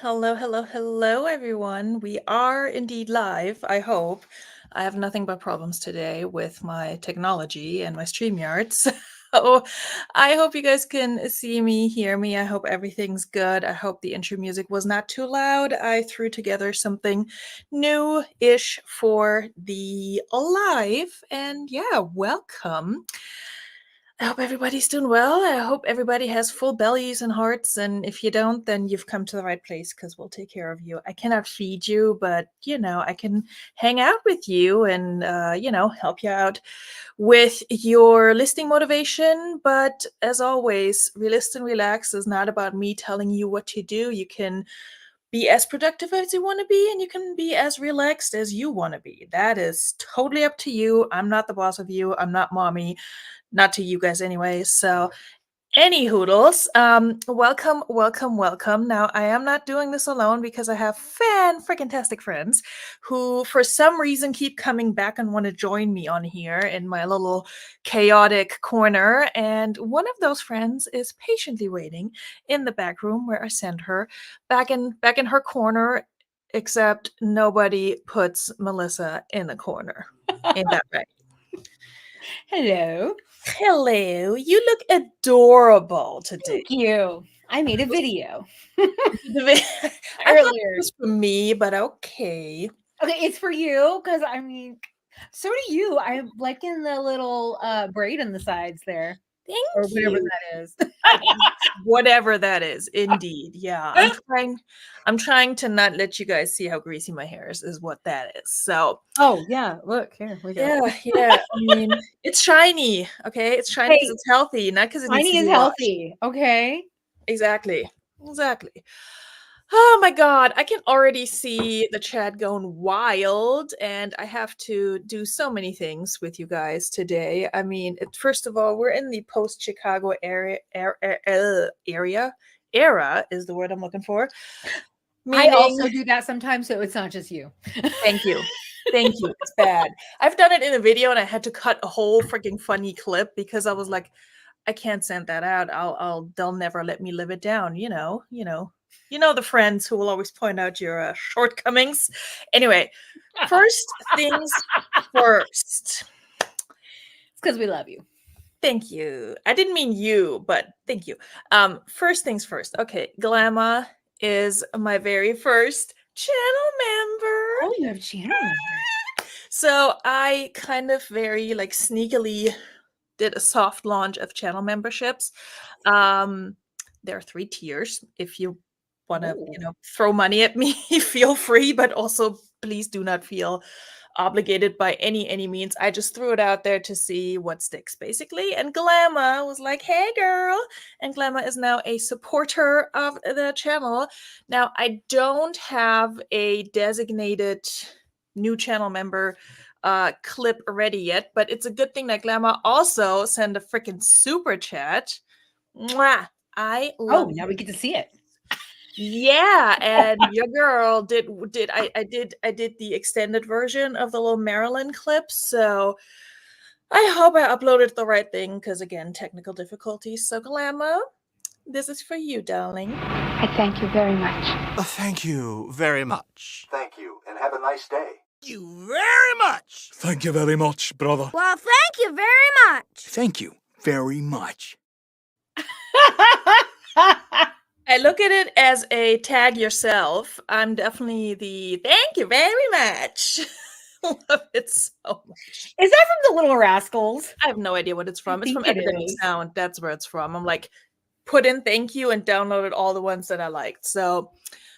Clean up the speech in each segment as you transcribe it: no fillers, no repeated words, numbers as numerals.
Hello, hello, hello, everyone. We are indeed live, I hope. I have nothing but problems today with my technology and my StreamYard. So I hope you guys can see me, hear me. I hope everything's good. I hope the intro music was not too loud. I threw together something new-ish for the live. And yeah, welcome. I hope everybody's doing well. I hope everybody has full bellies and hearts. And if you don't, then you've come to the right place because we'll take care of you. I cannot feed you, but I can hang out with you and help you out with your listing motivation. But as always, Relist and Relax is not about me telling you what to do. You can be as productive as you want to be, and you can be as relaxed as you want to be. That is totally up to you. I'm not the boss of you. I'm not mommy, not to you guys anyway. So, any hoodles, welcome, welcome, welcome. Now, I am not doing this alone because I have fan-freaking-tastic friends who, for some reason, keep coming back and want to join me on here in my little chaotic corner. And one of those friends is patiently waiting in the back room where I sent her back in her corner. Except nobody puts Melissa in the corner. Ain't that right? Hello. Hello, you look adorable today. Thank you. I made a video I thought it earlier. was for me, but okay. Okay, it's for you because so do you. I like in the little braid on the sides there, or Thank whatever you. that is. I, whatever that is, indeed. Yeah, I'm trying to not let you guys see how greasy my hair is what that is. So Oh yeah, look here we go. yeah. I mean, it's shiny. Okay, it's shiny because Hey, it's healthy, not because it needs to tiny be is washed. healthy. Okay. Exactly. Exactly. Oh my God, I can already see the chat going wild, and I have to do so many things with you guys today. I mean, first of all, we're in the post Chicago era is the word I'm looking for. I Meaning, also do that sometimes, so it's not just you. thank you. Thank you. It's bad. I've done it in a video and I had to cut a whole freaking funny clip because I was like, I can't send that out. They'll never let me live it down. The friends who will always point out your shortcomings. Anyway, first things first. It's because we love you. Thank you. I didn't mean you, but thank you. First things first. Okay, Glamma is my very first channel member. Oh, you have channel members. So I kind of very like sneakily did a soft launch of channel memberships. Um, there are 3 tiers. If you want to, Oh. throw money at me, feel free, but also please do not feel obligated by any means. I just threw it out there to see what sticks, basically. And Glamma was like, "Hey, girl!" And Glamma is now a supporter of the channel. Now, I don't have a designated new channel member clip ready yet, but it's a good thing that Glamour also sent a freaking super chat. Mwah! I love Oh, now you. we get to see it. Yeah, and your girl did the extended version of the little Maryland clip, so I hope I uploaded the right thing because again, technical difficulties. So Glamour, this is for you, darling. I thank you very much. Thank you very much. Thank you, and have a nice day. Thank you very much. Thank you very much, brother. Well, thank you very much. Thank you very much. I look at it as a tag yourself. I'm definitely the thank you very much. Love it so much. Is that from the Little Rascals? I have no idea what it's from. It's from think it Epidemic is. Sound. That's where it's from. I'm like, put in thank you and downloaded all the ones that I liked. So,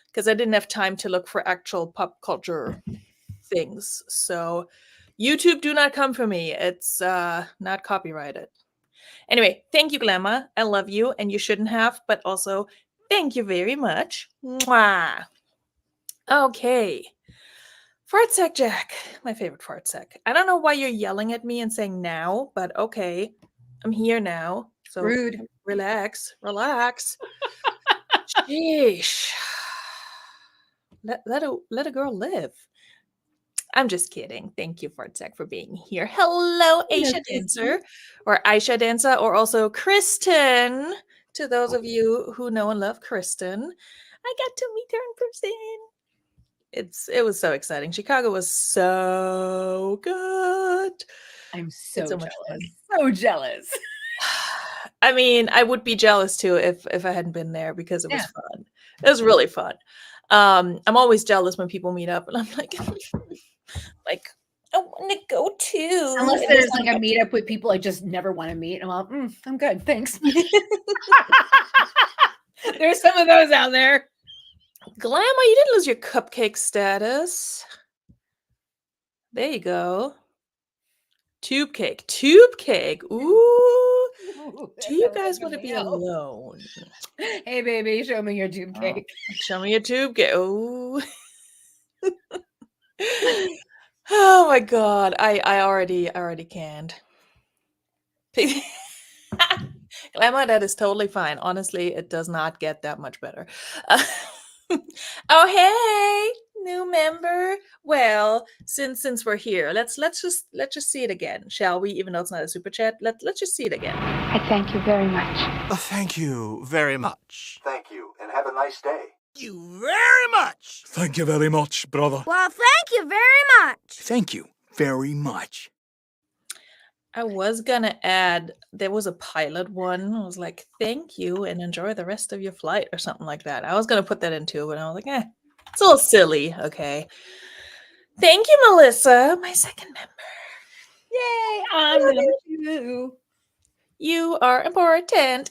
because I didn't have time to look for actual pop culture things. So, YouTube, do not come for me. It's not copyrighted. Anyway, thank you, Glamour. I love you, and you shouldn't have, but also thank you very much. Mwah. Okay. Fart sack Jack, my favorite fart sack. I don't know why you're yelling at me and saying now, but okay. I'm here now. So Rude. relax. Sheesh. Let a girl live. I'm just kidding. Thank you, Fartzek, for being here. Hello, Aisha Dancer, or Aisha Dancer, or also Kristen. To those of you who know and love Kristen, I got to meet her in person. It was so exciting. Chicago was so good. I'm It's so so much jealous. fun. So jealous. I mean, I would be jealous too if I hadn't been there because it was Yeah. fun. It was really fun. I'm always jealous when people meet up and I'm like, like I want to go too. Unless And they there's sign like a up meetup with people I just never want to meet. I'm like, I'm good, thanks. There's some of those out there. Glamour, you didn't lose your cupcake status. There you go. Tube cake. Ooh. Do you guys want to be alone? Hey, baby, show me your tube Oh, cake. show me your tube cake. Ooh. Oh my god. I already canned. Glamour, that is totally fine. Honestly, it does not get that much better. Oh hey, new member. Well, since we're here, let's just see it again, shall we? Even though it's not a super chat, let's just see it again. I thank you very much. Thank you very much. Thank you, and have a nice day. Thank you very much. Thank you very much, brother. Well, thank you very much. Thank you very much. I was gonna add, there was a pilot one. I was like, thank you and enjoy the rest of your flight or something like that. I was gonna put that in too, but I was like, it's a little silly. Okay. Thank you, Melissa, my second member. Yay, I'm number 2. You are important.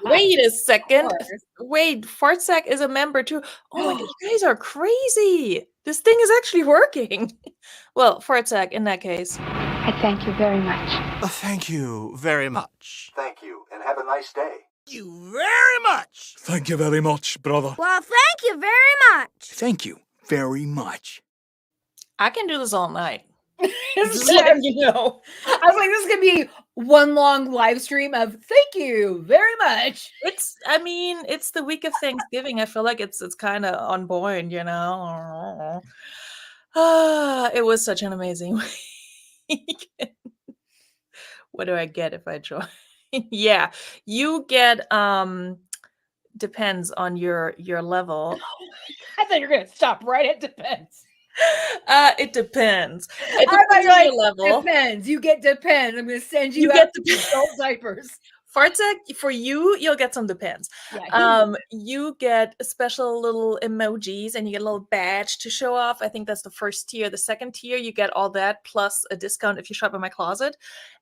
Wait a second. Wait, Fartsack is a member too. Oh my god, you guys are crazy. This thing is actually working. Well, Fartsack, in that case. I thank you very much. Thank you very much. Thank you, and have a nice day. Thank you very much. Thank you very much, brother. Well, thank you very much. Thank you very much. I can do this all night. Just Just letting you know. I was like, this is gonna be one long live stream of thank you very much. It's the week of Thanksgiving. I feel like it's kind of on point, you know. It was such an amazing week. What do I get if I join? Yeah, you get depends on your level. I thought you were gonna stop right at depends. It depends. I It thought depends you're on like, your level. depends. You get depends. I'm gonna send you, You out get to adult diapers. Fartsack, for you'll get some depends. Yeah, You get special little emojis and you get a little badge to show off. I think that's the first tier. The second tier, you get all that plus a discount if you shop in my closet,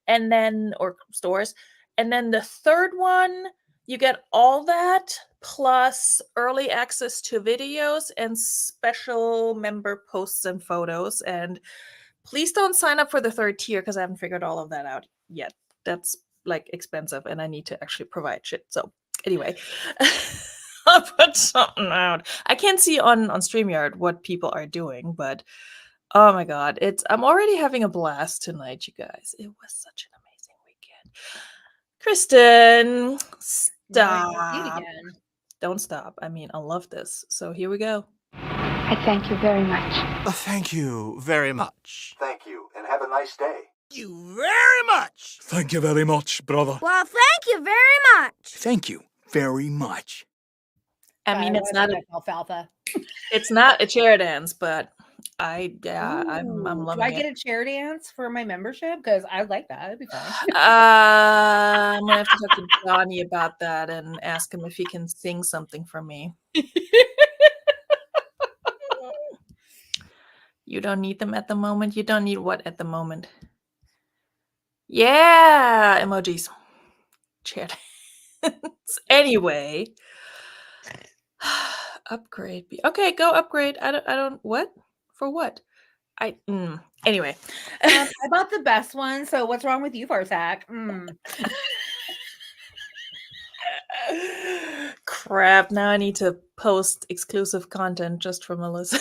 and then or stores. And then the third one, you get all that plus early access to videos and special member posts and photos. And please don't sign up for the third tier because I haven't figured all of that out yet. That's like expensive and I need to actually provide shit. So anyway, I'll put something out. I can't see on StreamYard what people are doing, but oh my god, I'm already having a blast tonight, you guys. It was such an amazing weekend. Kristen, stop. Don't stop. I mean, I love this. So here we go. I thank you very much. Thank you very much. Thank you, and have a nice day. Thank you very much. Thank you very much, brother. Well, thank you very much. Thank you very much. I mean, it's not alfalfa. It's not a chair dance, but I'm loving Do I it. get a chair dance for my membership? Because I like that. That'd be fun. I'm gonna have to talk to Johnny about that and ask him if he can sing something for me. You don't need them at the moment. You don't need what at the moment? Yeah, emojis. Chair dance. Anyway, upgrade. Okay, go upgrade. I don't. What? For what? Anyway. I bought the best one. So what's wrong with you, Farsack? Crap. Now I need to post exclusive content just for Melissa.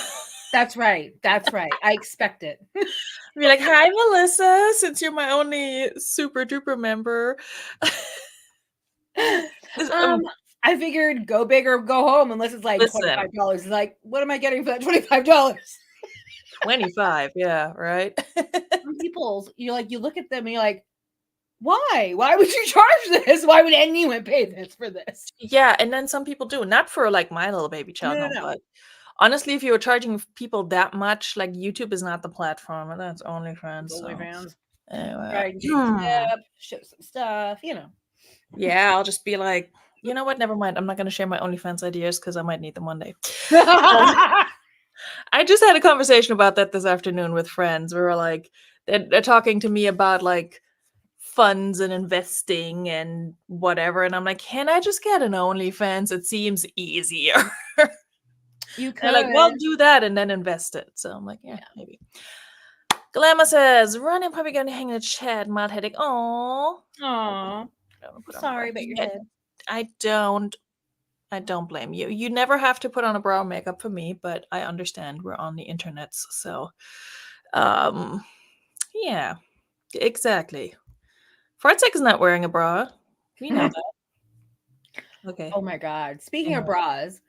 That's right. That's right. I expect it. Be like, hi, Melissa, since you're my only super duper member. I figured go big or go home unless it's like Listen. $25. It's like, what am I getting for that $25? 25, yeah, right. Some people, you look at them and you're like, Why? Why would you charge this? Why would anyone pay this for this? Yeah, and then some people do. Not for like my little baby child, No. but honestly, if you were charging people that much, like YouTube is not the platform, and that's OnlyFans. OnlyFans. Anyway. Right, show some stuff, Yeah, I'll just be like, you know what? Never mind. I'm not going to share my OnlyFans ideas because I might need them one day. I just had a conversation about that this afternoon with friends. We were like, they're talking to me about like funds and investing and whatever. And I'm like, can I just get an OnlyFans? It seems easier. You could. They're like, well, do that and then invest it. So I'm like, yeah. Maybe. Glamour says, running probably going to hang in the chat. Mild headache. Oh. Sorry about your head. I don't blame you. You never have to put on a bra or makeup for me, but I understand we're on the internets. So, yeah, exactly. Fartsec is not wearing a bra. We know that. Okay. Oh my God. Speaking of bras,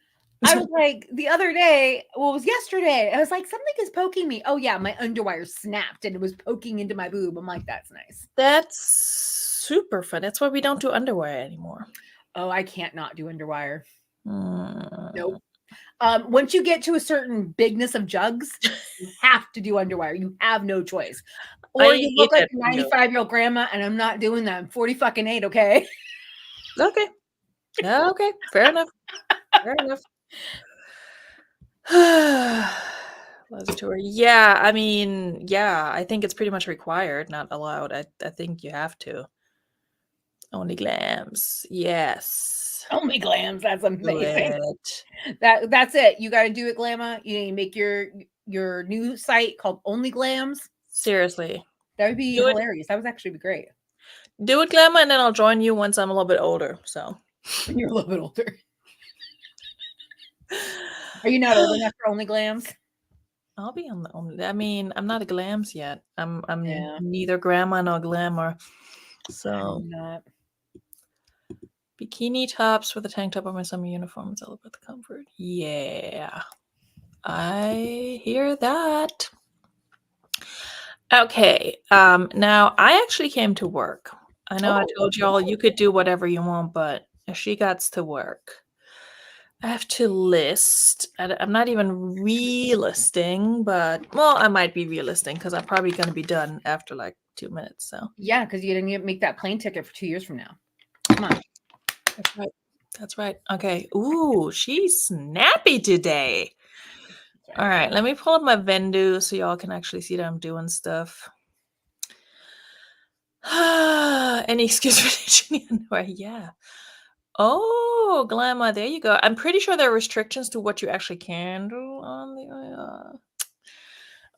I was like the other day, well, it was yesterday. I was like, something is poking me. Oh yeah, my underwire snapped and it was poking into my boob. I'm like, that's nice. That's super fun. That's why we don't do underwear anymore. Oh, I can't not do underwire. Mm. Nope. Once you get to a certain bigness of jugs, you have to do underwire. You have no choice. Or you look like a 95-year-old grandma, and I'm not doing that. I'm 40 fucking 8, okay? Okay. Okay. Fair enough. Fair enough. Tour. Yeah, I mean, yeah, I think it's pretty much required, not allowed. I think you have to. Only glams. Yes. Only glams. That's amazing. That's it. You got to do it, Glamma. You make your new site called Only Glams. Seriously. That would be hilarious. That would actually be great. Do it, Glamma, and then I'll join you once I'm a little bit older. So when you're a little bit older. Are you not old enough for Only Glams? I'll be on the only. I mean, I'm not a glams yet. I'm neither grandma nor glamour. So I'm not. Bikini tops with a tank top on my summer uniform. It's all about the comfort. Yeah, I hear that. Okay. Now I actually came to work. I know I told y'all you could do whatever you want, but she got to work. I have to list. I'm not even relisting, but well, I might be relisting because I'm probably going to be done after like 2 minutes. So yeah, because you didn't make that plane ticket for 2 years from now. Come on. That's right. That's right. Okay. Ooh, she's snappy today. All right. Let me pull up my Vendu so y'all can actually see that I'm doing stuff. Any excuse for teaching? Yeah. Oh, Glamour, there you go. I'm pretty sure there are restrictions to what you actually can do on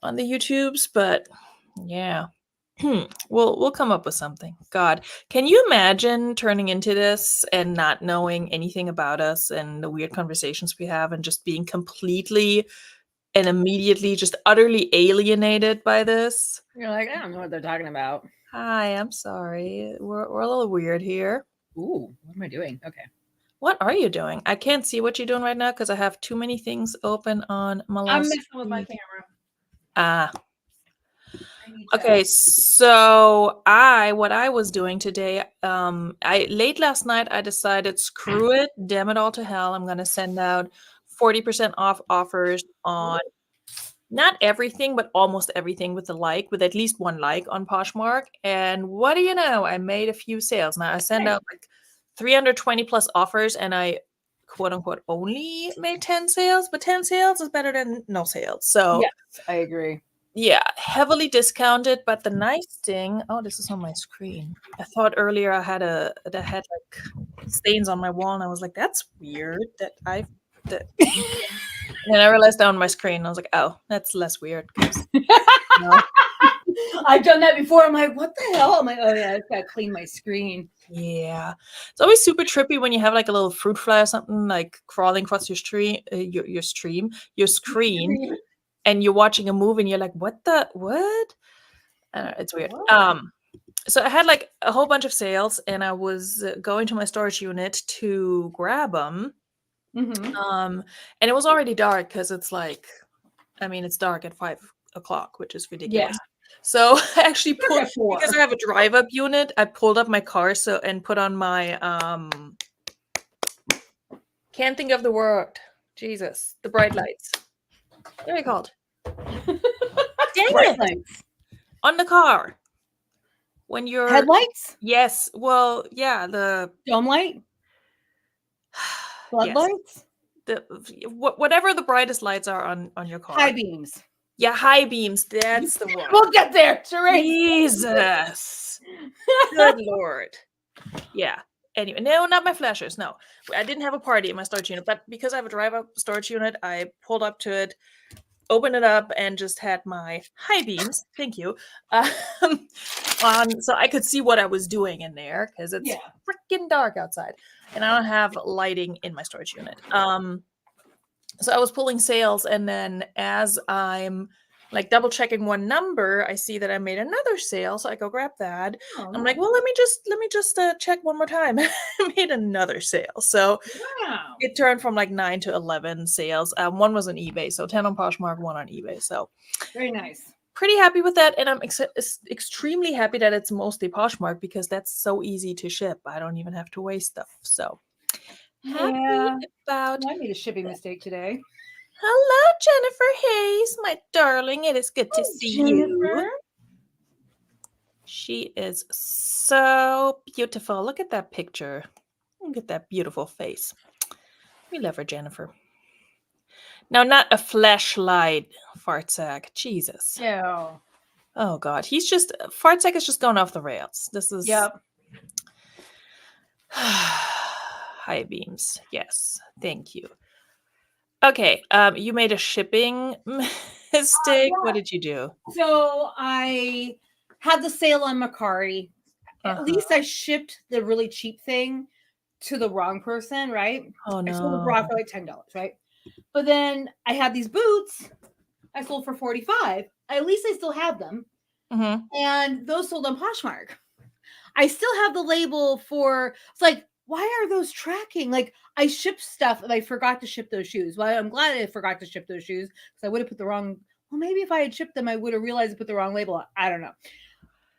the YouTubes, but yeah. We'll come up with something. God, can you imagine turning into this and not knowing anything about us and the weird conversations we have and just being completely and immediately just utterly alienated by this? You're like, I don't know what they're talking about. Hi, I'm sorry. We're a little weird here. Ooh, what am I doing? Okay. What are you doing? I can't see what you're doing right now because I have too many things open on my I'm messing with my camera. Ah. Okay, so what I was doing today, late last night I decided, screw it, damn it all to hell. I'm gonna send out 40% off offers on not everything, but almost everything with at least one like on Poshmark. And what do you know? I made a few sales. Now I send out like 320 plus offers and I quote unquote only made 10 sales, but 10 sales is better than no sales. So yes, I agree. Yeah, heavily discounted, but the nice thing, this is on my screen. I thought earlier I had that had like stains on my wall and I was like, that's weird that and then I realized that on my screen. I was like, oh, that's less weird. I've done that before. I'm like, what the hell? I'm like, oh yeah, I've got to clean my screen. Yeah. It's always super trippy when you have like a little fruit fly or something like crawling across your screen, and you're watching a movie and you're like, what? It's weird. So I had like a whole bunch of sales and I was going to my storage unit to grab them. And it was already dark because it's like, it's dark at 5 o'clock, which is ridiculous. So I actually Look pulled at four. because I have a drive up unit. I pulled up my car and put on my can't think of the word. Jesus, the bright lights. What are they called? Dang Bright it! lights. On the car. When you're Headlights? Yes. Well, yeah, the Dome light? Floodlights? the whatever the brightest lights are on your car. High beams. Yeah, high beams. That's the one. We'll get there. Sheree. Jesus. Good Lord. Yeah. Anyway, no, not my flashers. No, I didn't have a party in my storage unit, but because I have a drive-up storage unit, I pulled up to it, opened it up, and just had my high beams. Thank you. On, so I could see what I was doing in there because it's freaking dark outside, and I don't have lighting in my storage unit. So I was pulling sales, and then as I'm like double checking one number, I see that I made another sale, so I go grab that. I'm like, well, let me just check one more time. I made another sale, so it turned from like 9 to 11 sales. One was on eBay, so 10 on Poshmark, 1 on eBay. So very nice. Pretty happy with that, and I'm extremely happy that it's mostly Poshmark because that's so easy to ship. I don't even have to waste stuff. So happy about. I made a shipping mistake today. Hello, Jennifer Hayes, my darling. It is good to see you. She is so beautiful. Look at that picture. Look at that beautiful face. We love her, Jennifer. Now, not a flashlight, Fartsack. Jesus. No. Oh, God. Fartsack is just going off the rails. This is. Yep. High beams. Yes. Thank you. Okay, you made a shipping mistake. What did you do? So I had the sale on Mercari. At least I shipped the really cheap thing to the wrong person, right? Oh no! I sold a bra for like $10, right? But then I had these boots I sold for $45. At least I still have them, and those sold on Poshmark. I still have the label for. It's like, why are those tracking? Like, I shipped stuff and I forgot to ship those shoes. Well, I'm glad I forgot to ship those shoes because I would have put the wrong. Well, maybe if I had shipped them, I would have realized I put the wrong label on. I don't know.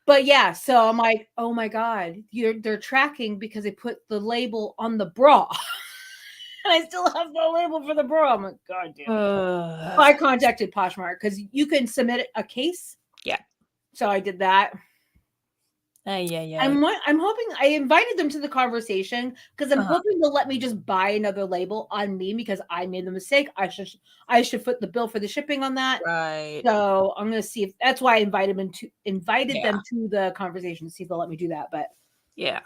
But yeah, so I'm like, oh my God, they're tracking because they put the label on the bra. And I still have no label for the bra. I'm like, God damn it. I contacted Poshmark because you can submit a case. Yeah. So I did that. Yeah. I'm hoping I invited them to the conversation because I'm hoping they'll let me just buy another label on me because I made the mistake. I should foot the bill for the shipping on that. Right. So I'm gonna see if that's why I invited them to the conversation to see if they'll let me do that. But yeah,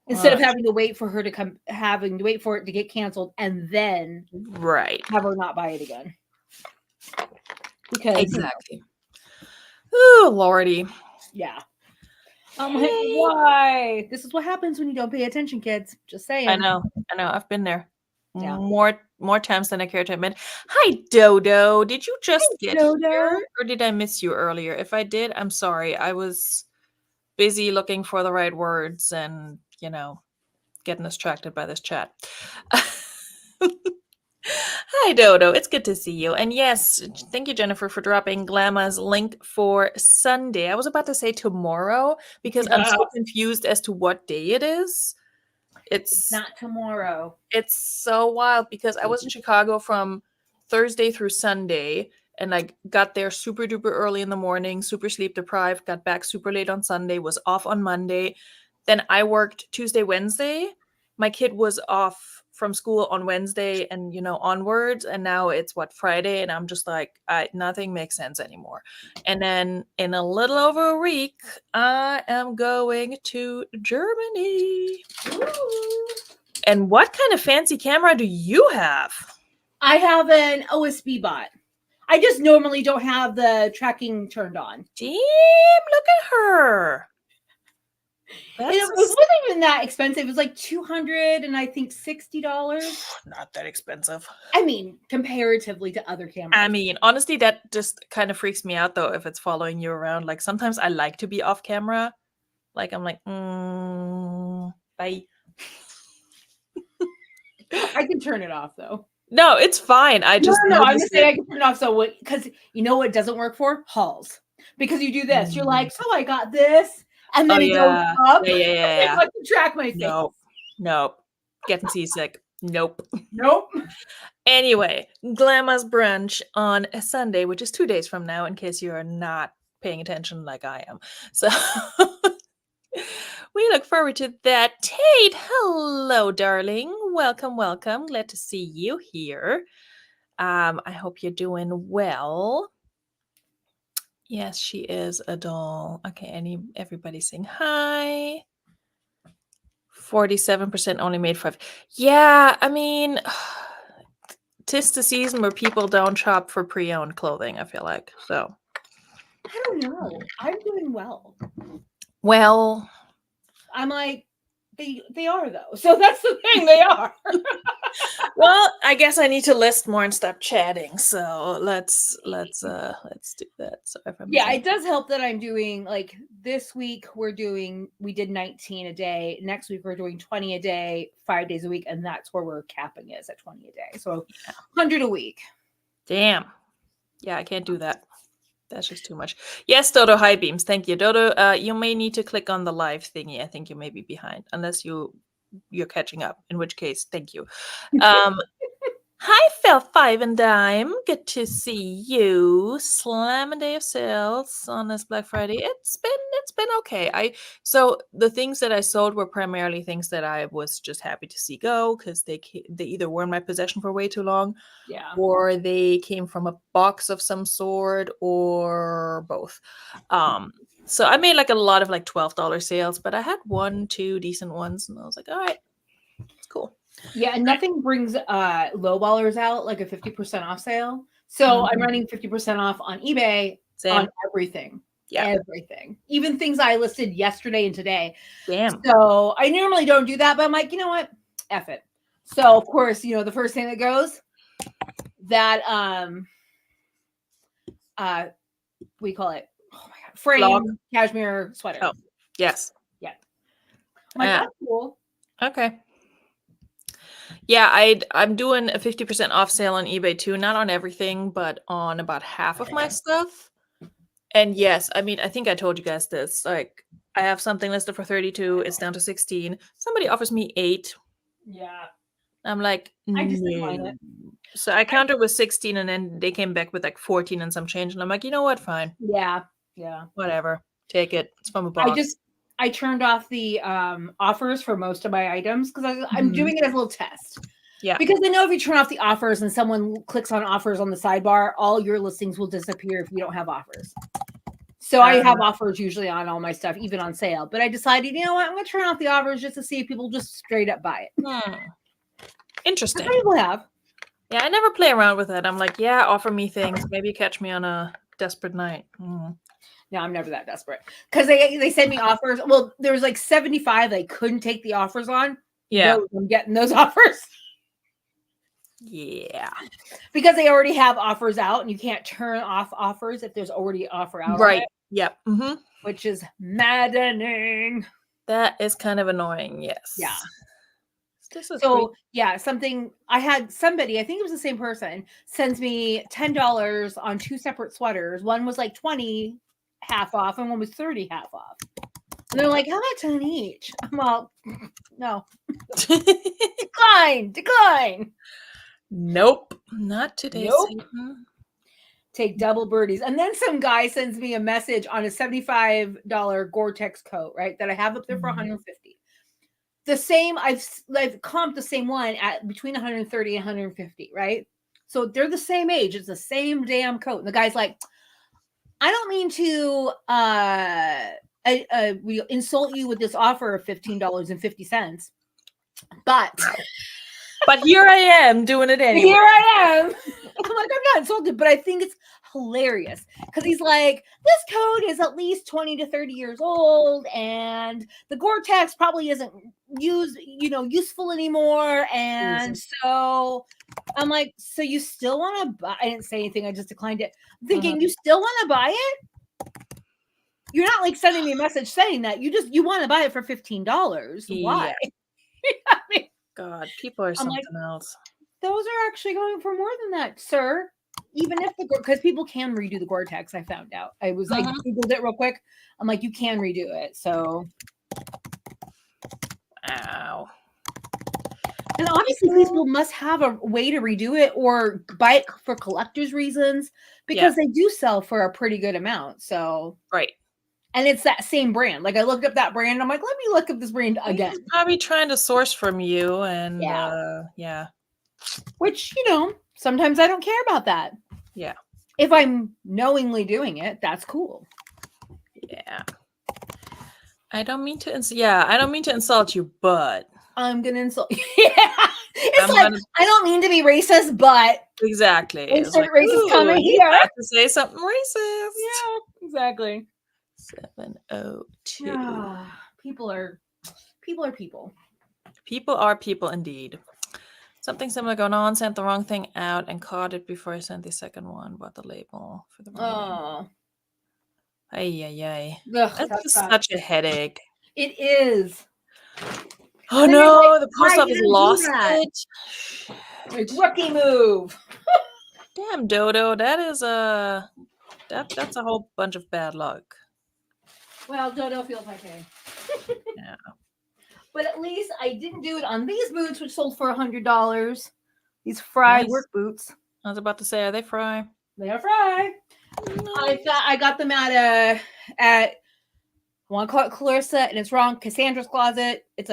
instead of having to wait for her to come, having to wait for it to get canceled and then have her not buy it again. Because exactly. Oh Lordy. Yeah. I'm like, why? This is what happens when you don't pay attention, kids. Just saying. I know. I've been there more times than I care to admit. Hi, Dodo. Did you just get here, or did I miss you earlier? If I did, I'm sorry. I was busy looking for the right words and, getting distracted by this chat. Hi, Dodo. It's good to see you. And yes, thank you, Jennifer, for dropping Glamma's link for Sunday. I was about to say tomorrow because I'm so confused as to what day it is. It's not tomorrow. It's so wild because I was in Chicago from Thursday through Sunday, and I got there super duper early in the morning, super sleep deprived, got back super late on Sunday, was off on Monday. Then I worked Tuesday, Wednesday. My kid was off from school on Wednesday and, onwards. And now it's Friday. And I'm just like, nothing makes sense anymore. And then in a little over a week, I am going to Germany. Ooh. And what kind of fancy camera do you have? I have an OSB bot. I just normally don't have the tracking turned on. Damn, look at her. It wasn't even that expensive. It was like $200 and I think $60. Not that expensive. I mean, comparatively to other cameras. I mean, honestly, that just kind of freaks me out though if it's following you around. Like sometimes I like to be off camera. Like I'm like, bye. I can turn it off though. No, it's fine. I just I'm just saying I can turn it off. So because you know what doesn't work for? Hauls. because you do this. You're like, so I got this, and then Oh it yeah. goes up. Yeah. I can track my face. Nope. Getting seasick. Nope. Nope. Anyway, Glamma's brunch on a Sunday, which is 2 days from now, in case you are not paying attention like I am. So we look forward to that. Tate, hello, darling. Welcome. Glad to see you here. I hope you're doing well. Yes, she is a doll. Okay, everybody saying hi. 47% only made 5. Yeah, I mean, 'tis the season where people don't shop for pre-owned clothing, I feel like. So I don't know. I'm doing well. Well, I'm like, they are though. So that's the thing, they are. well, I guess I need to list more and stop chatting. So let's do that. So Yeah, it does help that I'm doing like this week we did 19 a day. Next week we're doing 20 a day, 5 days a week, and that's where we're capping is at 20 a day. So 100 a week. Damn. Yeah, I can't do that. That's just too much. Yes, Dodo, high beams. Thank you. Dodo, you may need to click on the live thingy. I think you may be behind, unless you're catching up, in which case, thank you. Hi, Phil 5 and Dime. Good to see you. Slam and day of sales on this Black Friday. It's been okay. So the things that I sold were primarily things that I was just happy to see go because they either were in my possession for way too long, or they came from a box of some sort, or both. So I made like a lot of like $12 sales, but I had 1-2 decent ones, and I was like, all right, it's cool. Yeah, and nothing brings lowballers out like a 50% off sale. So I'm running 50% off on eBay on everything. Yeah. Everything. Even things I listed yesterday and today. Damn. So I normally don't do that, but I'm like, you know what? F it. So of course, the first thing that goes, that we call it, oh my God, frame cashmere sweater. Oh, yes. Yeah. I'm like, that's cool. Okay. Yeah, I'm doing a 50% off sale on eBay too. Not on everything, but on about half of my stuff. And yes, I mean, I think I told you guys this. Like, I have something listed for 32. It's down to 16. Somebody offers me 8. Yeah. I'm like, I just decline it. So I counted with 16, and then they came back with like 14 and some change. And I'm like, you know what? Fine. Yeah. Whatever. Take it. It's from a box. I turned off the offers for most of my items because I'm doing it as a little test. Yeah. Because I know if you turn off the offers and someone clicks on offers on the sidebar, all your listings will disappear if you don't have offers. So I have offers usually on all my stuff, even on sale. But I decided, you know what? I'm going to turn off the offers just to see if people just straight up buy it. Interesting. Some people have. Yeah, I never play around with it. I'm like, yeah, offer me things. Maybe catch me on a desperate night. No, I'm never that desperate because they send me offers. Well, there's like 75 they couldn't take the offers on. Yeah, I'm getting those offers. Yeah, because they already have offers out, and you can't turn off offers if there's already an offer out. Right. Yep. Which is maddening. That is kind of annoying. Yes. Yeah. So something I had somebody, I think it was the same person, sends me $10 on 2 separate sweaters. One was like 20 half off, and one was 30 half off. And they're like, how about 10 each? I'm all, no. Decline. Nope. Not today. Nope. Take double birdies. And then some guy sends me a message on a $75 Gore-Tex coat, right? That I have up there for $150. The same, I've comped the same one at between $130 and $150, right? So they're the same age. It's the same damn coat. And the guy's like, I don't mean to we insult you with this offer of $15.50, but here I am doing it anyway. Here I am. I'm like, I'm not insulted, but I think it's hilarious because he's like, this coat is at least 20 to 30 years old, and the Gore-Tex probably isn't useful anymore. And so I'm like, so you still want to buy? I didn't say anything. I just declined it. I'm thinking, you still want to buy it? You're not like sending me a message saying that. You want to buy it for $15. Why? I mean, God, people are something else. Those are actually going for more than that, sir. even if because people can redo the Gore-Tex, I found out. I Googled it real quick. I'm like, you can redo it. So, Ow. and obviously people must have a way to redo it or buy it for collector's reasons because they do sell for a pretty good amount. So, Right. and it's that same brand. Like I looked up that brand. I'm like, let me look up this brand again. He's probably trying to source from you, and yeah. Which, sometimes I don't care about that. Yeah. If I'm knowingly doing it, that's cool. Yeah. I don't mean to insult you, but I'm gonna insult you. Yeah. I don't mean to be racist, but exactly. Insert racist comment you here. have to say something racist. Yeah, exactly. 702. People are people. People are people indeed. Something similar going on. Sent the wrong thing out and caught it before I sent the second one. Bought the label for the wrong one. Ay. That's just such a headache. It is. Oh no, the post office lost it. Like, rookie move. Damn, Dodo. That is that's a whole bunch of bad luck. Well, Dodo feels my pain. Yeah. But at least I didn't do it on these boots, which sold for $100. These Fry work boots. I was about to say, are they Fry? They are Fry. Nice. I got them at I want to call it Clarissa, and it's wrong. Cassandra's Closet. It's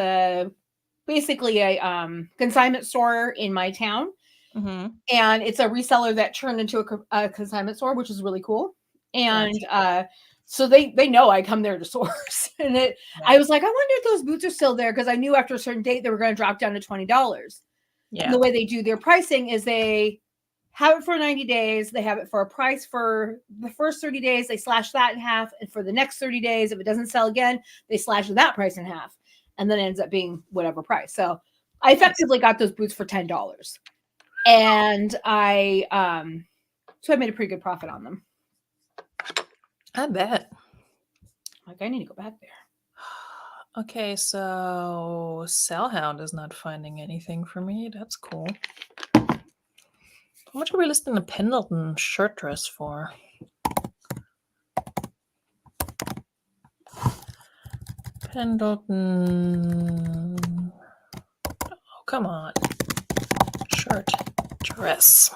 basically a consignment store in my town, and it's a reseller that turned into a consignment store, which is really cool. And so they know I come there to source. And I was like, I wonder if those boots are still there, because I knew after a certain date they were going to drop down to $20. Yeah. And the way they do their pricing is they have it for 90 days. They have it for a price for the first 30 days. They slash that in half. And for the next 30 days, if it doesn't sell again, they slash that price in half. And then it ends up being whatever price. So I effectively got those boots for $10. And so I made a pretty good profit on them. I bet. Like, I need to go back there. Okay, so Cellhound is not finding anything for me. That's cool. How much are we listing a Pendleton shirt dress for? Pendleton. Oh, come on. Shirt dress.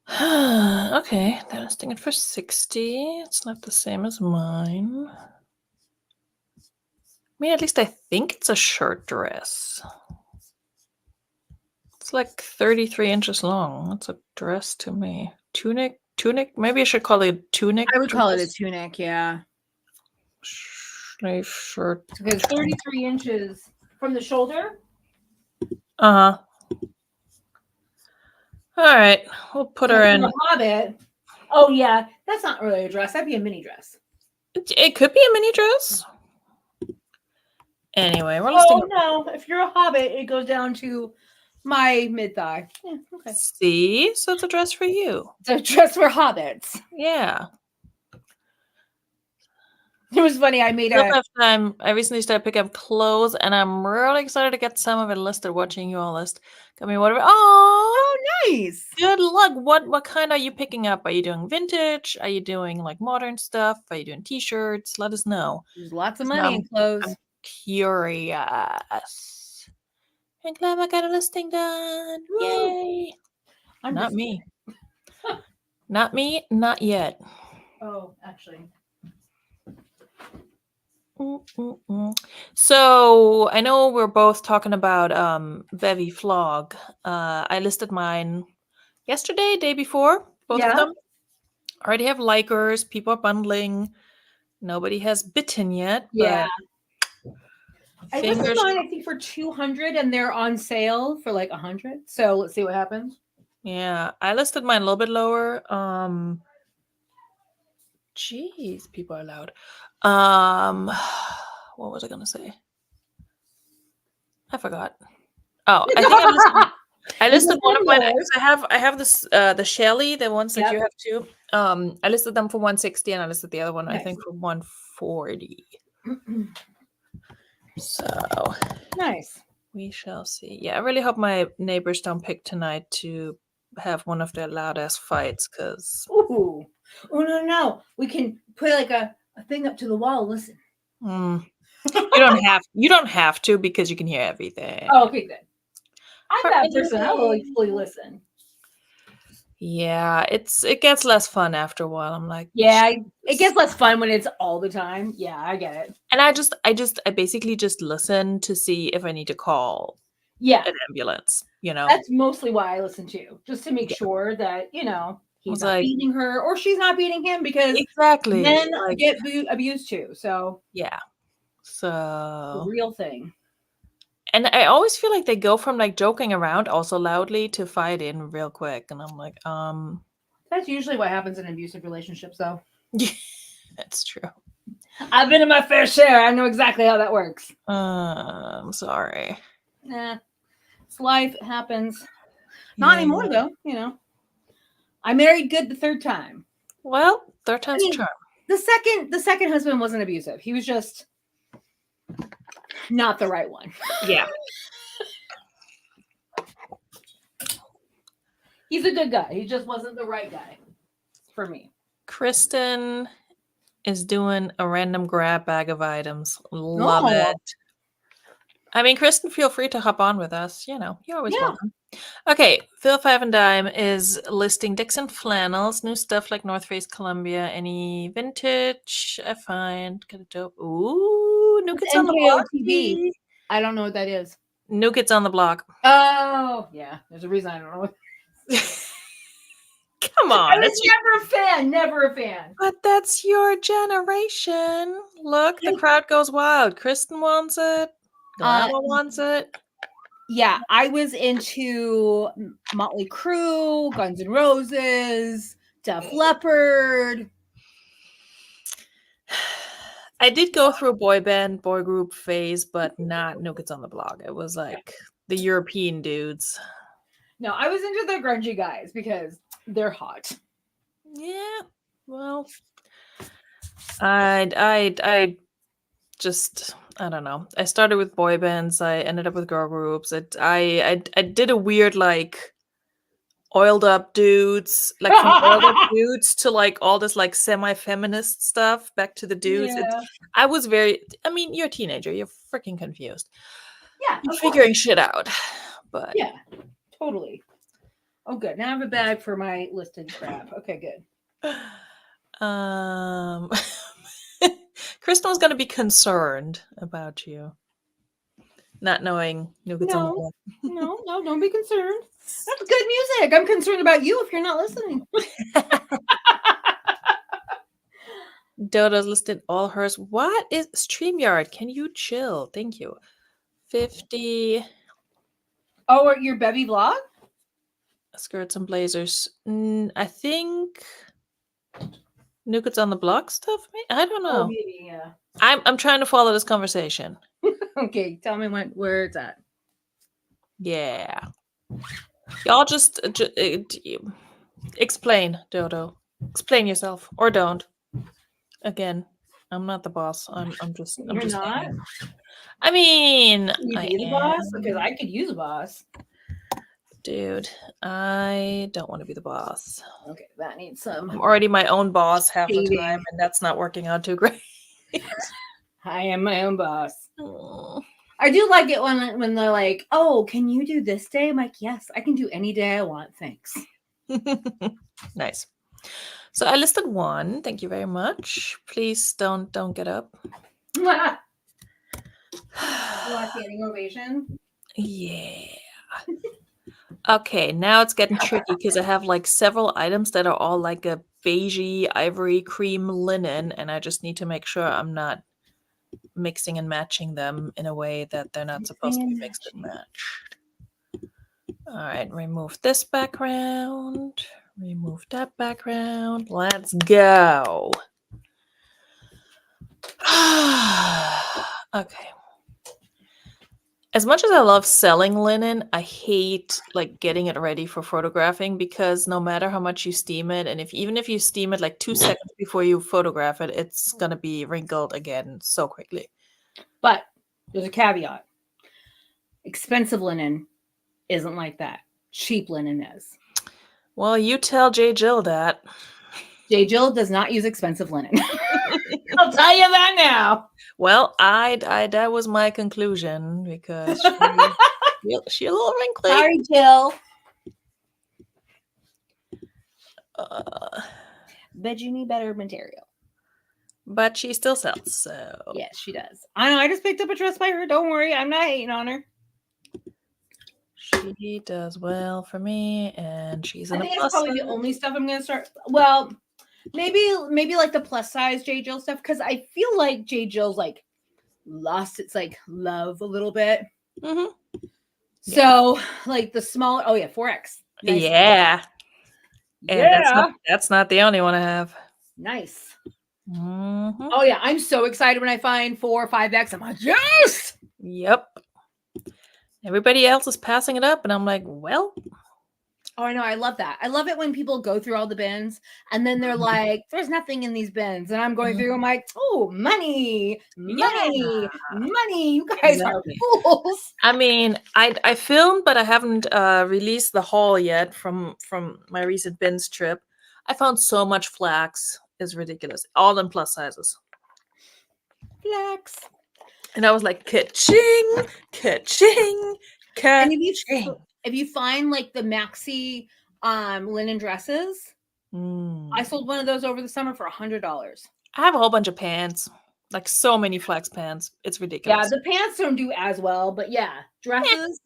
Okay, they're listing it for 60. It's not the same as mine. I mean, at least I think it's a shirt dress. It's like 33 inches long. That's a dress to me. Tunic? Maybe I should call it a tunic. I would call it a tunic, yeah. Slave shirt. Because 33 inches from the shoulder. Uh-huh. All right, we'll put her in. Hobbit. Oh, yeah. That's not really a dress. That'd be a mini dress. It could be a mini dress. Anyway, we're listing. Oh, no. If you're a Hobbit, it goes down to my mid-thigh. Yeah, okay. See? So it's a dress for you. It's a dress for Hobbits. Yeah. It was funny. I recently started picking up clothes, and I'm really excited to get some of it listed. Watching you all list. Got me whatever. Oh, nice. Good luck. What kind are you picking up? Are you doing vintage? Are you doing like modern stuff? Are you doing t-shirts? Let us know. There's lots of money in clothes. I'm curious. I'm glad I got a listing done. Woo. Yay! Not me. Not me. Not yet. Oh, actually. So I know we're both talking about Vevi Flog. I listed mine yesterday, day before, both of them. Already have likers. People are bundling. Nobody has bitten yet. Yeah. I listed mine, I think, for 200, and they're on sale for like 100. So let's see what happens. Yeah, I listed mine a little bit lower. Jeez, people are loud. What was I gonna say? I forgot. Oh, I think I listed one of mine. I have this the Shelly, the ones that you have too. I listed them for 160, and I listed the other one I think for 140. So nice. We shall see. Yeah, I really hope my neighbors don't pick tonight to have one of their loud ass fights because Ooh. Oh no. We can put like a thing up to the wall. Listen. you don't have to because you can hear everything. Oh, okay, good. I'm For that person. I will like anything. fully listen. Yeah, it gets less fun after a while. I'm like, Yeah, it Jesus. gets less fun when it's all the time. Yeah, I get it. And I basically just listen to see if I need to call Yeah, an ambulance, you know? that's mostly why I listen to, just to make Yeah. sure that I he's was not like, beating her or she's not beating him, because exactly. men Like, get abused too. So yeah. the So, real thing. and I always feel like they go from like joking around also loudly to fighting real quick. And I'm like, That's usually what happens in abusive relationships, though. yeah, that's true. I've been in my fair share. I know exactly how that works. I'm sorry. Nah, it's life. It happens. Not Yeah. anymore, though. I married good the third time. Well, third I time's a mean, charm. the second husband wasn't abusive. He was just not the right one. Yeah. He's a good guy. He just wasn't the right guy for me. Kristen is doing a random grab bag of items. Love it. I mean, Kristen, feel free to hop on with us. You're always Yeah. welcome. Okay, Phil Five and Dime is listing Dixon flannels, new stuff like North Face, Columbia, any vintage I find kind of dope. Ooh, New Kids on the Block. NKOTB. I don't know what that is. New Kids on the Block. Oh, yeah. There's a reason I don't know. Come on. I was never a fan. But that's your generation. Look, the crowd goes wild. Kristen wants it. Grandma wants it. Yeah, I was into Motley Crue, Guns N' Roses, Def Leppard. I did go through a boy group phase, but not New Kids on the Block. It was like the European dudes. No, I was into the grungy guys because they're hot. Yeah, well, I just I don't know. I started with boy bands. I ended up with girl groups. I did a weird like oiled up dudes, like from oiled up dudes to like all this like semi-feminist stuff back to the dudes. Yeah. I was very. I mean, you're a teenager. You're freaking confused. Yeah, You're of course. figuring shit out, but Yeah, totally. Oh, good. Now I have a bag for my listed crap. Okay, good. Kristen was going to be concerned about you not knowing New Kids on the Block. No, don't be concerned. That's good music. I'm concerned about you if you're not listening. Dodo's listed all hers. What is StreamYard? Can you chill? Thank you. 50 Oh, your Bevy vlog? skirts and blazers. I think New Kids on the Block stuff. I don't know. Oh, maybe, yeah. I'm trying to follow this conversation. Okay, tell me where it's at. Yeah. Y'all just explain, Dodo. Explain yourself or don't. Again, I'm not the boss. I'm just. I'm You're just not? saying. I mean, Can you I be the boss? am. Because I could use a boss. Dude, I don't want to be the boss. Okay, that needs some. I'm already my own boss half the Shading. time, and that's not working out too great. I am my own boss. Oh. I do like it when they're like, "Oh, can you do this day?" I'm like, "Yes, I can do any day I want. Thanks." Nice. So I listed one. Thank you very much. Please don't get up. You want a standing ovation? Yeah. Okay, now it's getting tricky because I have like several items that are all like a beigey ivory cream linen, and I just need to make sure I'm not mixing and matching them in a way that they're not supposed to be mixed and matched. All right, remove this background. Remove that background. Let's go. Okay. As much as I love selling linen, I hate like getting it ready for photographing because no matter how much you steam it, and even if you steam it like 2 seconds before you photograph it, it's gonna be wrinkled again so quickly. But there's a caveat. Expensive linen isn't like that. Cheap linen is. Well, you tell J. Jill that. J. Jill does not use expensive linen. I'll tell you that now. Well, I that was my conclusion because she a little wrinkly. Sorry, Jill. Bet you need better material. But she still sells, so Yes, she does. I know. I just picked up a dress by her. Don't worry. I'm not hating on her. she does well for me, and she's in I a think it's plus probably size. the only stuff I'm gonna start. Well, maybe like the plus size J. Jill stuff because I feel like J. Jill's like lost its like love a little bit. Mhm. So like the smaller. Oh yeah, 4X. Nice. Yeah. And Yeah. that's not the only one I have. Nice. Mhm. Oh yeah, I'm so excited when I find 4 or 5X. I'm like, yes. Yep. Everybody else is passing it up, and I'm like, well, Oh, I know. I love that. I love it when people go through all the bins and then they're like, there's nothing in these bins. And I'm going through, I'm like, oh, money, money, money. You guys are fools. I mean, I filmed, but I haven't released the haul yet from my recent bins trip. I found so much flax. It's ridiculous. All in plus sizes. Flex. And I was like, ka-ching, ka-ching, And ka-ching. if you find like the maxi linen dresses, I sold one of those over the summer for $100. I have a whole bunch of pants. Like so many flex pants. It's ridiculous. Yeah, the pants don't do as well, but yeah, dresses.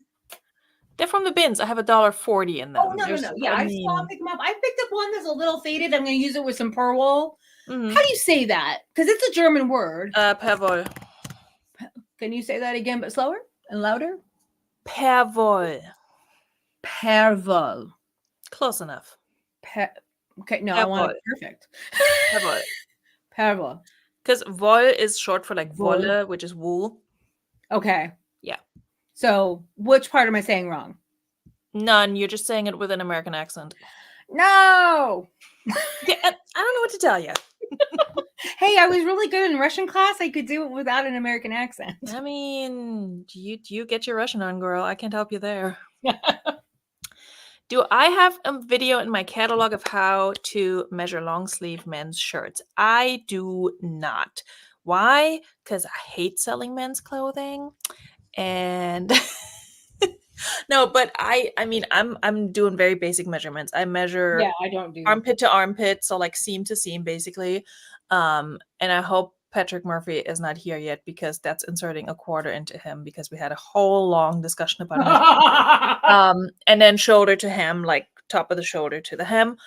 They're from the bins. I have $1.40 in them. Oh no. Yeah, I saw pick them up. I picked up one that's a little faded. I'm going to use it with some pearl wool. How do you say that? Because it's a German word. Perwoll. Can you say that again, but slower and louder? Perwoll. Perwoll. Close enough. Okay, no, I want it perfect. Perwoll. Perwoll. Because wool is short for like wolle, which is wool. Okay. Yeah. So which part am I saying wrong? None. You're just saying it with an American accent. No. Yeah, I don't know what to tell you. Hey, I was really good in Russian class. I could do it without an American accent. I mean, you get your Russian on, girl. I can't help you there. Do I have a video in my catalog of how to measure long sleeve men's shirts? I do not. Why? Because I hate selling men's clothing. And no, but I mean I'm doing very basic measurements. I measure I don't do armpit to armpit, so like seam to seam basically. And I hope Patrick Murphy is not here yet because that's inserting a quarter into him because we had a whole long discussion about it. And then shoulder to hem, like top of the shoulder to the hem.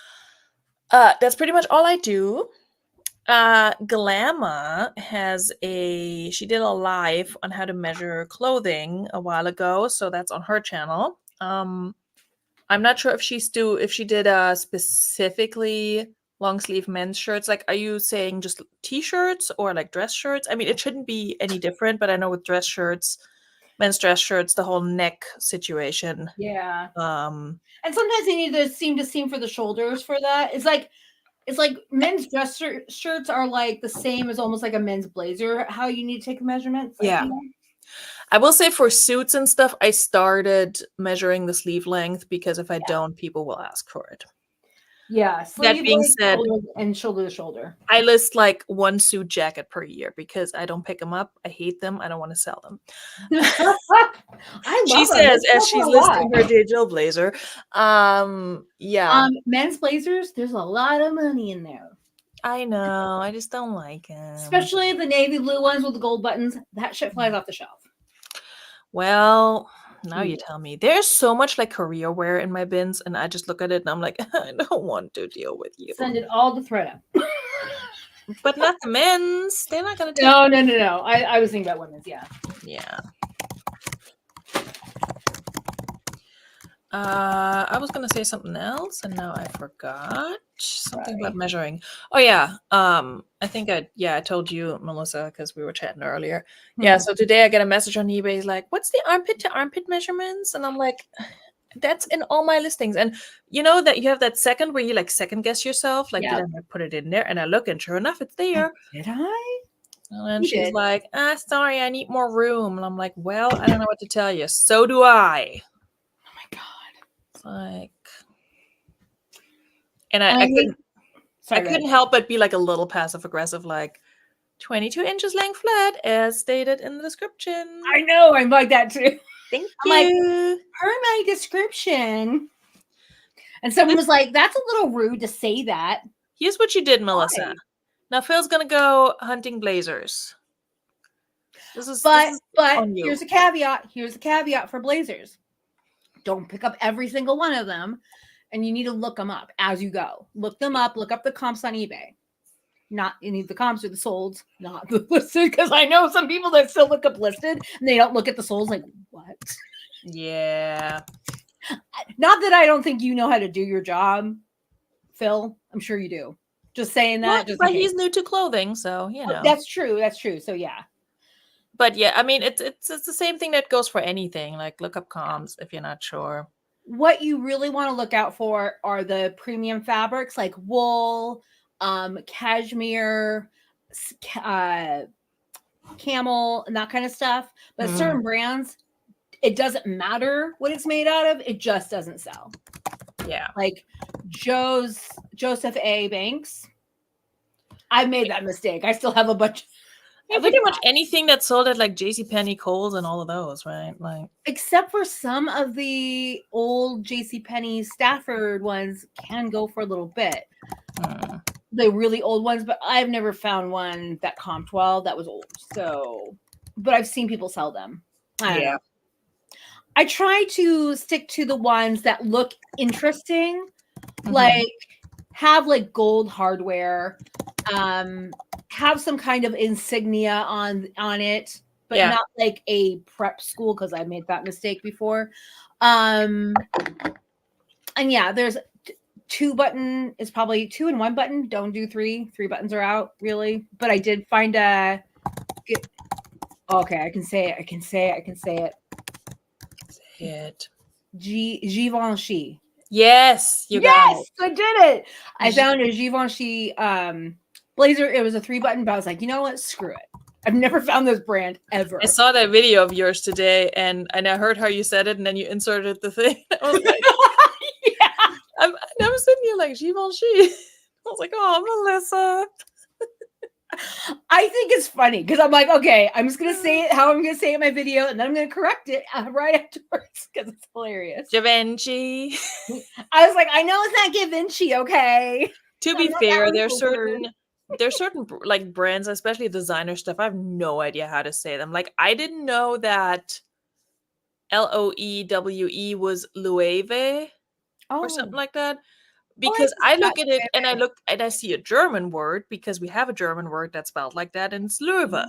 That's pretty much all I do. Glamour she did a live on how to measure clothing a while ago, so that's on her channel. I'm not sure if she did specifically long sleeve men's shirts. Like, are you saying just t-shirts or like dress shirts? I mean, it shouldn't be any different, but I know with dress shirts, men's dress shirts, the whole neck situation. Yeah. And sometimes they need to seam for the shoulders for that. It's like men's dress shirts are like the same as almost like a men's blazer, how you need to take measurements. Yeah. I will say for suits and stuff, I started measuring the sleeve length because if I don't, people will ask for it. Yeah. That being said, and shoulder to shoulder. I list like one suit jacket per year because I don't pick them up. I hate them. I don't want to sell them. She says as she's listing her J. Jill blazer. Yeah. Men's blazers, there's a lot of money in there. I know. I just don't like them. Especially the navy blue ones with the gold buttons. That shit flies off the shelf. Well, now you tell me. There's so much like career wear in my bins, and I just look at it and I'm like, I don't want to deal with you. Send it all to thread up. But not the men's. They're not gonna take No. I was thinking about women's, yeah. Yeah. I was gonna say something else and now I forgot. Something about measuring. Oh yeah. I think I told you, Melissa, because we were chatting earlier. Yeah, so today I get a message on eBay. He's like, what's the armpit to armpit measurements? And I'm like, that's in all my listings. And you know that you have that second where you like second guess yourself, like did I put it in there? And I look and sure enough, it's there. Did I? And then she's like, sorry, I need more room. And I'm like, well, I don't know what to tell you. So do I. Oh my God. It's like, And And I hate- couldn't Sorry, I go couldn't ahead. help but be like a little passive aggressive, like 22 inches length flat, as stated in the description. I know, I'm like that too. Thank I'm like, you. per my description. And someone was like, that's a little rude to say that. Here's what you did, Melissa. Why? Now Phil's gonna go hunting blazers. This is But on you. here's a caveat. Here's a caveat for blazers. Don't pick up every single one of them. And you need to look them up as you go. Look them up. Look up the comps on eBay. Not any of the comps or the solds, not the listed. Because I know some people that still look up listed and they don't look at the solds. Like, what? Yeah. Not that I don't think you know how to do your job, Phil. I'm sure you do. Just saying that. But he's new to clothing, so you know. That's true. That's true. So yeah. But yeah, I mean, it's the same thing that goes for anything. Like look up comps if you're not sure. What you really want to look out for are the premium fabrics like wool, cashmere, camel, and that kind of stuff. But certain brands, it doesn't matter what it's made out of; it just doesn't sell. Yeah, like Joseph A. Banks. I made that mistake. I still have a bunch. Yeah, pretty much anything that's sold at like JCPenney, Kohl's, and all of those, right? Like, except for some of the old JCPenney Stafford ones can go for a little bit. The really old ones, but I've never found one that comped well that was old. So, but I've seen people sell them. I don't know. I try to stick to the ones that look interesting, like have like gold hardware, have some kind of insignia on it, but not like a prep school because I made that mistake before. And yeah, there's 2 button is probably 2 and 1 button. Don't do 3. 3 buttons are out really. But I did find a good. Okay, I can say it. I can say it. Givenchy. Yes, you got it. I did it. I found a Givenchy blazer. It was a 3 button, but I was like, you know what? Screw it. I've never found this brand ever. I saw that video of yours today, and I heard how you said it, and then you inserted the thing. I was like, yeah. I'm sitting here like Givenchy. I was like, oh, Melissa. I think it's funny because I'm like, okay, I'm just gonna say it how I'm gonna say it in my video, and then I'm gonna correct it right afterwards because it's hilarious. Givenchy. I was like, I know it's not Givenchy, okay. To be fair, there's certain like brands, especially designer stuff. I have no idea how to say them. Like I didn't know that Loewe was Loewe or something like that. Because I look at it and I see a German word because we have a German word that's spelled like that, and it's Löwe.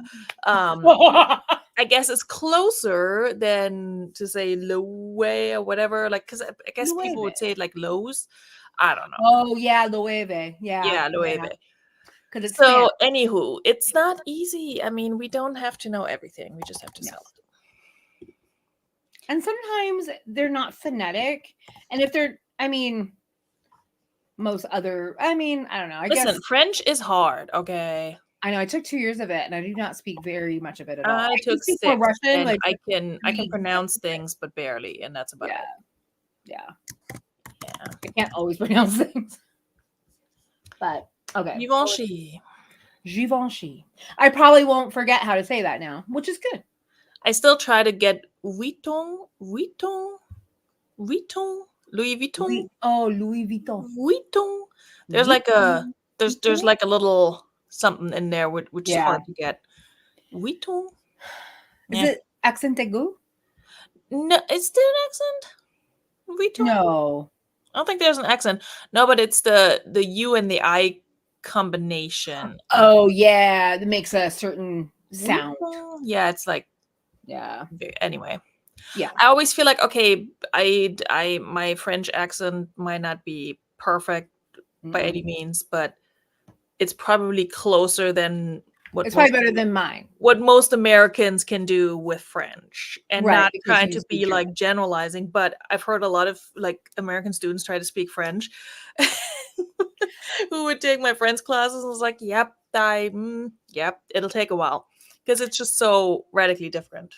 I guess it's closer than to say Loewe or whatever. Like, because I guess people would say it like Lowe's. I don't know. Oh yeah, Loewe. Yeah, Loewe. Because it's so. Anywho, it's not easy. I mean, we don't have to know everything. We just have to sell it. And sometimes they're not phonetic, and if they're, I mean. Most other, I mean, I don't know. Listen, French is hard, okay? I know. I took 2 years of it, and I do not speak very much of it at all. I took 6, Russian, and like, I can pronounce things, but barely, and that's about it. Yeah. I can't always pronounce things, but okay. Givenchy. I probably won't forget how to say that now, which is good. I still try to get Vuitton. Louis Vuitton. Louis Vuitton. There's like there's like a little something in there which is hard to get. Vuitton. Is it accent aigu? No, is there an accent? Vuitton? No. I don't think there's an accent. No, but it's the U and the I combination. Oh yeah, that makes a certain sound. Yeah, it's like anyway. Yeah. I always feel like, okay, I my French accent might not be perfect by any means, but it's probably closer than what it's probably better than mine. What most Americans can do with French, and not trying to be like German. generalizing, but I've heard a lot of like American students try to speak French who would take my French classes and was like, yep, it'll take a while because it's just so radically different.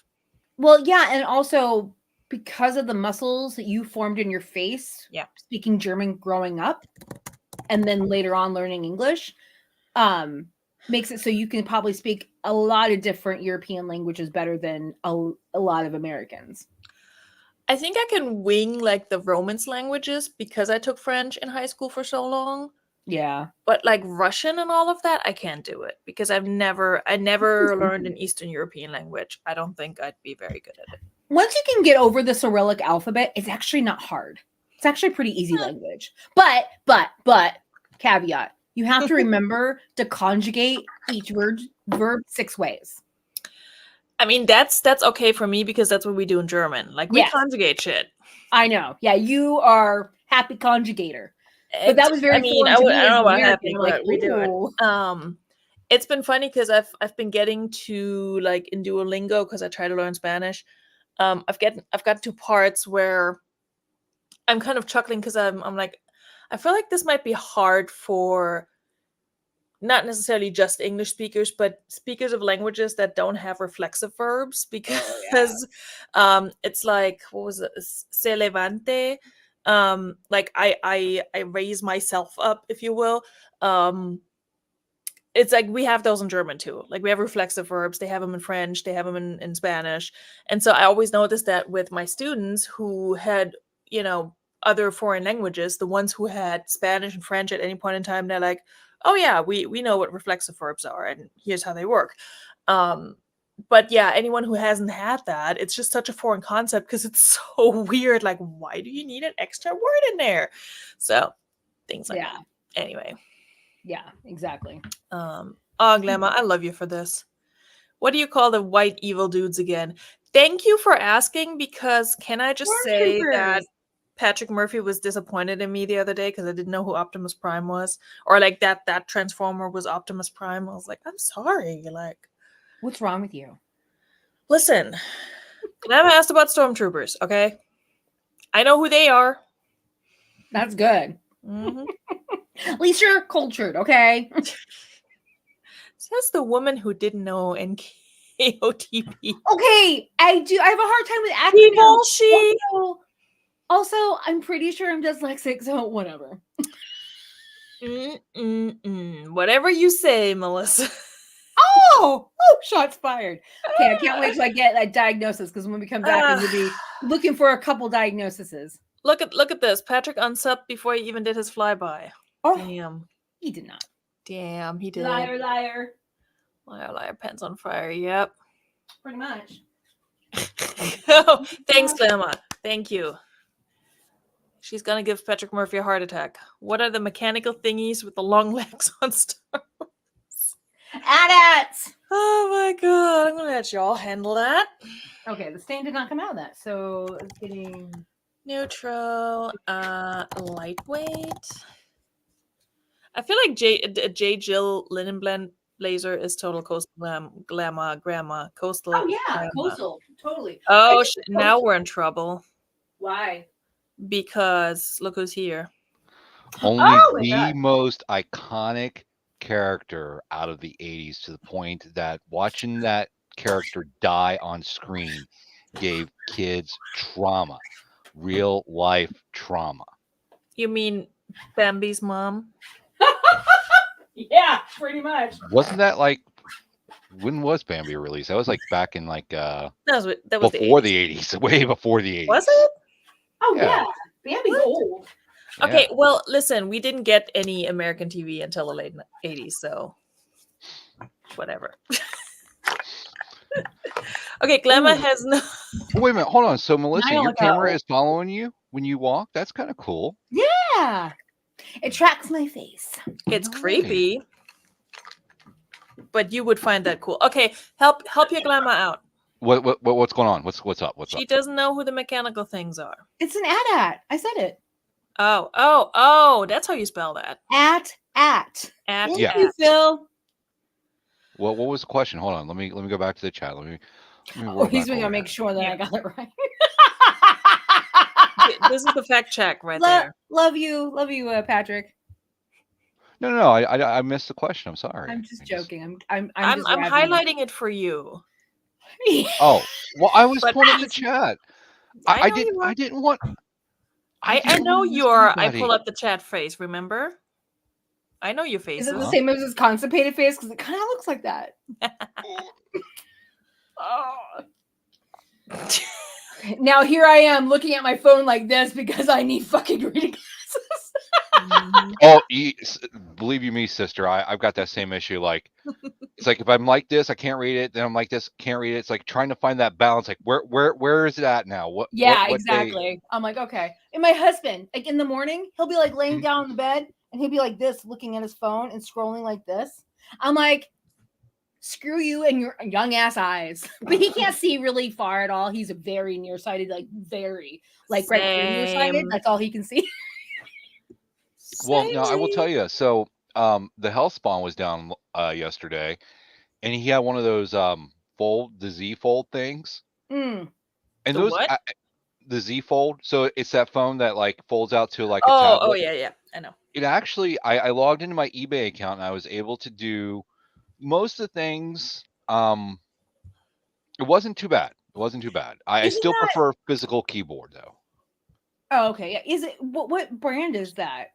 Well, yeah, and also because of the muscles that you formed in your face, speaking German growing up, and then later on learning English, makes it so you can probably speak a lot of different European languages better than a lot of Americans. I think I can wing like the Romance languages because I took French in high school for so long. Yeah. But like Russian and all of that, I can't do it because I never learned an Eastern European language. I don't think I'd be very good at it. Once you can get over the Cyrillic alphabet, it's actually not hard. It's actually a pretty easy language. But caveat, you have to remember to conjugate each verb 6 ways. I mean, that's okay for me because that's what we do in German. Like we conjugate shit. I know. Yeah, you are happy conjugator. But that was very foreign to me. I don't know about happy, like, but we do it. It's been funny because I've been getting to like in Duolingo because I try to learn Spanish. I've got to parts where I'm kind of chuckling because I'm like, I feel like this might be hard for not necessarily just English speakers, but speakers of languages that don't have reflexive verbs because it's like, what was it? Se levante. Like I raise myself up, if you will. It's like we have those in German too. Like we have reflexive verbs. They have them in French. They have them in Spanish. And so I always noticed that with my students who had, other foreign languages, the ones who had Spanish and French at any point in time, they're like, oh yeah, we know what reflexive verbs are and here's how they work. But yeah, anyone who hasn't had that, it's just such a foreign concept because it's so weird. Like, why do you need an extra word in there? So things like that. Anyway. Yeah, exactly. Glamma, I love you for this. What do you call the white evil dudes again? Thank you for asking because can I just say that Patrick Murphy was disappointed in me the other day because I didn't know who Optimus Prime was, or like that Transformer was Optimus Prime. I was like, I'm sorry. Like, what's wrong with you? Listen, Glamma asked about stormtroopers. Okay, I know who they are. That's good. Mm-hmm. At least you're cultured, okay? Says the woman who didn't know NKOTB. Okay, I do. I have a hard time with acronyms. Also, I'm pretty sure I'm dyslexic, so whatever. Whatever you say, Melissa. Oh, shots fired. Okay, I can't wait till I get that diagnosis because when we come back, I'm gonna be looking for a couple diagnoses. Look at this. Patrick unsubbed before he even did his flyby. Oh, damn. He did not. Damn, he did. Liar, liar. Liar, liar, pants on fire. Yep. Pretty much. Oh, thanks, Glamma. Thank you. She's gonna give Patrick Murphy a heart attack. What are the mechanical thingies with the long legs on Star Wars? AT-ATs! Oh my god, I'm gonna let you all handle that. Okay, the stain did not come out of that, so it's getting neutral, lightweight. I feel like J. Jill linen blend blazer is total coastal grandma coastal. Oh yeah, grandma. coastal, totally. Oh, now we're in trouble. Why? Because look who's here. Only the most iconic character out of the 80s, to the point that watching that character die on screen gave kids trauma, real life trauma. You mean Bambi's mom? Yeah, pretty much. Wasn't that like, when was Bambi released? That was like back in like that was before the 80s, way before the 80s. Was it? Oh yeah, Bambi's old. Okay, well, listen, we didn't get any American TV until the late 80s, so whatever. Okay, Glamma has no... Wait a minute, hold on. So, Melissa, your camera is following you when you walk? That's kind of cool. Yeah. It tracks my face. It's creepy. But you would find that cool. Okay, help your Glamma out. What's going on? What's up? She doesn't know who the mechanical things are. It's an AT-AT. I said it. Oh, that's how you spell that. AT-AT. Thank you, Phil. Well, what was the question? Hold on. Let me go back to the chat. Let me he's gonna make sure that I got it right. This is the fact check right there. Love you, Patrick. No. I missed the question. I'm sorry. I'm just joking. I'm highlighting it for you. Oh, well, I was pointing the chat. I didn't want. I know you are. I pull up the chat phrase. Remember? I know your Is faces. it the same as his constipated face? Because it kind of looks like that. Oh. Now here I am looking at my phone like this because I need fucking reading glasses. Oh, believe you me, sister, I've got that same issue. Like, it's like if I'm like this, I can't read it. Then I'm like this, can't read it. It's like trying to find that balance. Like, where is it at now? What? Yeah, what exactly. I'm like, okay. And my husband, like in the morning, he'll be like laying down in the bed and he'll be like this, looking at his phone and scrolling like this. I'm like, screw you and your young ass eyes. But he can't see really far at all. He's very nearsighted, like very, like right here nearsighted. That's all he can see. Well, no, I will tell you. So, the health spawn was down yesterday, and he had one of those the Z Fold things. Mm. And The those what? the Z Fold. So it's that phone that like folds out to like a Oh, tablet. yeah, I know. It actually, I logged into my eBay account and I was able to do most of the things. It wasn't too bad. It wasn't too bad. I still prefer physical keyboard though. Oh, okay. Yeah. Is it what brand is that?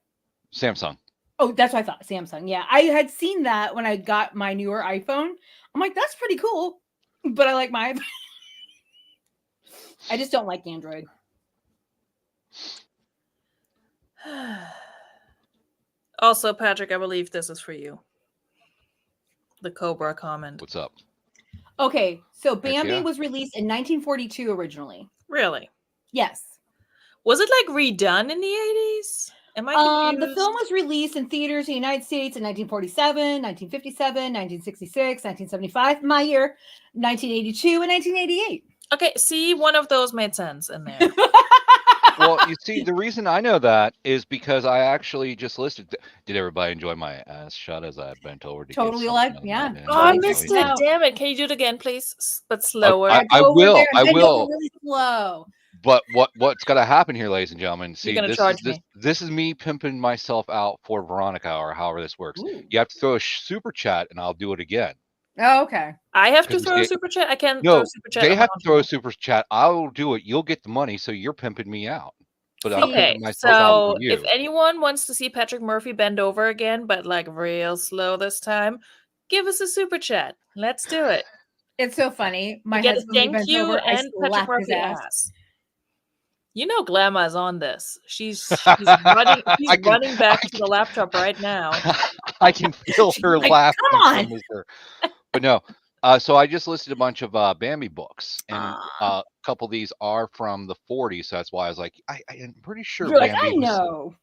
Samsung. Oh, that's what I thought. Samsung. Yeah. I had seen that when I got my newer iPhone. I'm like, that's pretty cool. But I like my I just don't like Android. Also, Patrick, I believe this is for you. The Cobra comment. What's up? Okay, so Bambi yeah. was released in 1942 originally. Really? Yes. Was it like redone in the 80s? Am I confused? The film was released in theaters in the United States in 1947, 1957, 1966, 1975, my year, 1982, and 1988. Okay, see, one of those made sense in there. Well, you see, the reason I know that is because I actually just listed. Did everybody enjoy my ass shot as I bent over to Totally get like, something yeah. out of Oh, I it? missed it. No. Damn it. Can you do it again, please? But slower. I Go over will. there and I bend will. over really slow. But what's got to happen here, ladies and gentlemen? See, You're gonna charge me. this is me pimping myself out for Veronika, or however this works. Ooh. You have to throw a super chat, and I'll do it again. Oh, okay. I have to 'Cause throw a super chat? I can't throw No, a super chat. they on my have own to throw a channel. super chat. I'll do it. You'll get the money, so you're pimping me out. But I'm Okay, pimping myself out so for you. if anyone wants to see Patrick Murphy bend over again, but like real slow this time, give us a super chat. Let's do it. It's so funny. My You get a husband when he thank bends you over, I and Patrick slap his Murphy ass. ass. You know Glamma is on this. She's running. She's running back to the laptop right now. I can feel her like, laughing. "Come on." from her. But no. So I just listed a bunch of Bambi books, and a couple of these are from the 40s. So that's why I was like, I'm pretty sure You're like, Bambi I know.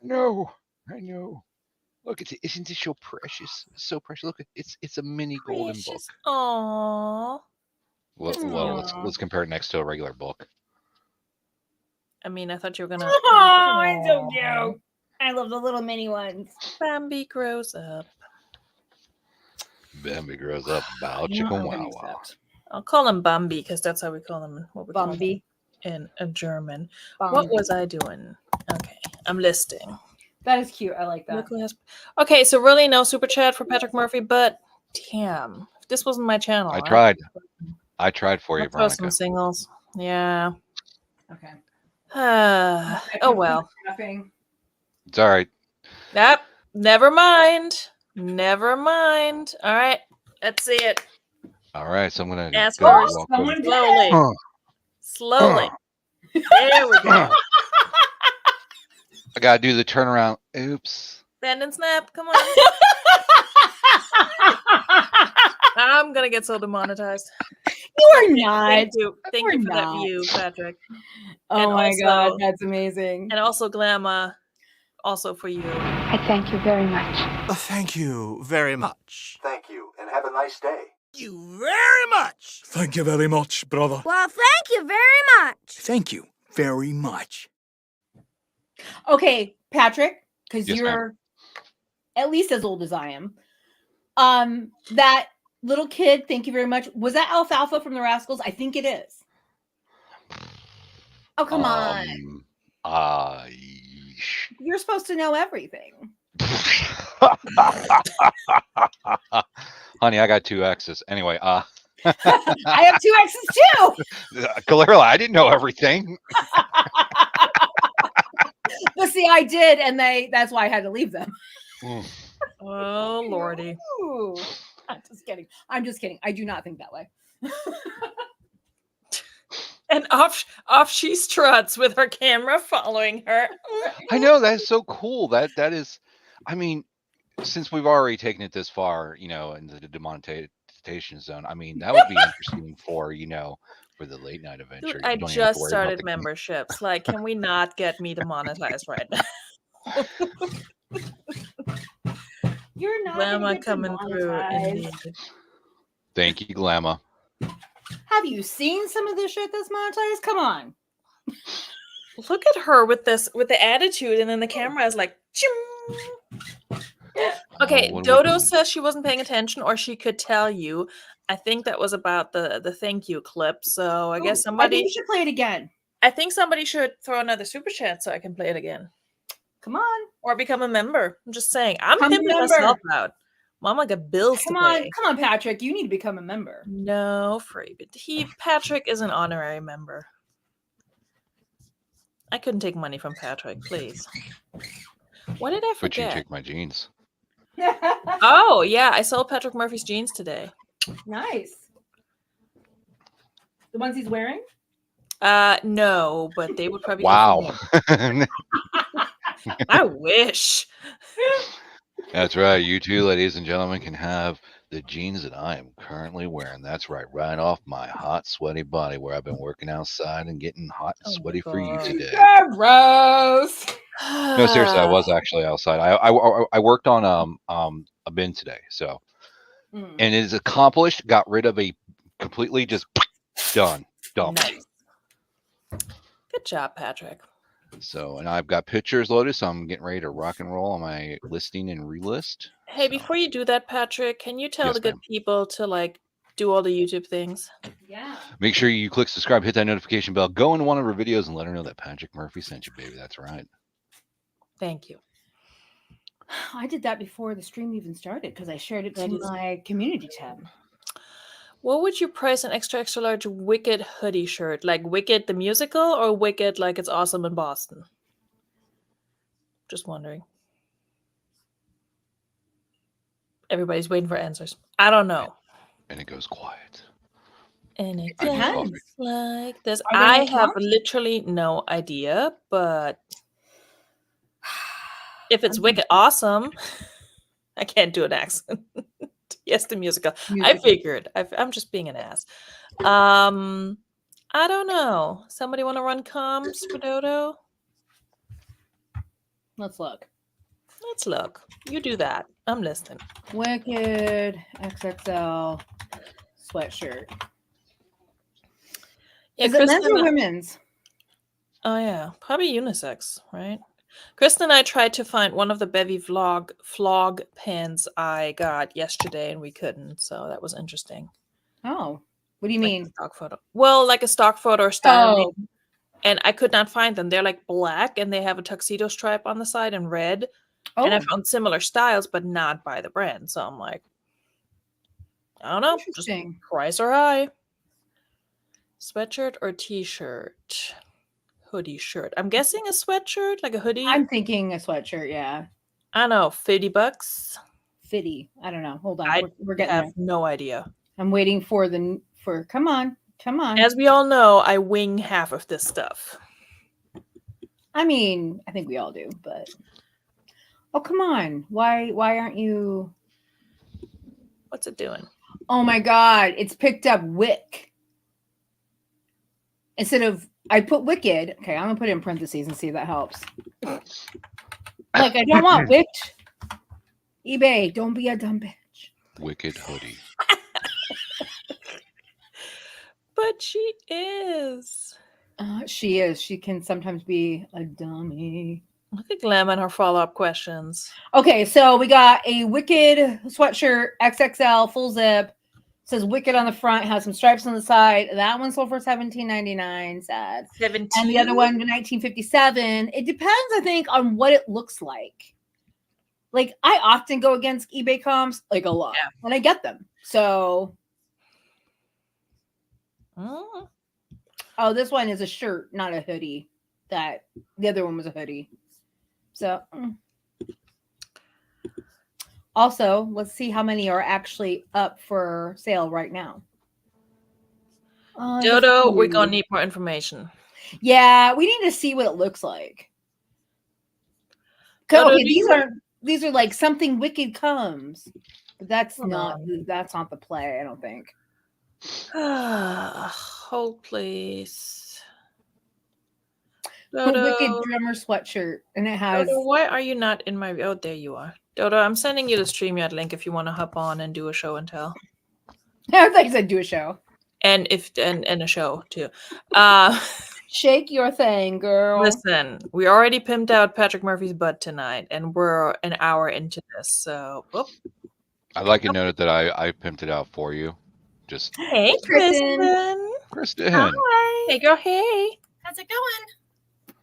I know. Look, isn't this so precious? It's so precious. Look, it's a mini golden book. Precious. Aww. Well, let's compare it next to a regular book. I mean, I thought you were gonna. Oh, it's so cute. I love the little mini ones. Bambi grows up. Bambi grows up, bow You know chicken what I'm wow gonna wow. accept? I'll call him Bambi because that's how we call him. What we call him Bambi. in German. Bambi. What was I doing? Okay, I'm listing. That is cute. I like that. Nicholas. Okay, so really no super chat for Patrick Murphy, but damn, if this wasn't my channel. I tried. I tried for you, I'll throw some Veronika. singles. Yeah. Okay. Oh well. It's all right. Yep. Never mind. Never mind. All right. Let's see it. All right, so I'm gonna Ask go first. walk over. Someone did Slowly. it. Slowly. There we go. I gotta do the turnaround. Oops. Bend and snap. Come on. I'm gonna get so demonetized. You are not. Thank you. Thank We're you for that not. view, Patrick. Oh And my also- god, that's amazing. And also Glamma, also for you. I thank you very much. Thank you very much. Thank you, and have a nice day. Thank you very much. Thank you very much, brother. Well, thank you very much. Thank you very much. Okay, Patrick, because Yes, you're at least as old as I am. That little kid, thank you very much. Was that Alfalfa from the Rascals? I think it is. Oh, come on. You're supposed to know everything. Honey, I got 2 X's. Anyway, I have 2 X's too. clearly I didn't know everything. But see, I did, and that's why I had to leave them. Oh, Lordy. Ooh. I'm just kidding. I'm just kidding. I do not think that way. And off she struts with her camera following her. I know, that's so cool. That is, I mean, since we've already taken it this far, into the demonetization zone, I mean, that would be interesting for, for the late night adventure. Dude, You I don't even have to just worry about started the memberships. Like, can we not get me demonetized right now? You're not Llama gonna get coming through. demonetized. Indeed. Thank you, Glamma. Have you seen some of this shit that's monetized? Come on. Look at her with the attitude, and then the camera is like, ching. Okay, what are we Dodo doing? says she wasn't paying attention, or she could tell you. I think that was about the thank you clip. So I guess I somebody. think you should play it again. I think somebody should throw another super chat so I can play it again, Come on. or become a member. I'm just saying, I'm Become a pimping member. myself out. Mama got bills Come to on. pay. Come on, Patrick. You need to become a member. No, freebie. Patrick is an honorary member. I couldn't take money from Patrick, please. What did I But you forget? take my jeans. Oh, yeah, I sold Patrick Murphy's jeans today. Nice. The ones he's wearing? No, but they would probably. Wow. I wish. That's right. You too, ladies and gentlemen, can have the jeans that I am currently wearing. That's right off my hot, sweaty body where I've been working outside and getting hot and sweaty for you today. Gross. No, seriously, I was actually outside. I worked on a bin today, so and it is accomplished. Got rid of a completely just done. Nice. Good job, Patrick. So, and I've got pictures loaded, so I'm getting ready to rock and roll on my listing and relist. Hey, before you do that, Patrick, can you tell Yes, the good people to do all the YouTube things? Yeah. Make sure you click subscribe, hit that notification bell, go into one of our videos, and let her know that Patrick Murphy sent you, baby. That's right. Thank you. I did that before the stream even started because I shared it to my community tab. What would you price an extra large Wicked hoodie shirt? Like Wicked the musical, or Wicked like it's awesome in Boston? Just wondering. Everybody's waiting for answers. I don't know. And it goes quiet. And it Depends. goes like this. Are there I no have prompts? literally no idea, but if it's Wicked awesome, I can't do an accent. Yes, the musical. I figured. I'm just being an ass. I don't know. Somebody want to run comms for Dodo? Let's look. Let's look. You do that. I'm listening. Wicked XXL sweatshirt. Yeah, Is it men's or women's? Oh yeah, probably unisex, right? Kristen and I tried to find one of the Bevy flog pins I got yesterday, and we couldn't. So that was interesting. Oh, what do you mean? Stock photo. Well, like a stock photo or style. Oh. And I could not find them. They're like black, and they have a tuxedo stripe on the side and red. Oh. And I found similar styles, but not by the brand. So I'm like, I don't know. Interesting. Just price or high. Sweatshirt or t-shirt? Hoodie shirt. I'm guessing a sweatshirt, like a hoodie. I'm thinking a sweatshirt, yeah. I don't know, $50. 50. I don't know. Hold on. We're getting have there. No idea. I'm waiting for come on. As we all know, I wing half of this stuff. I mean, I think we all do, but oh, come on. Why aren't you? What's it doing? Oh my God. It's picked up Wick. Instead of I put Wicked. Okay, I'm gonna put it in parentheses and see if that helps. Like, I don't want Wicked. eBay, don't be a dumb bitch. Wicked hoodie. But she is. She is. She can sometimes be a dummy. Look at Glam and her follow-up questions. Okay, so we got a Wicked sweatshirt, XXL, full zip. Says Wicked on the front, has some stripes on the side. That one sold for $17.99. Sad. 17. And the other one, $19.57. It depends, I think, on what it looks like. Like, I often go against eBay comps, like a lot, when I get them. So, oh, this one is a shirt, not a hoodie. The other one was a hoodie. So, Also, let's see how many are actually up for sale right now. Dodo, we're gonna need more information. Yeah, we need to see what it looks like. Dodo, Okay, these are like something wicked comes, but that's Hold not on. the play. I don't think. Hold please. The Dodo, wicked drummer sweatshirt, and it has. Dodo, why are you not in my? Oh, there you are. Dodo, I'm sending you the StreamYard link if you want to hop on and do a show and tell. I thought you said do a show. And a show too. Shake your thing, girl. Listen, we already pimped out Patrick Murphy's butt tonight, and we're an hour into this. So, whoop. I'd like to note that I pimped it out for you. Just Hey, Kristen. Kristen. Hi. Hey, girl. Hey. How's it going?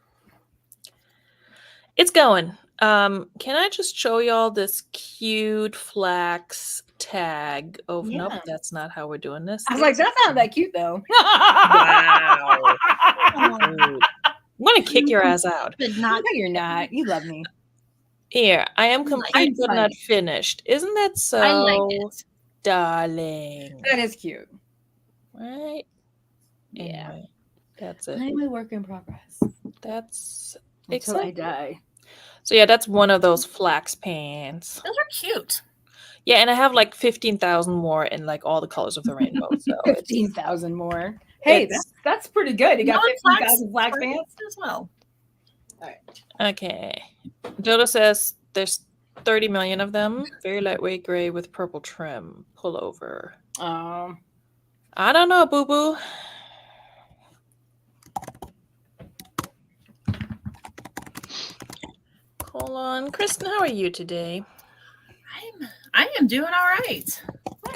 It's going. Can I just show y'all this cute flax tag? Oh, nope, that's not how we're doing this. I was like, that's not that cute though. Wow. I'm gonna kick your ass out. No, you're not. You love me. Here, I am complete but not finished. Isn't that so? I like it. Darling. That is cute. Right? Yeah. Anyway, that's it. I'm a work in progress. That's Until I die. So yeah, that's one of those flax pants. Those are cute. Yeah, and I have like 15,000 more in like all the colors of the rainbow. So 15,000 more. Hey, that's pretty good. You got 15,000 flax pants as well. All right. Okay. Dodo says there's 30 million of them. Very lightweight gray with purple trim. Pullover. I don't know, boo boo. Hold on, Kristen. How are you today? I am doing all right.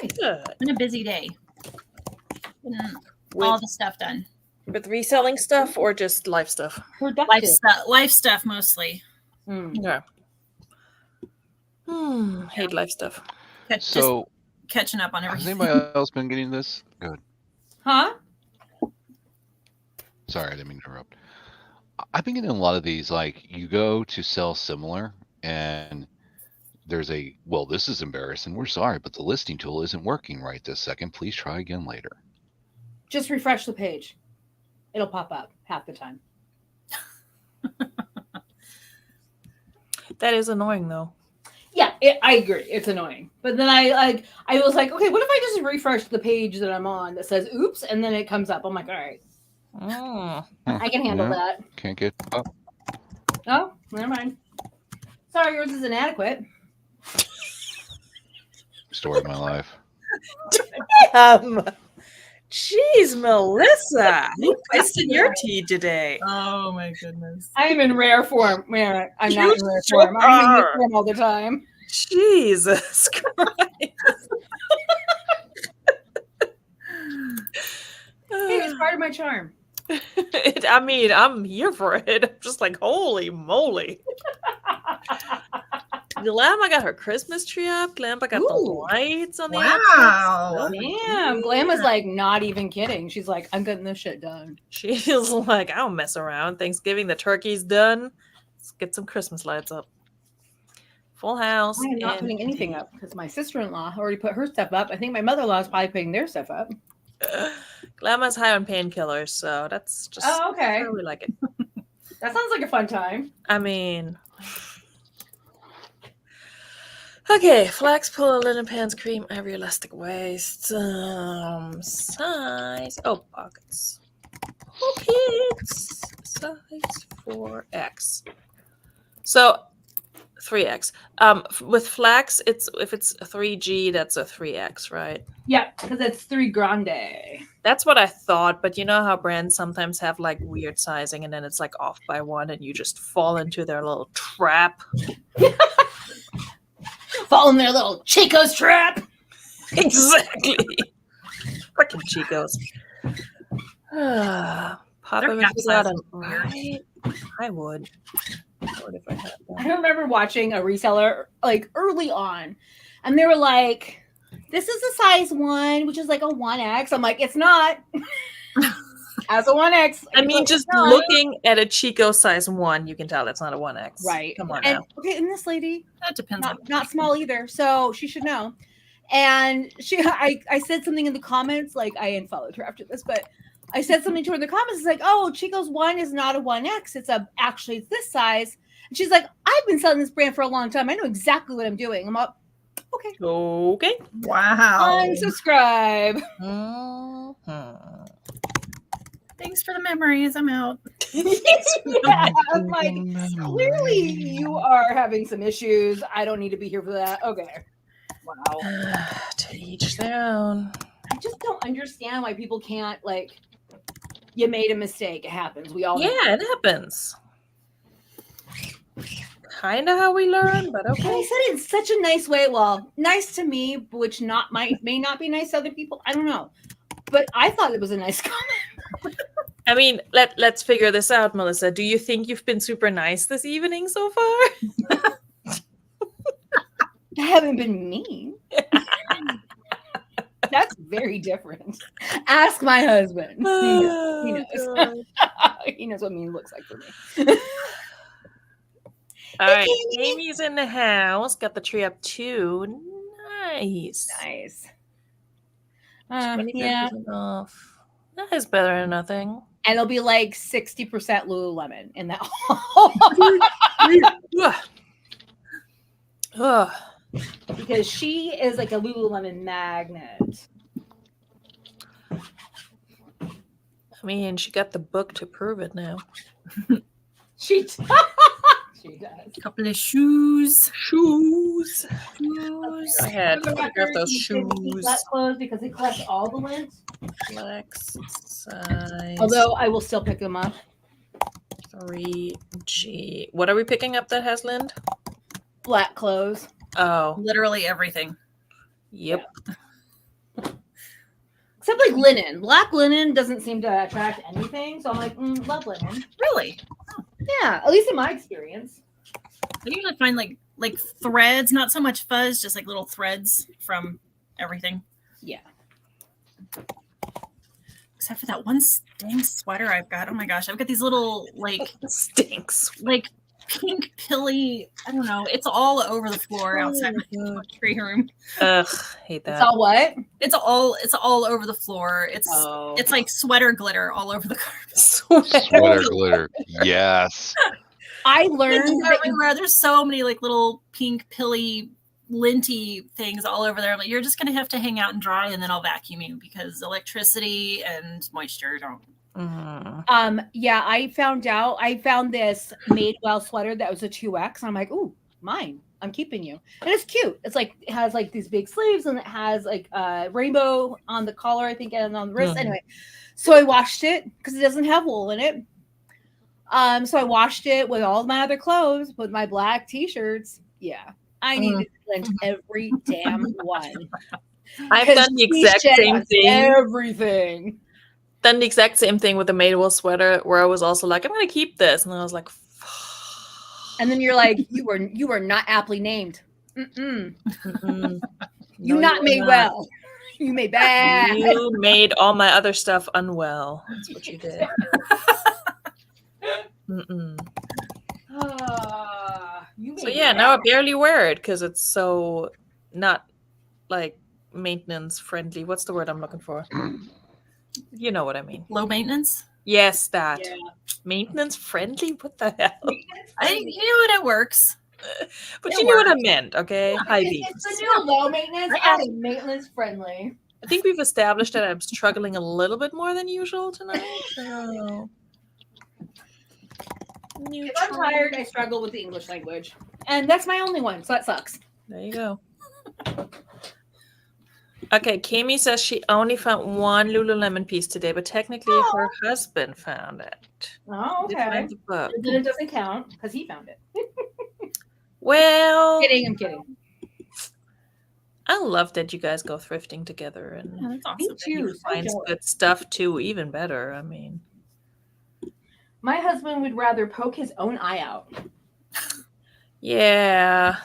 Good. Been a busy day. All the stuff done. With reselling stuff or just life stuff? Life stuff mostly. Okay. Hate life stuff. So catching up on everything. Has anybody else been getting this? Good. Huh? Sorry, I didn't mean to interrupt. I've been getting a lot of these, like you go to sell similar and there's well, this is embarrassing. We're sorry, but the listing tool isn't working right this second. Please try again later. Just refresh the page. It'll pop up half the time. That is annoying though. Yeah, I agree. It's annoying. But then I was like, okay, what if I just refresh the page that I'm on that says oops, and then it comes up. I'm like, all right. I can handle that. Can't get up. Oh, never mind. Sorry, yours is inadequate. Story of my life. Jeez, Melissa, you wasted your tea today. Oh my goodness. I am in rare form. I'm not in rare form. I'm in rare form all the time. Jesus Christ. Hey, it's part of my charm. I mean, I'm here for it. I'm just like, holy moly. Glamma got her Christmas tree up. Glamma got the lights on the outside. Damn. Glamma's like not even kidding. She's like, I'm getting this shit done. She's like, I don't mess around. Thanksgiving, the turkey's done. Let's get some Christmas lights up. Full house. I am not putting anything up because my sister-in-law already put her stuff up. I think my mother-in-law is probably putting their stuff up. Glamma's high on painkillers, so that's just. Oh, okay. I really like it. That sounds like a fun time. I mean. Okay, flax pull, linen pants, cream, ivory, elastic waist, size. Oh, pockets. Pockets. Size 4X. So 3X. With flax, if it's a 3G, that's a 3X, right? Yeah, because it's 3 grande. That's what I thought, but you know how brands sometimes have like weird sizing and then it's like off by one and you just fall into their little trap. Fall in their little Chico's trap. Exactly. Freaking Chicos. Pop Their of cap size is right? I would. If I had I remember watching a reseller like early on, and they were like, "This is a size 1, which is like a 1X." I'm like, "It's not." As a 1X. I mean, just looking at a Chico size 1, you can tell it's not a 1X. Right. Come on and, now. Okay, and this lady, That depends. not small either, so she should know. And I said something in the comments, like I unfollowed her after this, but I said something to her in the comments. It's like, oh, Chico's 1 is not a 1X. It's this size. And she's like, I've been selling this brand for a long time. I know exactly what I'm doing. I'm up. Okay. Okay. Wow. Unsubscribe. Thanks for the memories. I'm out. Yeah, I'm like, clearly you are having some issues. I don't need to be here for that. Okay. Wow. To each their own. I just don't understand why people can't, like, you made a mistake. It happens. We all know. Yeah, it happens. Kind of how we learn, but okay. And I said it in such a nice way. Well, nice to me, which may not be nice to other people. I don't know. But I thought it was a nice comment. I mean, let's figure this out, Melissa. Do you think you've been super nice this evening so far? I haven't been mean. That's very different. Ask my husband. He knows. He knows what mean looks like for me. All right, Amy's in the house. Got the tree up too. Nice. 25% off. That is better than nothing. And it'll be like 60% Lululemon in that. Because she is like a Lululemon magnet. I mean, she got the book to prove it now. She does. A couple of shoes. I had photograph those shoes. Clothes because they collect all the lint. Flex size. Although I will still pick them up. 3G. What are we picking up that has Lind? Black clothes. Oh. Literally everything. Yep. Yeah. Except like linen. Black linen doesn't seem to attract anything. So I'm like, love linen. Really? Yeah, at least in my experience. I usually find like threads, not so much fuzz, just like little threads from everything. Yeah. Except for that one dang sweater I've got. Oh my gosh, I've got these little like stinks. Like pink pilly. I don't know. It's all over the floor outside my tree room. Ugh, hate that. It's all what? It's all over the floor. It's like sweater glitter all over the carpet. Sweater glitter. Yes. I learned everywhere. There's so many like little pink pilly linty things all over there. Like, you're just gonna have to hang out and dry, and then I'll vacuum you because electricity and moisture don't. Yeah, I found this Madewell sweater that was a 2X, and I'm like, ooh, mine. I'm keeping you. And it's cute. It's like, it has like these big sleeves, and it has like a rainbow on the collar, I think, and on the wrist. Anyway, so I washed it because it doesn't have wool in it. So I washed it with all my other clothes, with my black t-shirts. Yeah, I need to cleanse every damn one. I've done the exact same thing. Everything. Done the exact same thing with the Madewell sweater, where I was also like, I'm gonna keep this, and then I was like, and then you're like, you were not aptly named. You not made well. You made bad. You made all my other stuff unwell. That's what you did. So yeah, now I barely wear it because it's so not like maintenance friendly. What's the word I'm looking for? You know what I mean. Low maintenance? Yes, that. Yeah. Maintenance friendly? What the hell? You know what, it works. But you knew what I meant, okay? High beams. It's the new low maintenance and maintenance friendly. I think we've established that I'm struggling a little bit more than usual tonight. So. If I'm tired, I struggle with the English language. And that's my only one, so that sucks. There you go. Okay, Kami says she only found one Lululemon piece today, but technically her husband found it. Oh, okay. The book. Then it doesn't count because he found it. Well, I'm kidding. I love that you guys go thrifting together, and that's awesome. Me too. Finds good stuff too. Even better. I mean, my husband would rather poke his own eye out. Yeah,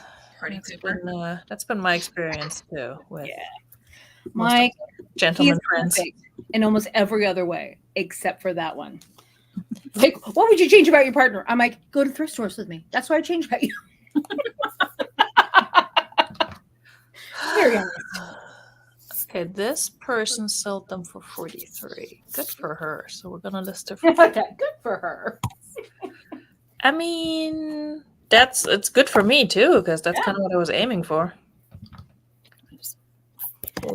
that's been my experience too. With my gentleman friends in almost every other way, except for that one. Like, what would you change about your partner? I'm like, go to thrift stores with me. That's what I changed about you. Very honest. Okay, this person sold them for 43. Good for her. So we're gonna list her for. Okay, good for her. I mean, it's good for me too, because that's kind of what I was aiming for.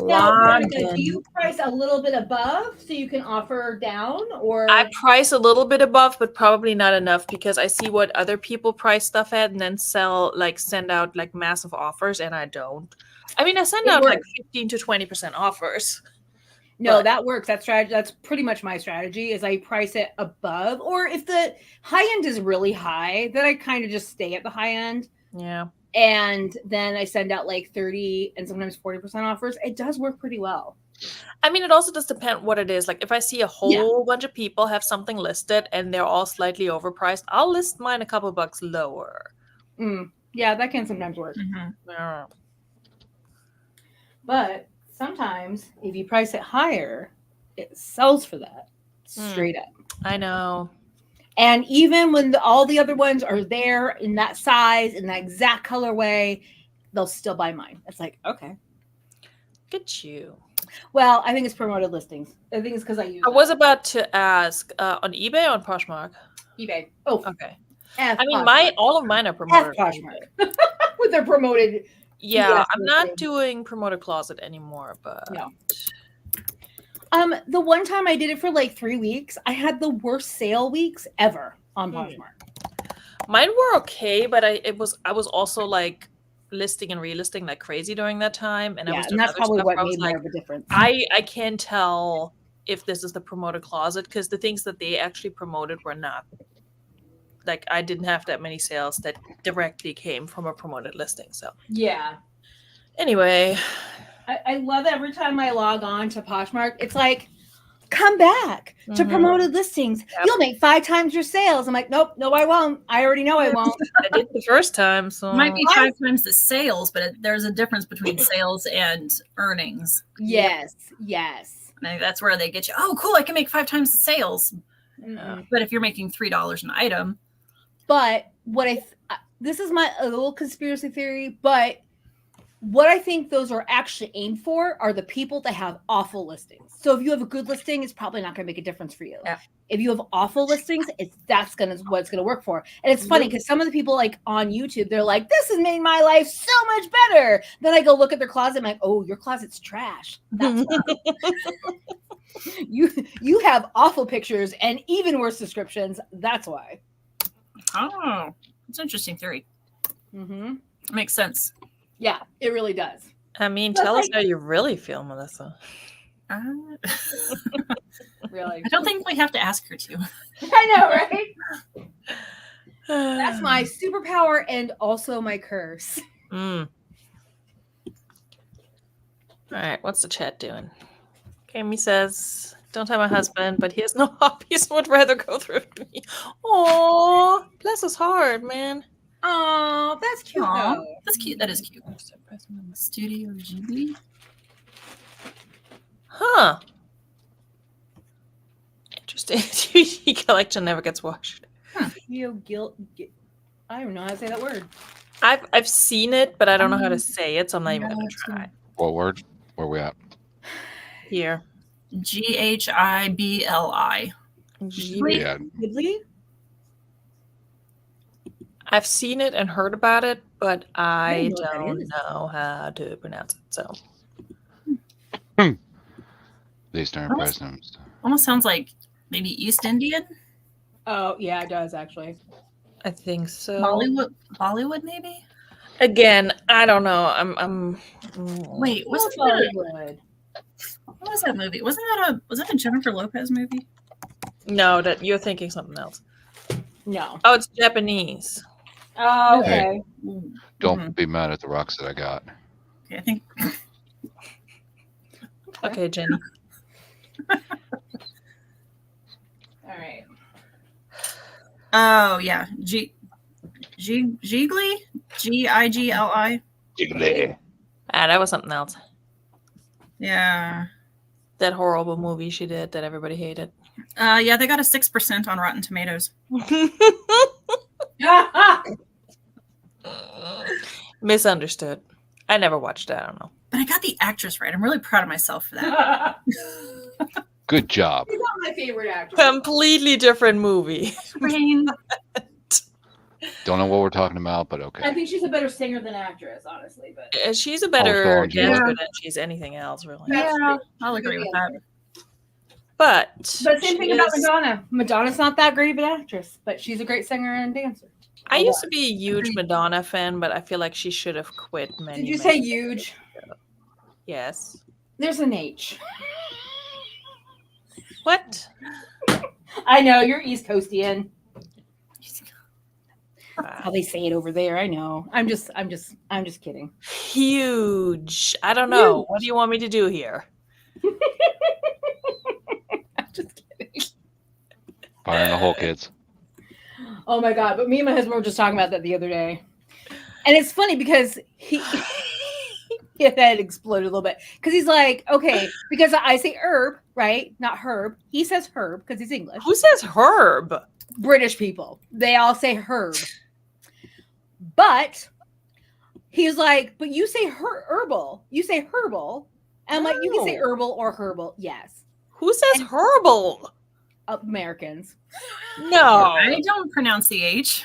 Now, Veronika, do you price a little bit above so you can offer down, or I price a little bit above, but probably not enough because I see what other people price stuff at and then send out like massive offers, and I don't. I mean, I send out like 15 to 20% offers. No, that works. That's pretty much my strategy is I price it above, or if the high end is really high, then I kind of just stay at the high end. Yeah. And then I send out like 30 and sometimes 40% offers. It does work pretty well. I mean, it also does depend what it is. Like if I see a whole bunch of people have something listed and they're all slightly overpriced, I'll list mine a couple bucks lower. Yeah, that can sometimes work. Yeah. But sometimes if you price it higher, it sells for that straight up. I know. And even when all the other ones are there in that size, in that exact colorway, they'll still buy mine. It's like, okay. Look at you. Well, I think it's promoted listings. I think it's because I use I was about to ask on eBay or on Poshmark? eBay. Oh, okay. I mean, all of mine are promoted. Poshmark. With their promoted. Yeah, I'm not doing promoted closet anymore, but no. The one time I did it for like 3 weeks, I had the worst sale weeks ever on Poshmark. Mine were okay, but I was also like listing and relisting like crazy during that time, and I was doing that's other probably stuff. what I was made like, more of a difference. I can tell if this is the promoted closet because the things that they actually promoted were not. Like I didn't have that many sales that directly came from a promoted listing. So yeah. Anyway, I love every time I log on to Poshmark. It's like, come back to promoted listings. Yep. You'll make 5 times your sales. I'm like, nope, no, I won't. I already know I won't. I did the first time, so it might be 5 times the sales, but there's a difference between sales and earnings. Yes, yes. And that's where they get you. Oh, cool! I can make 5 times the sales. But if you're making $3 an item, but this is my little conspiracy theory, but what I think those are actually aimed for are the people that have awful listings. So if you have a good listing, it's probably not going to make a difference for you. Yeah. If you have awful listings, that's what it's going to work for. And it's funny because some of the people like on YouTube, they're like, this has made my life so much better. Then I go look at their closet. I'm like, oh, your closet's trash. That's you have awful pictures and even worse descriptions. That's why. Oh, it's an interesting theory. Makes sense. Yeah, it really does. I mean, tell us how you really feel, Melissa. Really? I don't think we have to ask her to. I know, right? That's my superpower and also my curse. All right, what's the chat doing? Kami says, don't tell my husband, but he has no hobbies, would rather go through me. Aw, bless his heart, man. Oh, that's cute. That's cute. That is cute. Studio Ghibli. Huh. Interesting. DVD collection never gets watched. I don't know how to say that word. I've seen it, but I don't know how to say it, so I'm not even gonna try. What word? Where we at? Here. Ghibli. Ghibli? I've seen it and heard about it, but I don't know how to pronounce it. So These darn presents. Almost sounds like maybe East Indian. Oh yeah, it does actually. I think so. Bollywood maybe. Again, I don't know. I'm. Wait, wasn't Bollywood? What was that movie? Was that a Jennifer Lopez movie? No, that you're thinking something else. No. Oh, it's Japanese. Oh, okay. Hey, don't be mad at the rocks that I got. Okay, I think. Okay, Jenny. All right. Oh yeah, Gigli, Gigli. Jiggly. Ah, that was something else. Yeah. That horrible movie she did that everybody hated. Yeah, they got a 6% on Rotten Tomatoes. Misunderstood. I never watched it. I don't know. But I got the actress right. I'm really proud of myself for that. Good job. She's not my favorite actress. Completely different movie. Rain. Don't know what we're talking about, but okay. I think she's a better singer than actress, honestly. But She's a better Angela. dancer than she's anything else, really. Yeah, I'll agree with that. But same thing she about is- Madonna. Madonna's not that great of an actress, but she's a great singer and dancer. I used to be a huge Madonna fan, but I feel like she should have quit many. Did you many say years huge? ago. Yes. There's an H. What? I know you're East Coastian. Wow. How they say it over there. I know. I'm just kidding. Huge. I don't know. What do you want me to do here? I'm just kidding. Fire in the hole, kids. Oh my god! But me and my husband were just talking about that the other day, and it's funny because he his head exploded a little bit because he's like, okay, because I say herb, right? Not herb. He says herb because he's English. Who says herb? British people. They all say herb. But he's like, but you say herbal. You say herbal. And I'm like, you can say No. herbal or herbal. Yes. Who says herbal? Americans. No. I don't pronounce the H.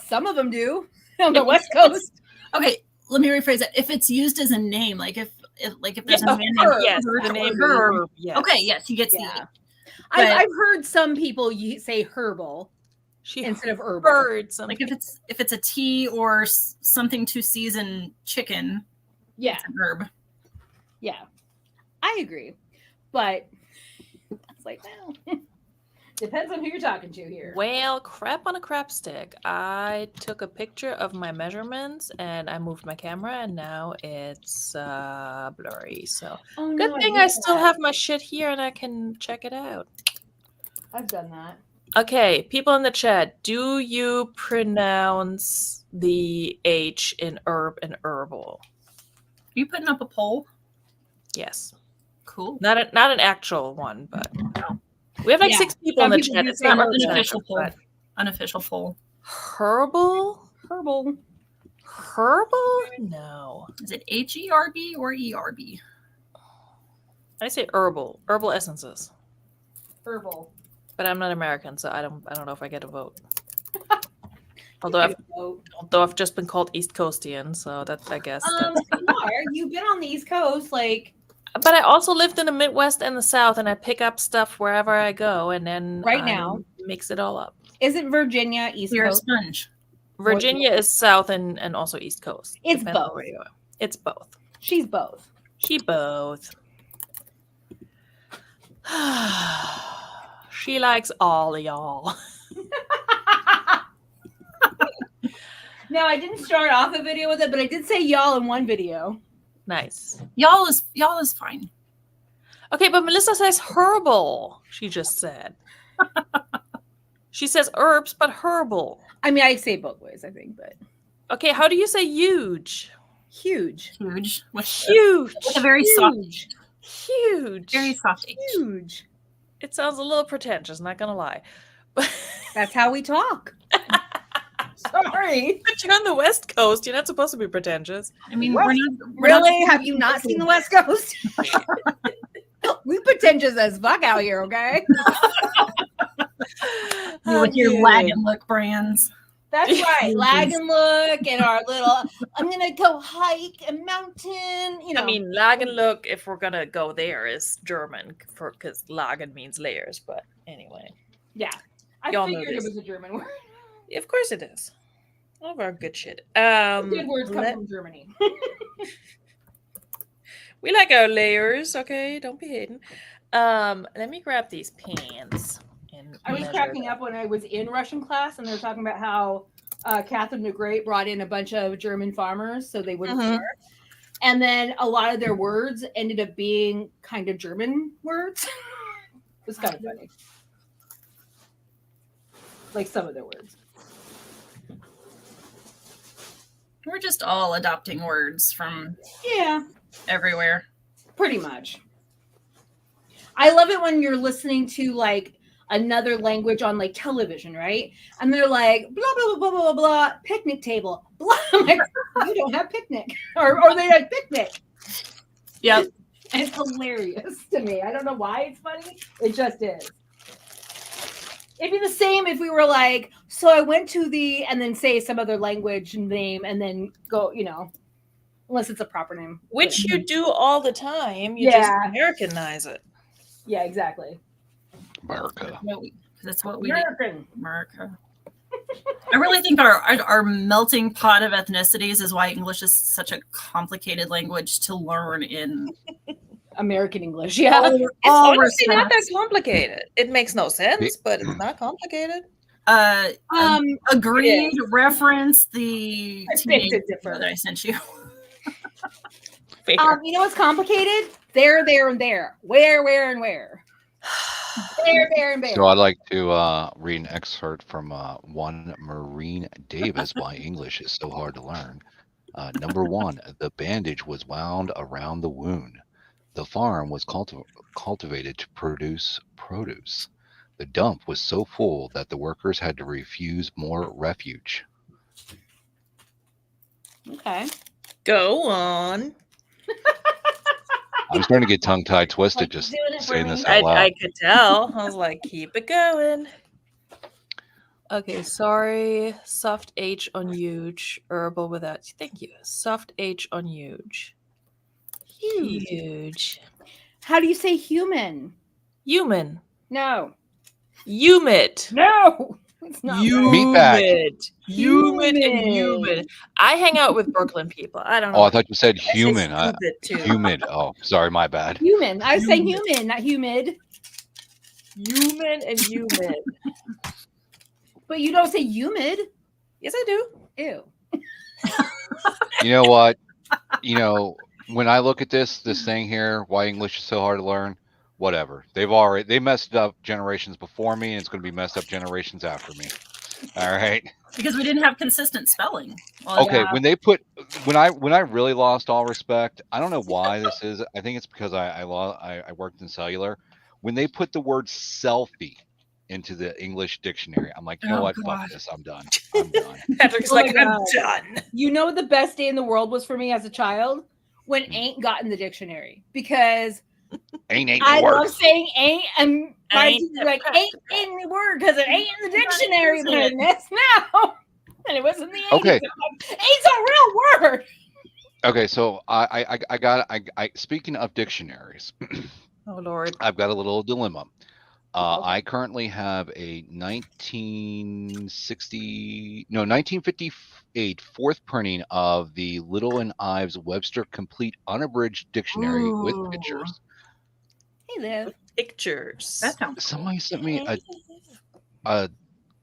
Some of them do on the West Coast. Okay, let me rephrase that. If it's used as a name, like if there's Yeah, a man herb, named yes, Herb the or name Herb. herb. Yes. Okay, yes, he gets Yeah. the I've heard some people say herbal She instead of herbal. heard something. like if it's a tea or something to season chicken. Yeah. It's an herb. Yeah. I agree. But it's like, well, depends on who you're talking to here. Well, crap on a crap stick. I took a picture of my measurements and I moved my camera and now it's blurry. So Oh, good no, thing hate I still that. have my shit here and I can check it out. I've done that. Okay, people in the chat, do you pronounce the H in herb and herbal? Are you putting up a poll? Yes. Cool. Not an actual one, but we have like Yeah, 6 people in some the people chat. do It's say not herb. Unofficial poll. but Unofficial poll. herbal? Herbal. Herbal? No. Is it HERB or ERB? I say herbal. Herbal essences. Herbal. But I'm not American, so I don't know if I get a vote. Although Oh. I've just been called East Coastian, so that's I guess. That's... You've been on the East Coast, like But I also lived in the Midwest and the South, and I pick up stuff wherever I go, and then Right I now. mix it all up. isn't Virginia East You're a Coast? sponge. Virginia is South and also East Coast. It's depends on both. where you are. It's both. She's both. She both. She likes all of y'all. No, I didn't start off a video with it, but I did say y'all in one video. Nice. Y'all is fine. Okay, but Melissa says herbal. She just said. She says herbs, but herbal. I mean, I say both ways, I think, but Okay, how do you say huge? huge. Huge. Huge. With a very soft, Huge. Huge. very soft H. Huge. It sounds a little pretentious, not gonna lie. But That's how we talk. Sorry. you're on the West Coast. You're not supposed to be pretentious. I mean, What? we're not Really? Have you not seen the West Coast? We pretentious as fuck out here, okay? with your lag and look brands. That's right. Lag and look and our little, I'm going to go hike a mountain, you know. I mean, Lagen look, if we're gonna go there, is German because Lagen means layers. But anyway, yeah. I y'all know figured it this. was a German word. Of course it is. All of our good shit. Good words come let- from Germany. We like our layers, okay? Don't be hating. Let me grab these pants. And I was measure cracking them. up when I was in Russian class and they were talking about how Catherine the Great brought in a bunch of German farmers so they wouldn't Mhm. share. And then a lot of their words ended up being kind of German words. It was kind of funny. Like some of their words. We're just all adopting words from Yeah, everywhere. pretty much. I love it when you're listening to like another language on like television, right? And they're like blah blah blah blah blah blah picnic table. Blah. I'm like, you don't have picnic, or they like picnic. Yep. And it's hilarious to me. I don't know why it's funny. It just is. It'd be the same if we were like, so I went to the, and then say some other language name, and then go, unless it's a proper name. Which you do all the time. You just Americanize it. Yeah, exactly. America. That's what we American. America. I really think our melting pot of ethnicities is why English is such a complicated language to learn in American English. Yeah. It's honestly not that complicated. It makes no sense, but it's not complicated. Agreed. Reference the that I sent you. You know what's complicated? There, and there. Where, and where. There, and there. So I'd like to read an excerpt from one Marine Davis, Why English is So Hard to Learn. Number 1, the bandage was wound around the wound. The farm was cultivated to produce produce. The dump was so full that the workers had to refuse more refuge. Okay. Go on. I'm starting to get tongue-tied twisted just saying this out loud. I could tell. I was like, keep it going. Okay, sorry. Soft H on huge. Herbal with that. Thank you. Soft H on huge. Huge. How do you say human? Human. No. Humid. No. It's not humid. Humid and humid. I hang out with Brooklyn people. I don't know. Oh, I thought you said human. Humid. Oh, sorry, my bad. Human. I was saying human, not humid. Human and humid. But you don't say humid. Yes, I do. Ew. You know what? When I look at this thing here, why English is so hard to learn, whatever. They messed up generations before me, and it's going to be messed up generations after me. All right. Because we didn't have consistent spelling. Well, okay. Yeah. When I really lost all respect, I don't know why this is. I think it's because I worked in cellular. When they put the word selfie into the English dictionary, I'm like, you know what? God. Fuck this. I'm done. I'm done. Patrick's like, I'm done. You know what the best day in the world was for me as a child? When ain't got in the dictionary, because ain't I word. love saying ain't, and my teacher's like ain't in the word because it ain't in the dictionary. Goodness, now, and it was in the 80s. Okay, like, ain't's a real word. Okay, so I speaking of dictionaries. Oh Lord, I've got a little dilemma. I currently have a 1958 fourth printing of the Little and Ives Webster Complete Unabridged Dictionary with pictures. Hey there. Pictures. Somebody sent me a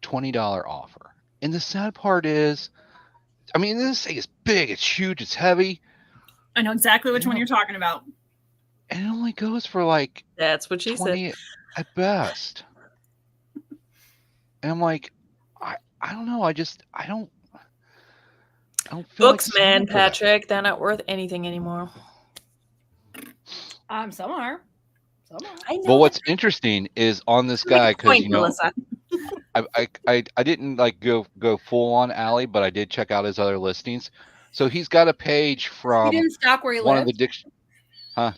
$20 offer. And the sad part is, I mean, this thing is big, it's huge, it's heavy. I know exactly which one you're talking about. And it only goes for like that's what she 20 said at best. And I'm like, I don't know. I don't feel books, like man, Patrick. They're not worth anything anymore. Some are. I know. Well, what's interesting is on this guy, because I didn't like go full on Alley, but I did check out his other listings. So he's got a page from he didn't stock where he one lived? of the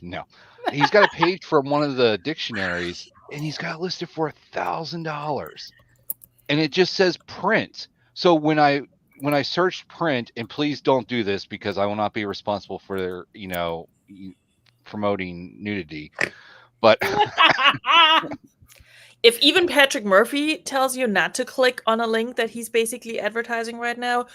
no. He's got a page from one of the dictionaries, and he's got it listed for $1,000, and it just says print. So when I searched print, and please don't do this because I will not be responsible for promoting nudity, but if even Patrick Murphy tells you not to click on a link that he's basically advertising right now,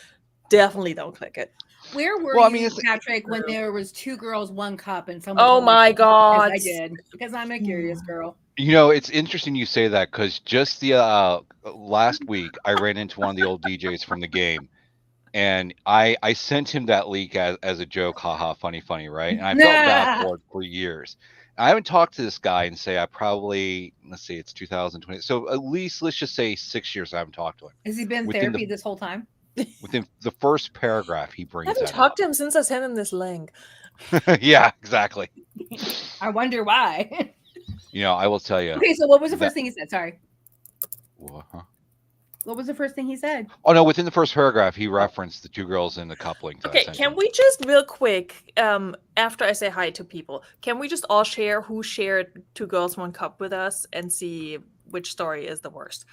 definitely don't click it. Where were you, Patrick, when there was 2 girls, 1 cup, and someone? Oh my God! I did, because I'm a curious girl. It's interesting you say that, because just the last week I ran into one of the old DJs from the game, and I sent him that leak as a joke, haha, funny, right? And I felt bad for years. I haven't talked to this guy and say I probably, let's see, it's 2020, so at least let's just say 6 years I haven't talked to him. Has he been in therapy this whole time? Within the first paragraph, he brings. I haven't talked to him since I sent him this link. Yeah, exactly. I wonder why. You know, I will tell you. Okay, so what was the first thing he said? Sorry. Huh? What was the first thing he said? Oh no! Within the first paragraph, he referenced the 2 girls in the coupling. Okay, can we just real quick, after I say hi to people, can we just all share who shared 2 Girls, 1 Cup with us and see which story is the worst?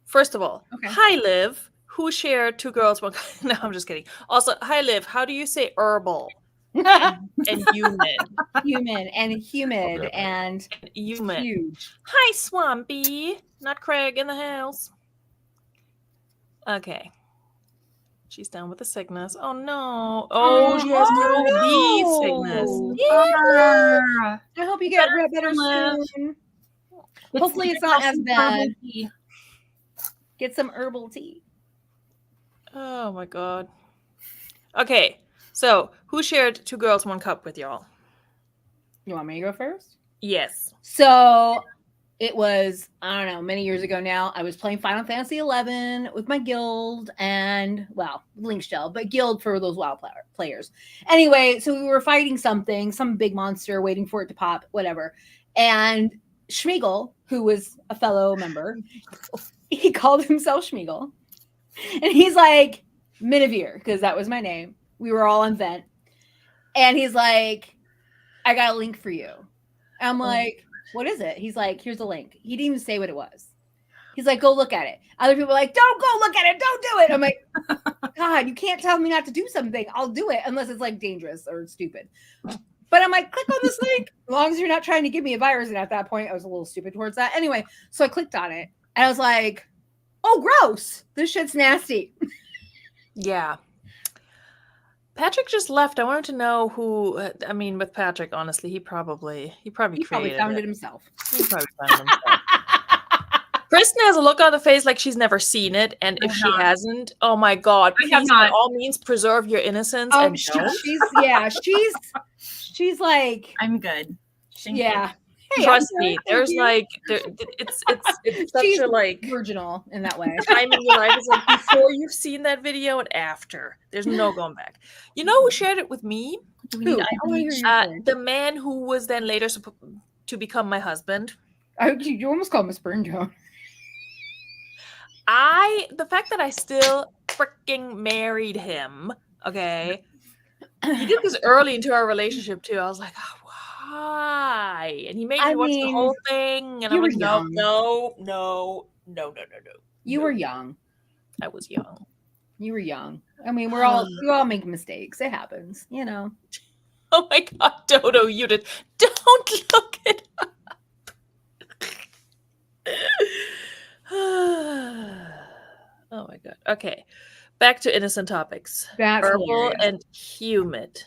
First of all, hi Liv, who shared 2 Girls, 1 Cup? No, I'm just kidding. Also, hi Liv, how do you say herbal? and human. Human and humid and human. Huge. Hi Swampy, not Craig in the house. Okay. She's down with the sickness. Oh no. Oh, she has COVID sickness. Yeah. I hope you get better soon. Hopefully it's not as bad. Get some herbal tea. Oh my god. Okay. So, who shared 2 Girls, 1 Cup with y'all? You want me to go first? Yes. So it was, I don't know, many years ago now. I was playing Final Fantasy 11 with my guild and, well, Link Shell, but guild for those WoW players. Anyway, so we were fighting something, some big monster, waiting for it to pop, whatever. And Schmeagle, who was a fellow member, he called himself Schmeagle. And he's like, Minivere, because that was my name. We were all on vent. And he's like, I got a link for you. And I'm like, what is it? He's like, here's a link. He didn't even say what it was. He's like, go look at it. Other people are like, don't go look at it. Don't do it. I'm like, God, you can't tell me not to do something. I'll do it unless it's like dangerous or stupid. But I'm like, click on this link. As long as you're not trying to give me a virus. And at that point, I was a little stupid towards that. Anyway, so I clicked on it. And I was like, oh, gross. This shit's nasty. Yeah. Patrick just left. I wanted to know who. I mean, with Patrick, honestly, he probably found it himself. He probably found it himself. Kristen has a look on the face like she's never seen it, and if she hasn't, oh my god! Please, by all means, preserve your innocence. Oh, and she's like, I'm good. Yeah. Hey, trust me, there's like it's such a like virginal in that way. Time in your life is like before you've seen that video and after. There's no going back. You know who shared it with me? Who? The man who was then later to become my husband. You almost called him a sperm drone. The fact that I still freaking married him. Okay, he did this early into our relationship too. I was like, oh, why? And he made me watch the whole thing, and I'm like, no. You were young. I was young. You were young. I mean, we all make mistakes. It happens, you know. Oh my god, Dodo, you did. Don't look it up. Oh my god. Okay. Back to innocent topics. That's herbal hilarious. and humid.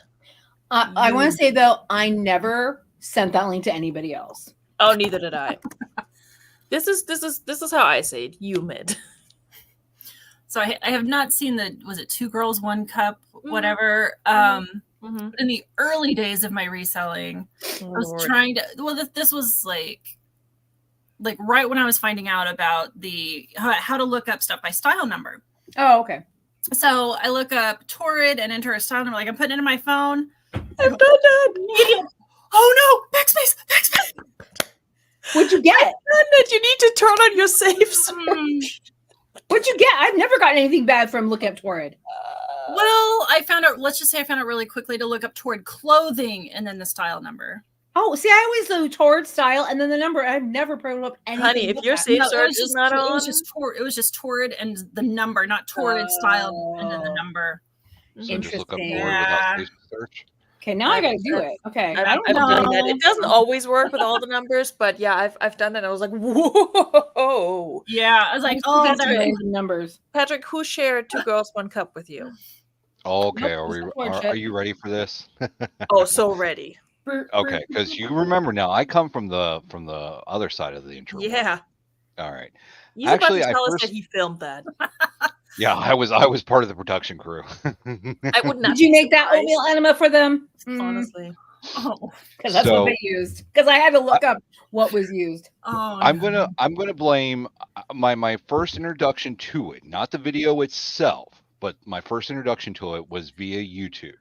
I want to say though, I never sent that link to anybody else. Oh, neither did I. This is how I say it. Humid. So I have not seen was it 2 Girls, 1 Cup, whatever. In the early days of my reselling, I was trying to. Well, this was like right when I was finding out about how to look up stuff by style number. Oh, okay. So I look up Torrid and enter a style number. Like I'm putting it in my phone. I've done that. Oh no! Backspace. What'd you get? That you need to turn on your safes. What'd you get? I've never gotten anything bad from looking up Torrid. Well, I found out. Let's just say I found out really quickly to look up Torrid clothing and then the style number. Oh, see, I always do Torrid style and then the number. I've never put up anything. Honey, if your safe search is not on, it was just Torrid and the number, not Torrid style and then the number. So just look up Torrid without safe search. Okay, now I gotta do it. Okay, I've done that. It doesn't always work with all the numbers, but yeah, I've done that. I was like, whoa. Yeah, I was like, oh, that's the numbers. Patrick, who shared 2 Girls, 1 Cup with you? Okay, are you ready for this? Oh, so ready. Okay, because you remember now, I come from the other side of the intro. Yeah. All right. He's actually, about to tell us that he filmed that. Yeah, I was part of the production crew. I would not. Did you make that oatmeal enema for them? Honestly. Oh, because that's what they used. Because I had to look up what was used. Oh, I'm gonna blame my first introduction to it, not the video itself, but my first introduction to it was via YouTube.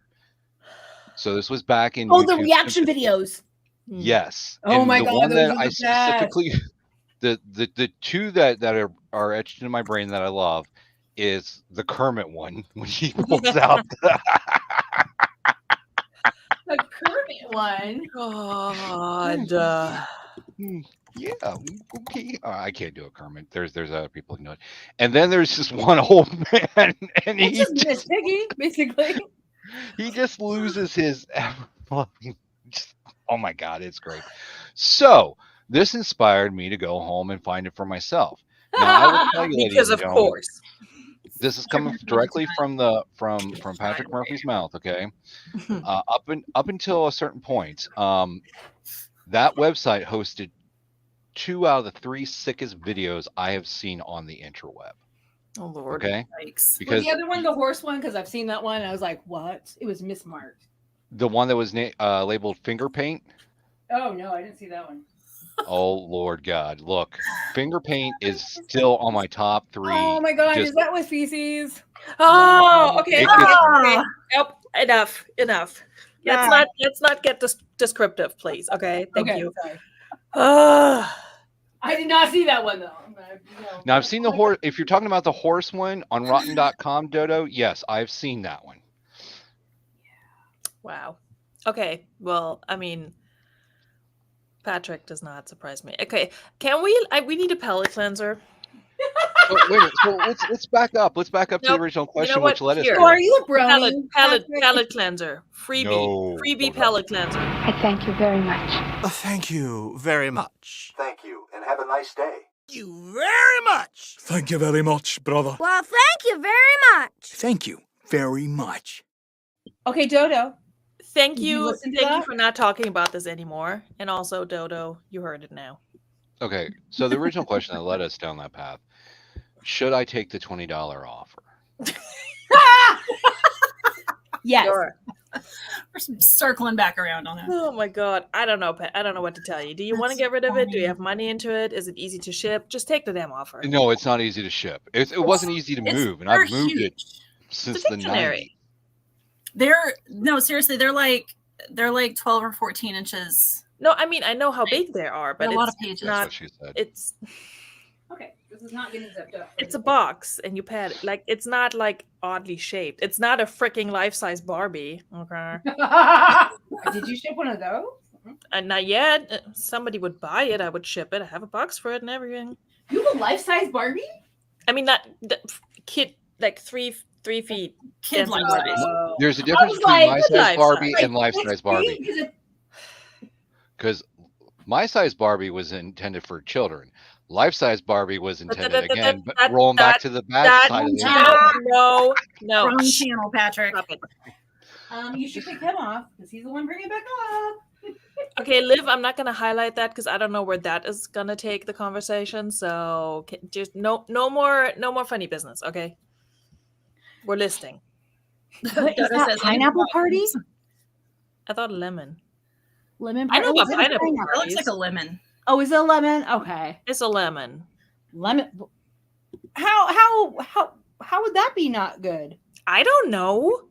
So this was back in the reaction videos. Yes. Oh And my the God, one those that are I the best. specifically, the two that are etched into my brain that I love is the Kermit one when he pulls out The Kermit one. God. yeah, okay. I can't do a Kermit. There's other people who can do it. And then there's this one old man, and It's just Miss Piggy, basically. he just loses his oh my God, it's great. So this inspired me to go home and find it for myself. Now I will tell you, ladies Because and of gentlemen, course. this is coming directly from Patrick Murphy's mouth. Okay, up until a certain point, that website hosted 2 out of the 3 sickest videos I have seen on the interweb. Oh Lord. Okay, Yikes. Was the other one the horse one? Because I've seen that one. And I was like, what? It was mismarked. the one that was labeled finger paint. Oh no, I didn't see that one. Oh Lord God, look, finger paint is still on my top 3. Oh my God, is that with feces? Oh, okay. It Okay. gets- Okay. Yep. Enough. Yeah. Let's not get descriptive, please. Okay. Thank Okay, you. sorry. Ah. I did not see that one though. No. Now I've seen the horse. If you're talking about the horse one on Rotten.com, Dodo, yes, I've seen that one. Wow. Okay. Well, I mean, Patrick does not surprise me. Okay. Can we? We need a palate cleanser. So, wait a minute. So let's back up. Let's back up to the Nope. original You question, know what? which led us Here. So there. are you a brownie? Palate cleanser. Freebie. No, Freebie hold on. palate cleanser. I thank you very much. Thank you very much. Thank you, and have a nice day. Thank you very much. Thank you very much, brother. Well, thank you very much. Thank you very much. Okay, Dodo. Thank Did you you. listen to Thank you that? for not talking about this anymore. And also, Dodo, you heard it now. Okay, so the original question that led us down that path: should I take the $20 offer? Yes. Sure. We're circling back around on that. Oh my God. I don't know. I don't know what to tell you. Do you want to That's get rid of it? Do you funny. have money into it? Is it easy to ship? Just take the damn offer. No, it's not easy to ship. It wasn't easy to move, and They're I've moved it huge. since It's a the dictionary. 90s. No, seriously, they're like 12 or 14 inches. No, I mean, I know how big they are, but They're a it's lot of pages. That's not. what she said. It's Okay, this is not getting zipped up. it's a box, and you pad it. Like it's not like oddly shaped. It's not a freaking life-size Barbie. Okay, Did you ship one of those? and not yet. Somebody would buy it. I would ship it. I have a box for it and everything. You have a life-size Barbie? I mean, not the kid, like 3 feet. Kid dancing life Barbies. size. There's a difference was between like, my good size life Barbie size. and life size Barbie. Is it- Because my size Barbie was intended for children. Life size Barbie was intended again, but rolling back to the bad side of the No. Wrong channel, Patrick. Stop it. You should pick him off because he's the one bringing it back up. Okay, Liv, I'm not going to highlight that because I don't know where that is going to take the conversation. So just no more funny business. Okay, we're listing. Is that pineapple party? I thought lemon. Lemon I party? know Oh, about is it a pineapple. That looks like a lemon. Oh, is it a lemon? Okay. It's a lemon. Lemon. How would that be not good? I don't know.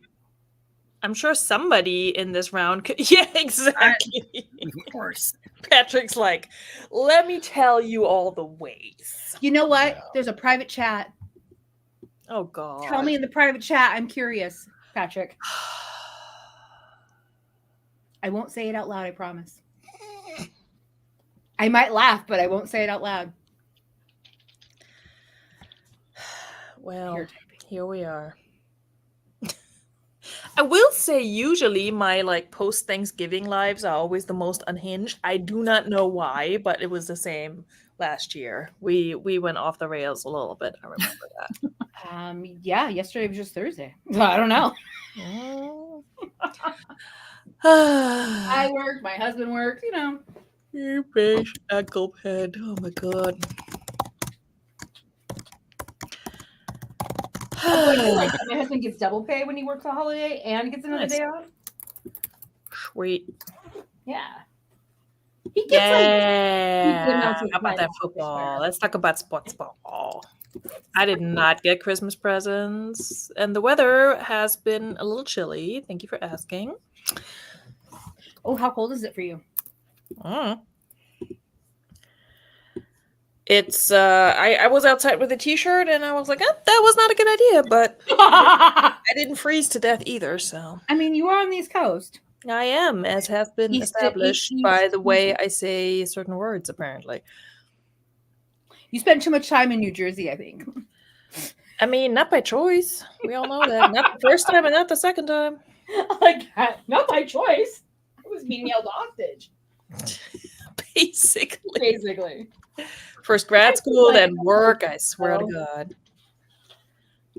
I'm sure somebody in this round could. Yeah, exactly. Of course. Patrick's like, let me tell you all the ways. You know what? Yeah. There's a private chat. Oh God. Tell me in the private chat. I'm curious, Patrick. I won't say it out loud, I promise. I might laugh, but I won't say it out loud. Well, here we are. I will say usually my like post Thanksgiving lives are always the most unhinged. I do not know why, but it was the same last year. We went off the rails a little bit. I remember that. Yeah, yesterday was just Thursday. I don't know. I worked, my husband worked, you know. You bitch, ankle head. Oh my God. Like, my husband gets double pay when he works a holiday and gets another Nice. day off. Sweet. Yeah. He gets Yeah. amounts of How about time that off, I football? swear. Let's talk about sports ball. I did not get Christmas presents, and the weather has been a little chilly. Thank you for asking. Oh, how cold is it for you? It's I was outside with a t-shirt and I was like, that was not a good idea, but I didn't freeze to death either, so I mean, you are on the East Coast. I am, as has been established by the way I say certain words, apparently. You spent too much time in New Jersey, I think. I mean, not by choice. We all know that. Not the first time and not the second time. Like, not by choice. I was being held hostage. Basically. First grad school, then work, I swear to God.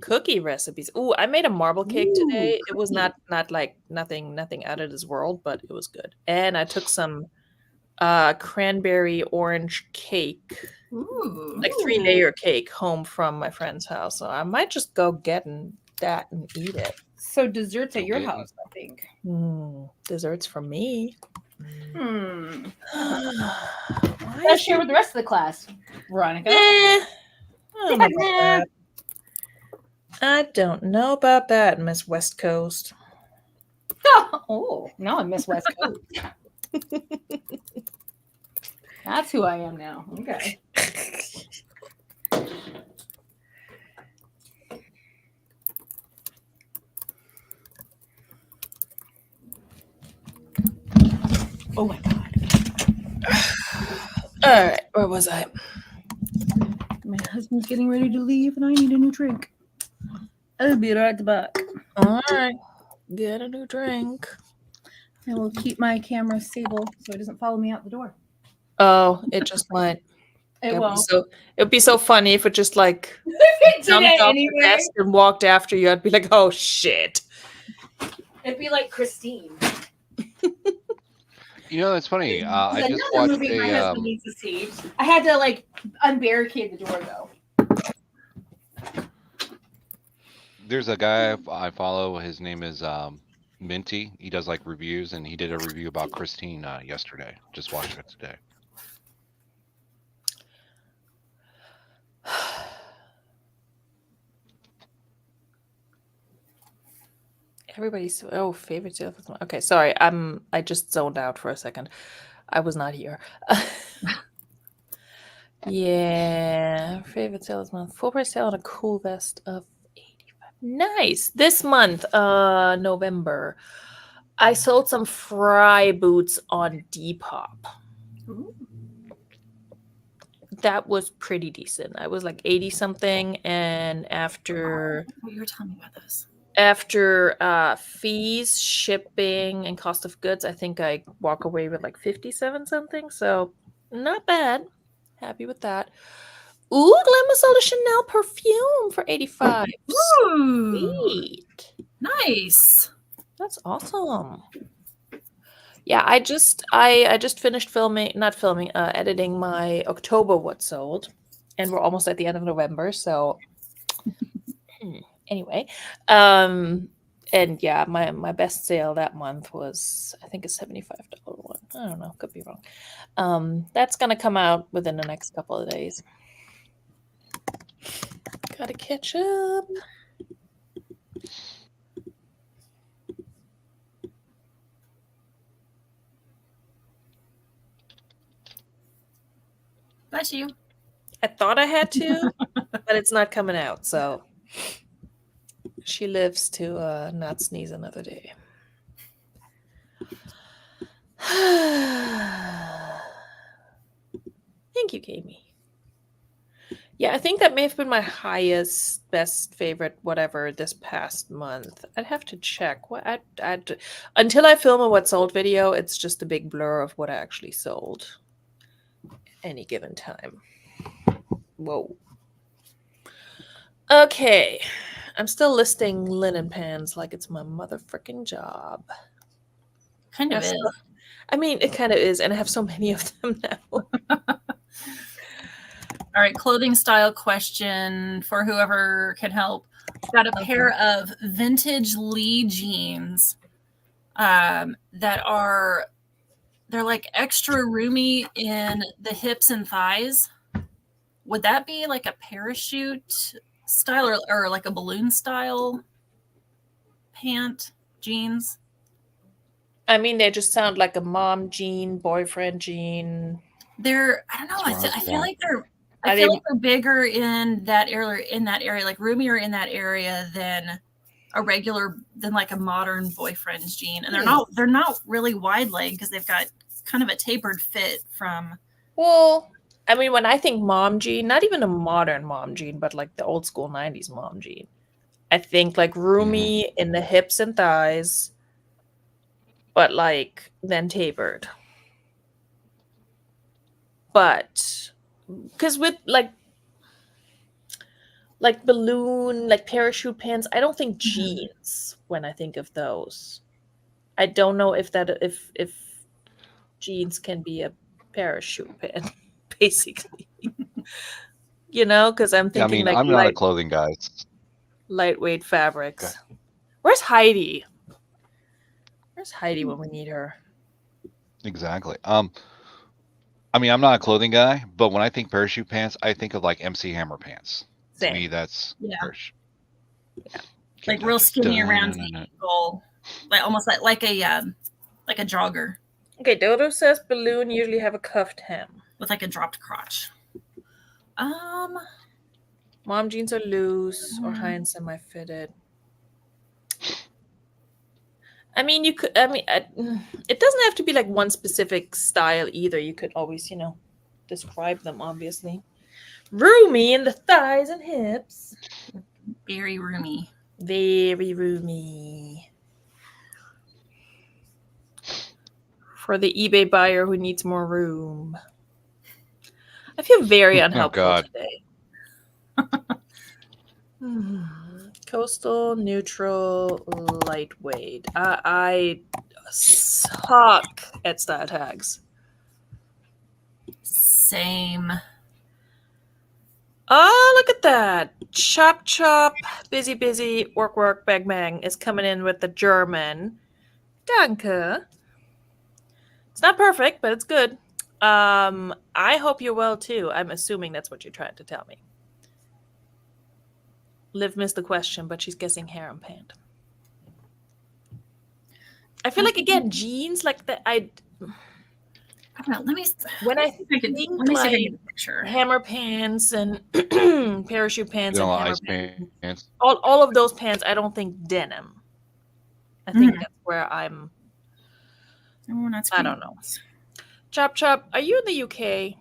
Cookie recipes. Ooh, I made a marble cake today. It was not like nothing out of this world, but it was good. And I took some cranberry orange cake, like 3-layer cake, home from my friend's house. So I might just go get that and eat it. So desserts at your house, I think. Desserts from me. Let's share with the rest of the class, Veronika. I don't know about that, Miss West Coast. Oh, now I'm Miss West Coast. That's who I am now. Okay. Oh my God. All right, where was I? My husband's getting ready to leave and I need a new drink. I'll be right back. All right. Get a new drink. I will keep my camera stable so it doesn't follow me out the door. Oh, it just might. It won't. It'd be so funny if it just like jumped off the desk and walked after you. I'd be like, oh shit. It'd be like Christine. You know, it's funny. I just watched movie my husband needs to see. I had to like unbarricade the door though. There's a guy I follow. His name is Minty. He does like reviews, and he did a review about Christine yesterday. Just watched it today. Everybody's favorite sale. Okay, sorry. I just zoned out for a second. I was not here. Yeah, favorite sale this month. Full price sale on a cool vest of $85. Nice. This month, November, I sold some fry boots on Depop. Ooh. That was pretty decent. I was like 80 something, and after you were telling me about this. After fees, shipping, and cost of goods, I think I walk away with like 57 something. So not bad. Happy with that. Ooh, Glamma sold a Chanel perfume for $85. Sweet. Nice. That's awesome. Yeah, I just finished editing my October What Sold, and we're almost at the end of November, so anyway, and yeah, my best sale that month was, I think, a $75 one. I don't know, could be wrong. That's gonna come out within the next couple of days. Gotta catch up. Bless you. I thought I had to, but it's not coming out, so she lives to not sneeze another day. Thank you, Gamey. Yeah, I think that may have been my highest, best, favorite, whatever this past month. I'd have to check. What until I film a What Sold video, it's just a big blur of what I actually sold at any given time. Whoa. Okay. I'm still listing linen pans like it's my motherfucking job. Kind of is. I mean, it kind of is, and I have so many of them now. All right, clothing style question for whoever can help. Got a pair of vintage Lee jeans that are, they're like extra roomy in the hips and thighs. Would that be like a parachute style or like a balloon style pant jeans? I mean, they just sound like a mom jean, boyfriend jean. I don't know. I feel like they're bigger in that area, like roomier in that area than like a modern boyfriend's jean. And they're not really wide leg because they've got kind of a tapered fit from. Well, I mean, when I think mom jean, not even a modern mom jean, but like the old school 90s mom jean, I think like roomy in the hips and thighs, but like then tapered. But because with like balloon, like parachute pants, I don't think jeans when I think of those. I don't know if jeans can be a parachute pant, basically. Because I'm thinking like I'm not a clothing guy. Lightweight fabrics. Okay. Where's Heidi? Where's Heidi when we need her? Exactly. I mean, I'm not a clothing guy, but when I think parachute pants, I think of like MC Hammer pants. Same. To me, that's parachute. Yeah. Like real skinny around the ankle, like almost like a jogger. Okay, Dodo says balloon usually have a cuffed hem with like a dropped crotch. Mom jeans are loose or high and semi-fitted. I mean, you could. I mean, it doesn't have to be like one specific style either. You could always, describe them. Obviously, roomy in the thighs and hips. Very roomy. Very roomy. For the eBay buyer who needs more room. I feel very unhelpful today. Coastal, neutral, lightweight. I suck at style tags. Same. Oh, look at that. Chop, chop, busy, busy, work, work, bang, bang is coming in with the German. Danke. It's not perfect, but it's good. I hope you're well too. I'm assuming that's what you're trying to tell me. Liv missed the question, but she's guessing harem pant. I feel like again jeans like that. I don't know. Let me picture hammer pants and parachute pants and hammer pants. All of those pants. I don't think denim. I think that's where I'm. I don't know. Chop chop. Are you in the UK?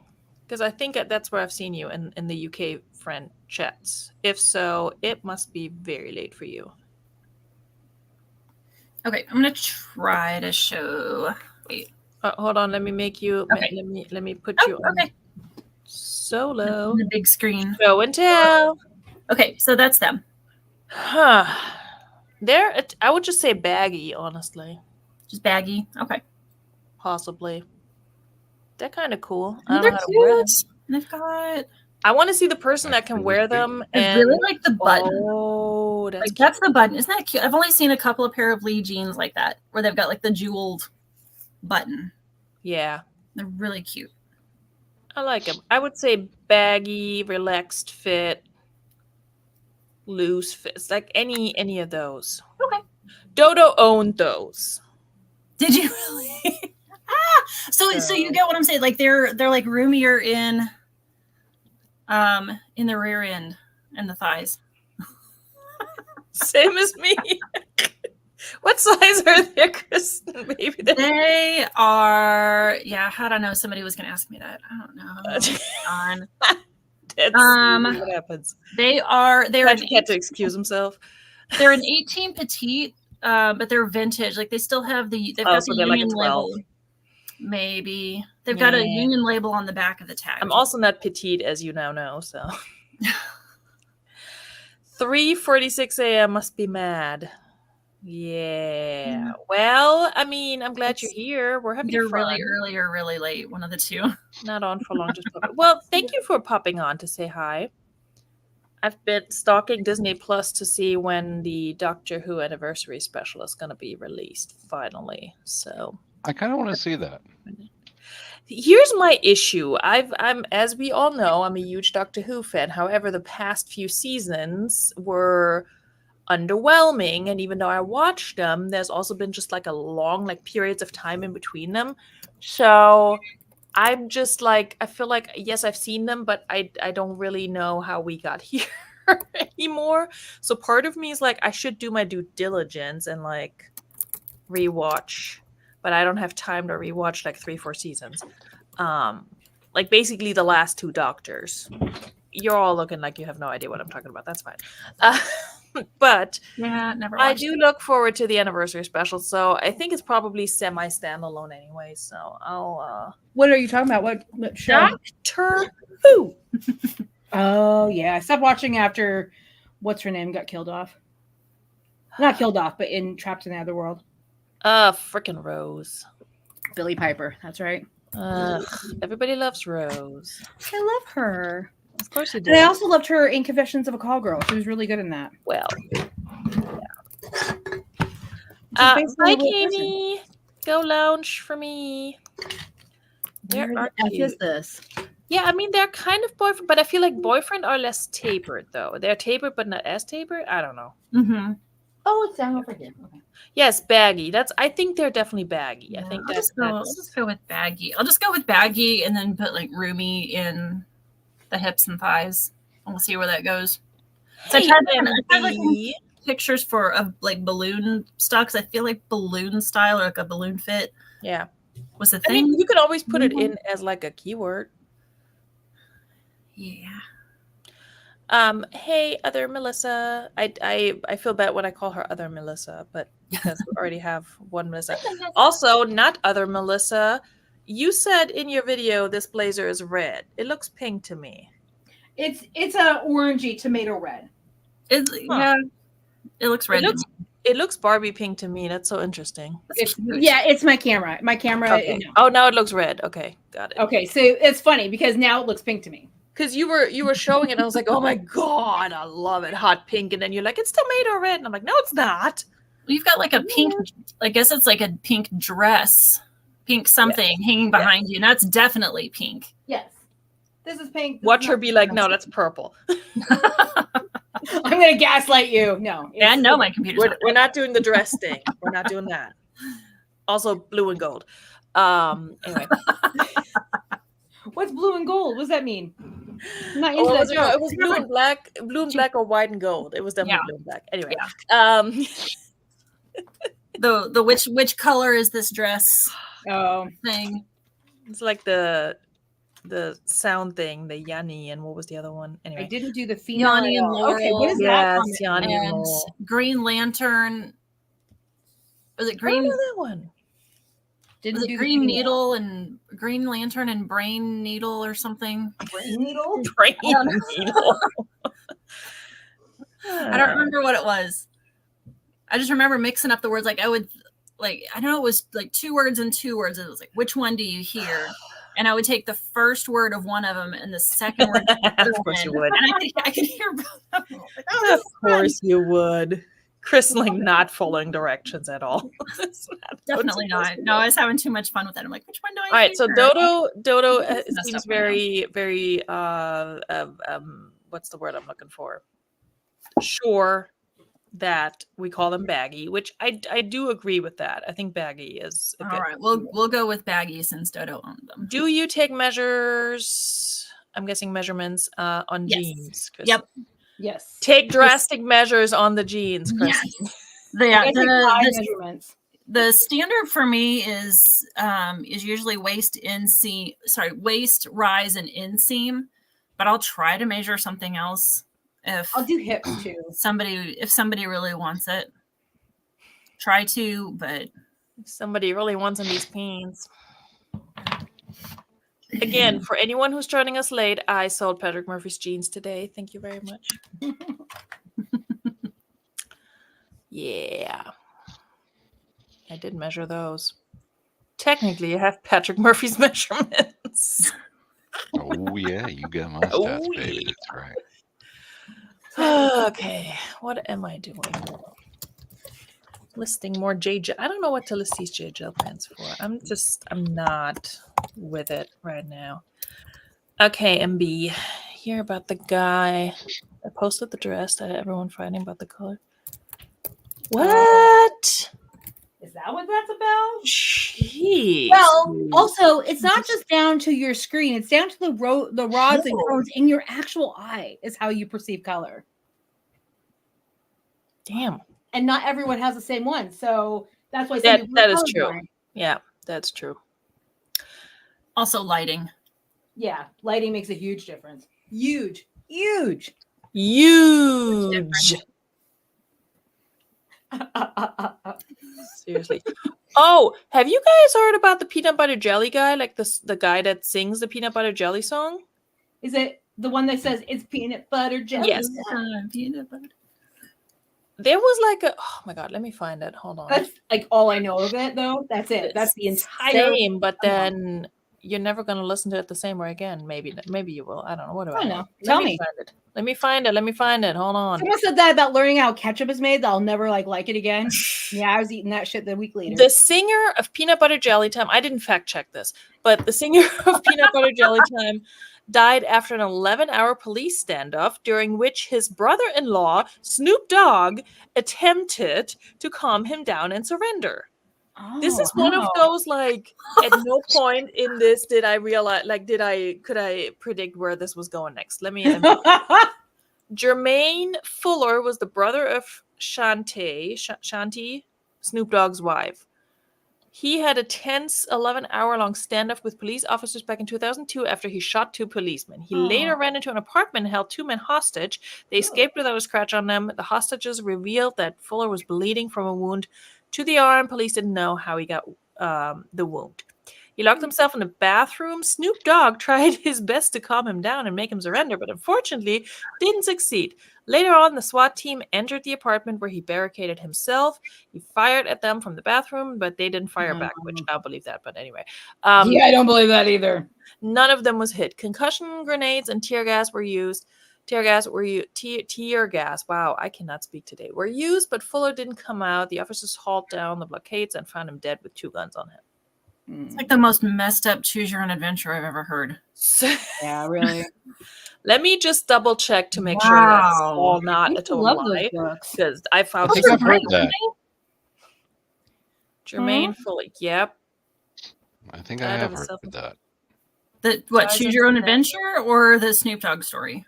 Because I think that's where I've seen you in the UK friend chats. If so, it must be very late for you. Okay, I'm gonna try to show. Wait. Hold on. Let me make you. Okay. Let me put you on solo. On the big screen. Show and tell. Okay, so that's them. Huh. I would just say baggy, honestly. Just baggy. Okay. Possibly. They're kind of cool. They're cute. They've got. I want to see the person that can wear them. I really like the button. Oh, that's the button. Isn't that cute? I've only seen a couple of pair of Lee jeans like that, where they've got like the jeweled button. Yeah. They're really cute. I like them. I would say baggy, relaxed fit, loose fits, like any of those. Okay. Dodo owned those. Did you really? So you get what I'm saying? Like they're like roomier in the rear end and the thighs. Same as me. What size are they, Kristen? Maybe they are. Yeah, how do I know? Somebody was going to ask me that. I don't know. What happens? They're. Patrick had to excuse himself. They're an 18 petite, but they're vintage. Like they still have they've got the union label. Maybe they've got a union label on the back of the tag. I'm also not petite, as you now know. So 3:46 a.m. must be mad. Yeah. Well, I mean, I'm glad you're here. We're having fun. Really early or really late, one of the two. Not on for long. Just well, thank you for popping on to say hi. I've been stalking Disney Plus to see when the Doctor Who anniversary special is going to be released finally. So I kind of want to see that. Here's my issue. I'm as we all know, I'm a huge Doctor Who fan. However, the past few seasons were underwhelming. And even though I watched them, there's also been just like a long like periods of time in between them. So I'm just like, I feel like, yes, I've seen them, but I don't really know how we got here anymore. So part of me is like, I should do my due diligence and like rewatch, but I don't have time to rewatch like 3-4 seasons. Like basically the last 2 Doctors. You're all looking like you have no idea what I'm talking about. That's fine. But Yeah, never I watched do look forward to the anniversary special. So I think it's probably semi standalone anyway. So I'll What are you talking about? What show? Doctor Who. Oh yeah, I stopped watching after what's her name got killed off. Not killed off, but trapped in the other world. Frickin' Rose. Billy Piper. That's right. Everybody loves Rose. I love her. Of course you do. And I also loved her in Confessions of a Call Girl. She was really good in that. Well, yeah. Hi, Amy. Go lounge for me. Where the F is this? Yeah, I mean, they're kind of boyfriend, but I feel like boyfriend are less tapered, though. They're tapered, but not as tapered. I don't know. Mm-hmm. Oh, it's down over here. Okay. Yes, baggy. I think they're definitely baggy. Yeah. I think I'll that's just go with baggy. I'll just go with baggy and then put like roomy in the hips and thighs. And we'll see where that goes. So Hey, I had like pictures of like balloon stuff, because I feel like balloon style or like a balloon fit. Yeah. Was the I thing. mean, you could always put it in as like a keyword. Yeah. Hey, other Melissa. I feel bad when I call her other Melissa, but because we already have one Melissa. Also, not other Melissa. You said in your video this blazer is red. It looks pink to me. It's a orangey tomato red. Yeah. It looks red. It looks Barbie pink to me. That's so interesting. It's my camera. My camera. Okay. Oh, now it looks red. Okay, got it. Okay, so it's funny because now it looks pink to me. Because you were showing it, and I was like, oh my god, I love it, hot pink, and then you're like, it's tomato red, and I'm like, no, it's not. Well, you've got like a pink. I guess it's like a pink dress, pink something hanging behind you, and that's definitely pink. Yes, this is pink. Watch her be like, no, that's purple. I'm gonna gaslight you. No, yeah, I know my computer's we're not doing the dress thing. We're not doing that. Also, blue and gold. Anyway. What's blue and gold? What does that mean? I'm not into it that was blue and black, or white and gold. It was definitely blue and black. Anyway, the which color is this dress? Oh, thing. It's like the sound thing, the Yanni, and what was the other one? Anyway, I didn't do the Yanni and Laurel. Okay, what is that? Yanni and Laurel. Green Lantern. Was it Green? I don't know that one. Didn't was it Green Needle and Green Lantern and Brain Needle or something? Brain Needle? Brain Needle. I don't remember what it was. I just remember mixing up the words. Like I would, I don't know, it was like 2 words and 2 words. It was like, which one do you hear? And I would take the first word of one of them and the second word. Of course you would. And I could hear both of them. Of course you would. Chrisling not following directions at all. Definitely not. No, I was having too much fun with it. I'm like, which one do I? All right, so Dodo seems very, what's the word I'm looking for? Sure that we call them baggy, which I do agree with that. I think baggy is all right. We'll go with baggy since Dodo owned them. Do you take measures? I'm guessing measurements on jeans. Kristen? Yep. Yes. Take drastic measures on the jeans, Kristen. Yes. Measurements. The standard for me is usually waist, rise, and inseam, but I'll try to measure something else if I'll do hips too. If somebody really wants it. Try to, but if somebody really wants in these pants. Again, for anyone who's joining us late, I sold Patrick Murphy's jeans today. Thank you very much. Yeah. I did measure those. Technically, I have Patrick Murphy's measurements. Oh, yeah. You got my stats, baby. Yeah. That's right. Okay. What am I doing? Listing more J-Gel. I don't know what to list these J-Gel pants for. I'm not with it right now. Okay, MB. Hear about the guy that posted the dress that everyone fighting about the color. What? Is that what that's about? Jeez. Well, also, it's not just down to your screen. It's down to the rods and cones in your actual eye is how you perceive color. Damn. And not everyone has the same one. So that's why that is true. colorblind. Yeah, that's true. Also lighting. Yeah, lighting makes a huge difference. Huge. Seriously. Oh, have you guys heard about the peanut butter jelly guy? Like the guy that sings the peanut butter jelly song? Is it the one that says it's peanut butter jelly? Yes. Peanut butter. There was like oh my god, let me find it. Hold on. That's like all I know of it, though. That's it. That's the entire same, but then you're never gonna listen to it the same way again. Maybe you will. I don't know. What do I know? Tell me. Let me find it. Hold on. Someone said that about learning how ketchup is made. That I'll never like it again. Yeah, I was eating that shit the week later. The singer of Peanut Butter Jelly Time. I didn't fact check this, but the singer of Peanut Butter Jelly Time died after an 11-hour police standoff during which his brother-in-law, Snoop Dogg, attempted to calm him down and surrender. This is one of those, like, at no point in this did I realize, like, could I predict where this was going next? Let me Jermaine Fuller was the brother of Shanti, Snoop Dogg's wife. He had a tense 11-hour-long standoff with police officers back in 2002 after he shot 2 policemen. He later ran into an apartment and held 2 men hostage. They escaped without a scratch on them. The hostages revealed that Fuller was bleeding from a wound to the arm. Police didn't know how he got the wound. He locked himself in the bathroom. Snoop Dogg tried his best to calm him down and make him surrender, but unfortunately didn't succeed. Later on, the SWAT team entered the apartment where he barricaded himself. He fired at them from the bathroom, but they didn't fire back, which I don't believe that, but anyway. Yeah, I don't believe that either. None of them was hit. Concussion grenades and tear gas were used. Tear gas, wow, I cannot speak today, were used, but Fuller didn't come out. The officers hauled down the blockades and found him dead with 2 guns on him. It's like the most messed up choose your own adventure I've ever heard. Yeah, really. Let me just double check to make sure that's all not a total lie, because I found that. Jermaine Fuller. Yep. I think I have heard of that. The what? Choose your own adventure or the Snoop Dogg story?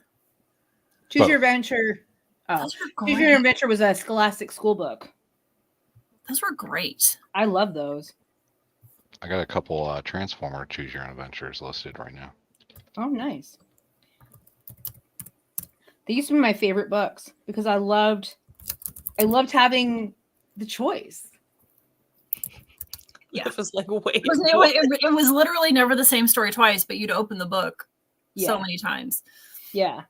Choose Your Adventure. Oh, Choose Your Adventure was a Scholastic school book. Those were great. I love those. I got a couple Transformer Choose Your Own Adventures listed right now. Oh, nice. They used to be my favorite books because I loved having the choice. Yeah, it was like wait. It was literally never the same story twice, but you'd open the book so many times. Yeah.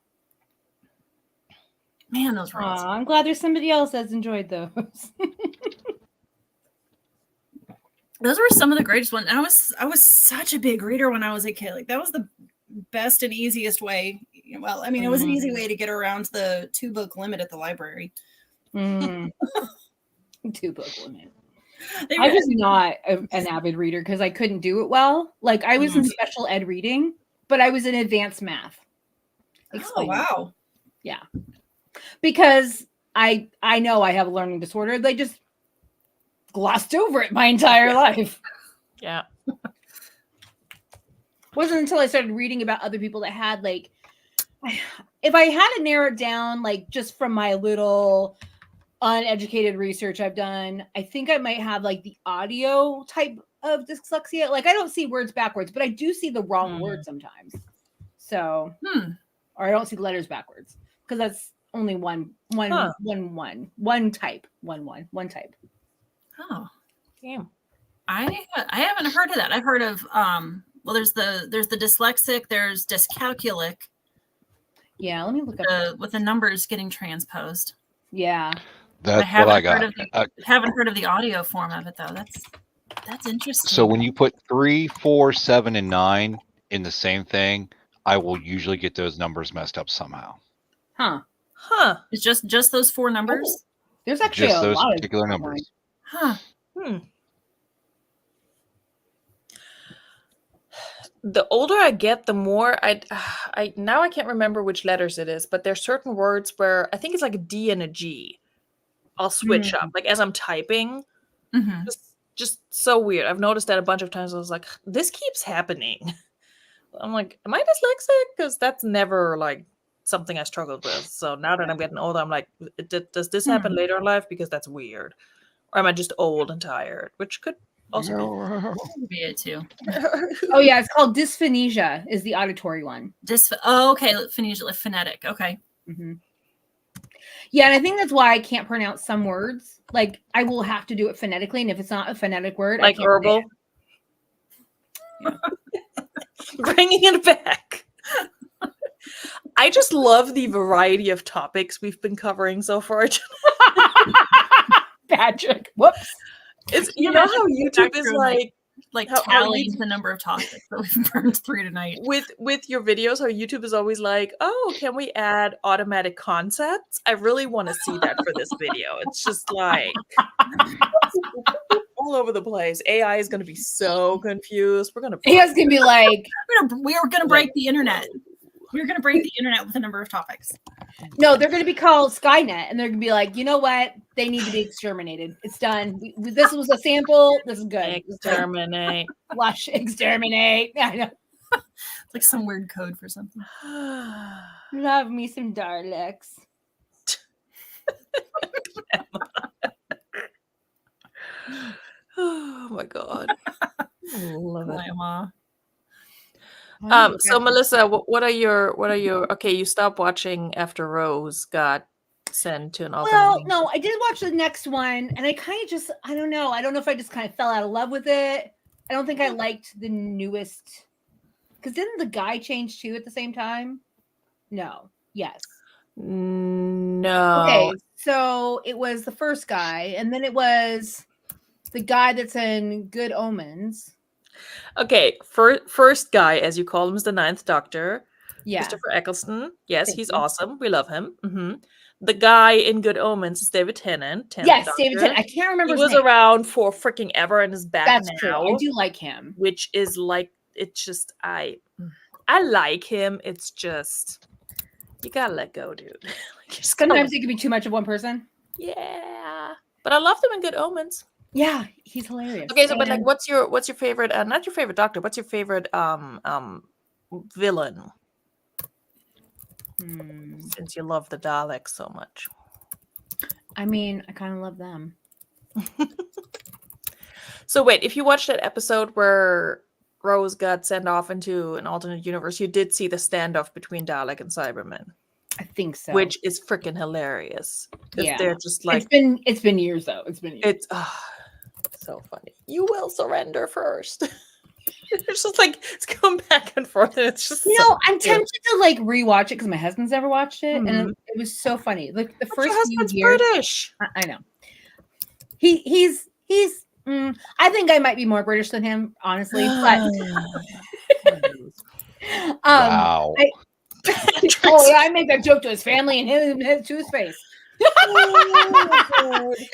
Man, those were awesome. I'm glad there's somebody else that's enjoyed those. Those were some of the greatest ones. I was such a big reader when I was a kid. Like that was the best and easiest way. Well, I mean, it was an easy way to get around the 2-book limit at the library. 2-book limit. I was not an avid reader because I couldn't do it well. Like I was in special ed reading, but I was in advanced math. Oh, wow. Yeah. Because I know I have a learning disorder. They just glossed over it my entire life. Yeah. Wasn't until I started reading about other people that had like, if I had to narrow it down, like just from my little uneducated research I've done, I think I might have like the audio type of dyslexia. Like I don't see words backwards, but I do see the wrong word sometimes. So, or I don't see letters backwards because that's only one type. Oh, damn. I haven't heard of that. I've heard of well, there's the dyslexic, there's dyscalculic. Yeah, let me look up with the numbers getting transposed. Yeah. That's what I got. Haven't heard of the audio form of it though. That's interesting. So when you put 3, 4, 7, and 9 in the same thing, I will usually get those numbers messed up somehow. Huh. It's just those 4 numbers? Oh, there's actually just a those lot particular of numbers. Huh. The older I get, the more I now I can't remember which letters it is, but there's certain words where I think it's like a D and a G. I'll switch up. Like as I'm typing, just so weird. I've noticed that a bunch of times. I was like, this keeps happening. I'm like, am I dyslexic? Because that's never like something I struggled with. So now that I'm getting older, I'm like, does this happen later in life? Because that's weird. Or am I just old and tired? Which could also be it too. Oh yeah, it's called dysphonesia. Is the auditory one? Okay, phonesia, phonetic. Okay. Yeah, and I think that's why I can't pronounce some words. Like I will have to do it phonetically, and if it's not a phonetic word, like I can't herbal. Bringing it back. I just love the variety of topics we've been covering so far. Patrick, whoops. It's how YouTube is like tallying the number of topics that we've burned through tonight. With your videos, how YouTube is always like, oh, can we add automatic concepts? I really want to see that for this video. It's just like all over the place. AI is going to be so confused. AI's going to be like, we are going to break the internet. We're going to break the internet with a number of topics. No, they're going to be called Skynet, and they're going to be like, you know what? They need to be exterminated. It's done. This was a sample. This is good. Exterminate. Flush, exterminate. I know. It's like some weird code for something. Love me some Daleks. Oh my god. Love it. Grandma. So Melissa, what are your okay, you stopped watching after Rose got sent to an alternate. Well, no, I did watch the next one, and I kind of just I don't know if I just kind of fell out of love with it. I don't think I liked the newest, because didn't the guy change too at the same time? No. Yes. No. Okay, so it was the first guy, and then it was the guy that's in Good Omens. Okay, first guy, as you call him, is the Ninth Doctor. Yeah. Christopher Eccleston. Yes, he's awesome. We love him. The guy in Good Omens is David Tennant. Yes, Doctor. David Tennant. I can't remember He his was name. around for freaking ever and is back That's now. true. I do like him. Which is like, it's just, I like him. It's just, you gotta let go, dude. Sometimes it can be too much of one person. Yeah. But I loved him in Good Omens. Yeah, he's hilarious. Okay, so but like, what's your favorite? Not your favorite Doctor. What's your favorite villain? Since you love the Daleks so much. I mean, I kind of love them. So wait, if you watched that episode where Rose got sent off into an alternate universe, you did see the standoff between Dalek and Cybermen. I think so. Which is freaking hilarious. Yeah, they're just like it's been years though. It's been years. It's so funny. You will surrender first. It's just like it's going back and forth, and it's just I'm tempted to like rewatch it because my husband's never watched it, and it was so funny. Like the first few years, British. I know. He's. I think I might be more British than him, honestly. But wow. I make that joke to his family and him to his face.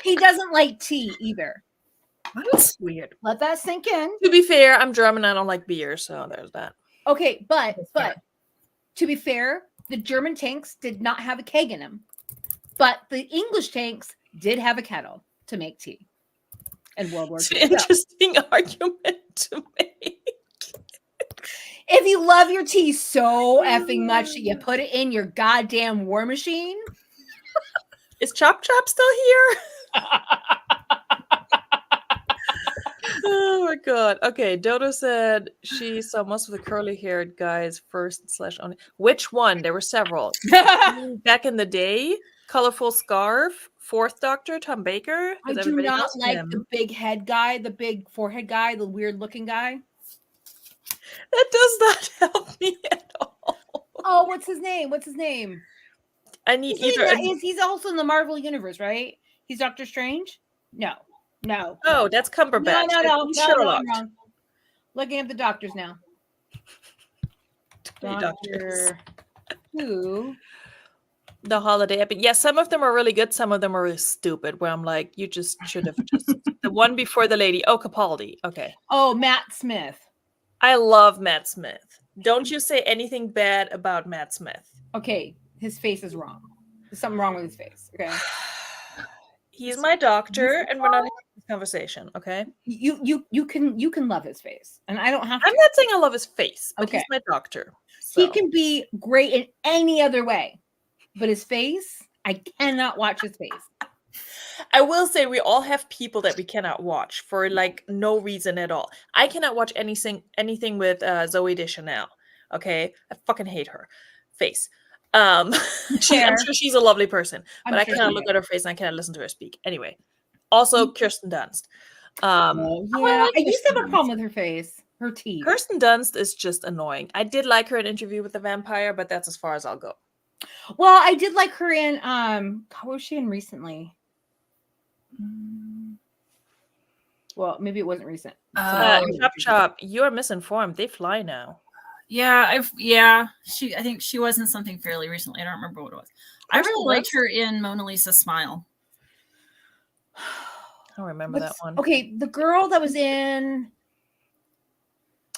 He doesn't like tea either. That's weird. Let that sink in. To be fair, I'm German. I don't like beer, so there's that. Okay, but to be fair, the German tanks did not have a keg in them, but the English tanks did have a kettle to make tea. In World War II. Interesting argument to make. If you love your tea so effing much that you put it in your goddamn war machine, is Chop Chop still here? Oh my god. Okay, Dodo said she saw most of the curly-haired guys first/only. Which one? There were several. Back in the day, colorful scarf, Fourth Doctor, Tom Baker. I do not like the big head guy, the big forehead guy, the weird-looking guy. That does not help me at all. Oh, what's his name? I need He's also in the Marvel universe, right? He's Doctor Strange? No. Oh, that's Cumberbatch. No, I'm wrong. Looking at the doctors now. Doctor Who? The Holiday Epic. Yeah, some of them are really good. Some of them are really stupid. Where I'm like, you just should have just the one before the lady. Oh, Capaldi. Okay. Oh, Matt Smith. I love Matt Smith. Don't you say anything bad about Matt Smith. Okay, his face is wrong. There's something wrong with his face. Okay. He's my doctor, and we're not having this conversation, okay? You can love his face, and I don't have to. I'm not saying I love his face, but Okay. he's my doctor. He So. can be great in any other way, but his face, I cannot watch his face. I will say we all have people that we cannot watch for like no reason at all. I cannot watch anything with Zoe Deschanel. Okay, I fucking hate her face. I'm sure she's a lovely person, but I cannot look at her face and I cannot listen to her speak. Anyway, also Kirsten Dunst. I used to have a problem with her face, her teeth. Kirsten Dunst is just annoying. I did like her in Interview with the Vampire, but that's as far as I'll go. Well, I did like her in what was she in recently? Well, maybe it wasn't recent. Chop, you're misinformed. They fly now. Yeah, I think she was in something fairly recently. I don't remember what it was. I really liked her in Mona Lisa Smile. I don't remember that one. Okay, the girl that was in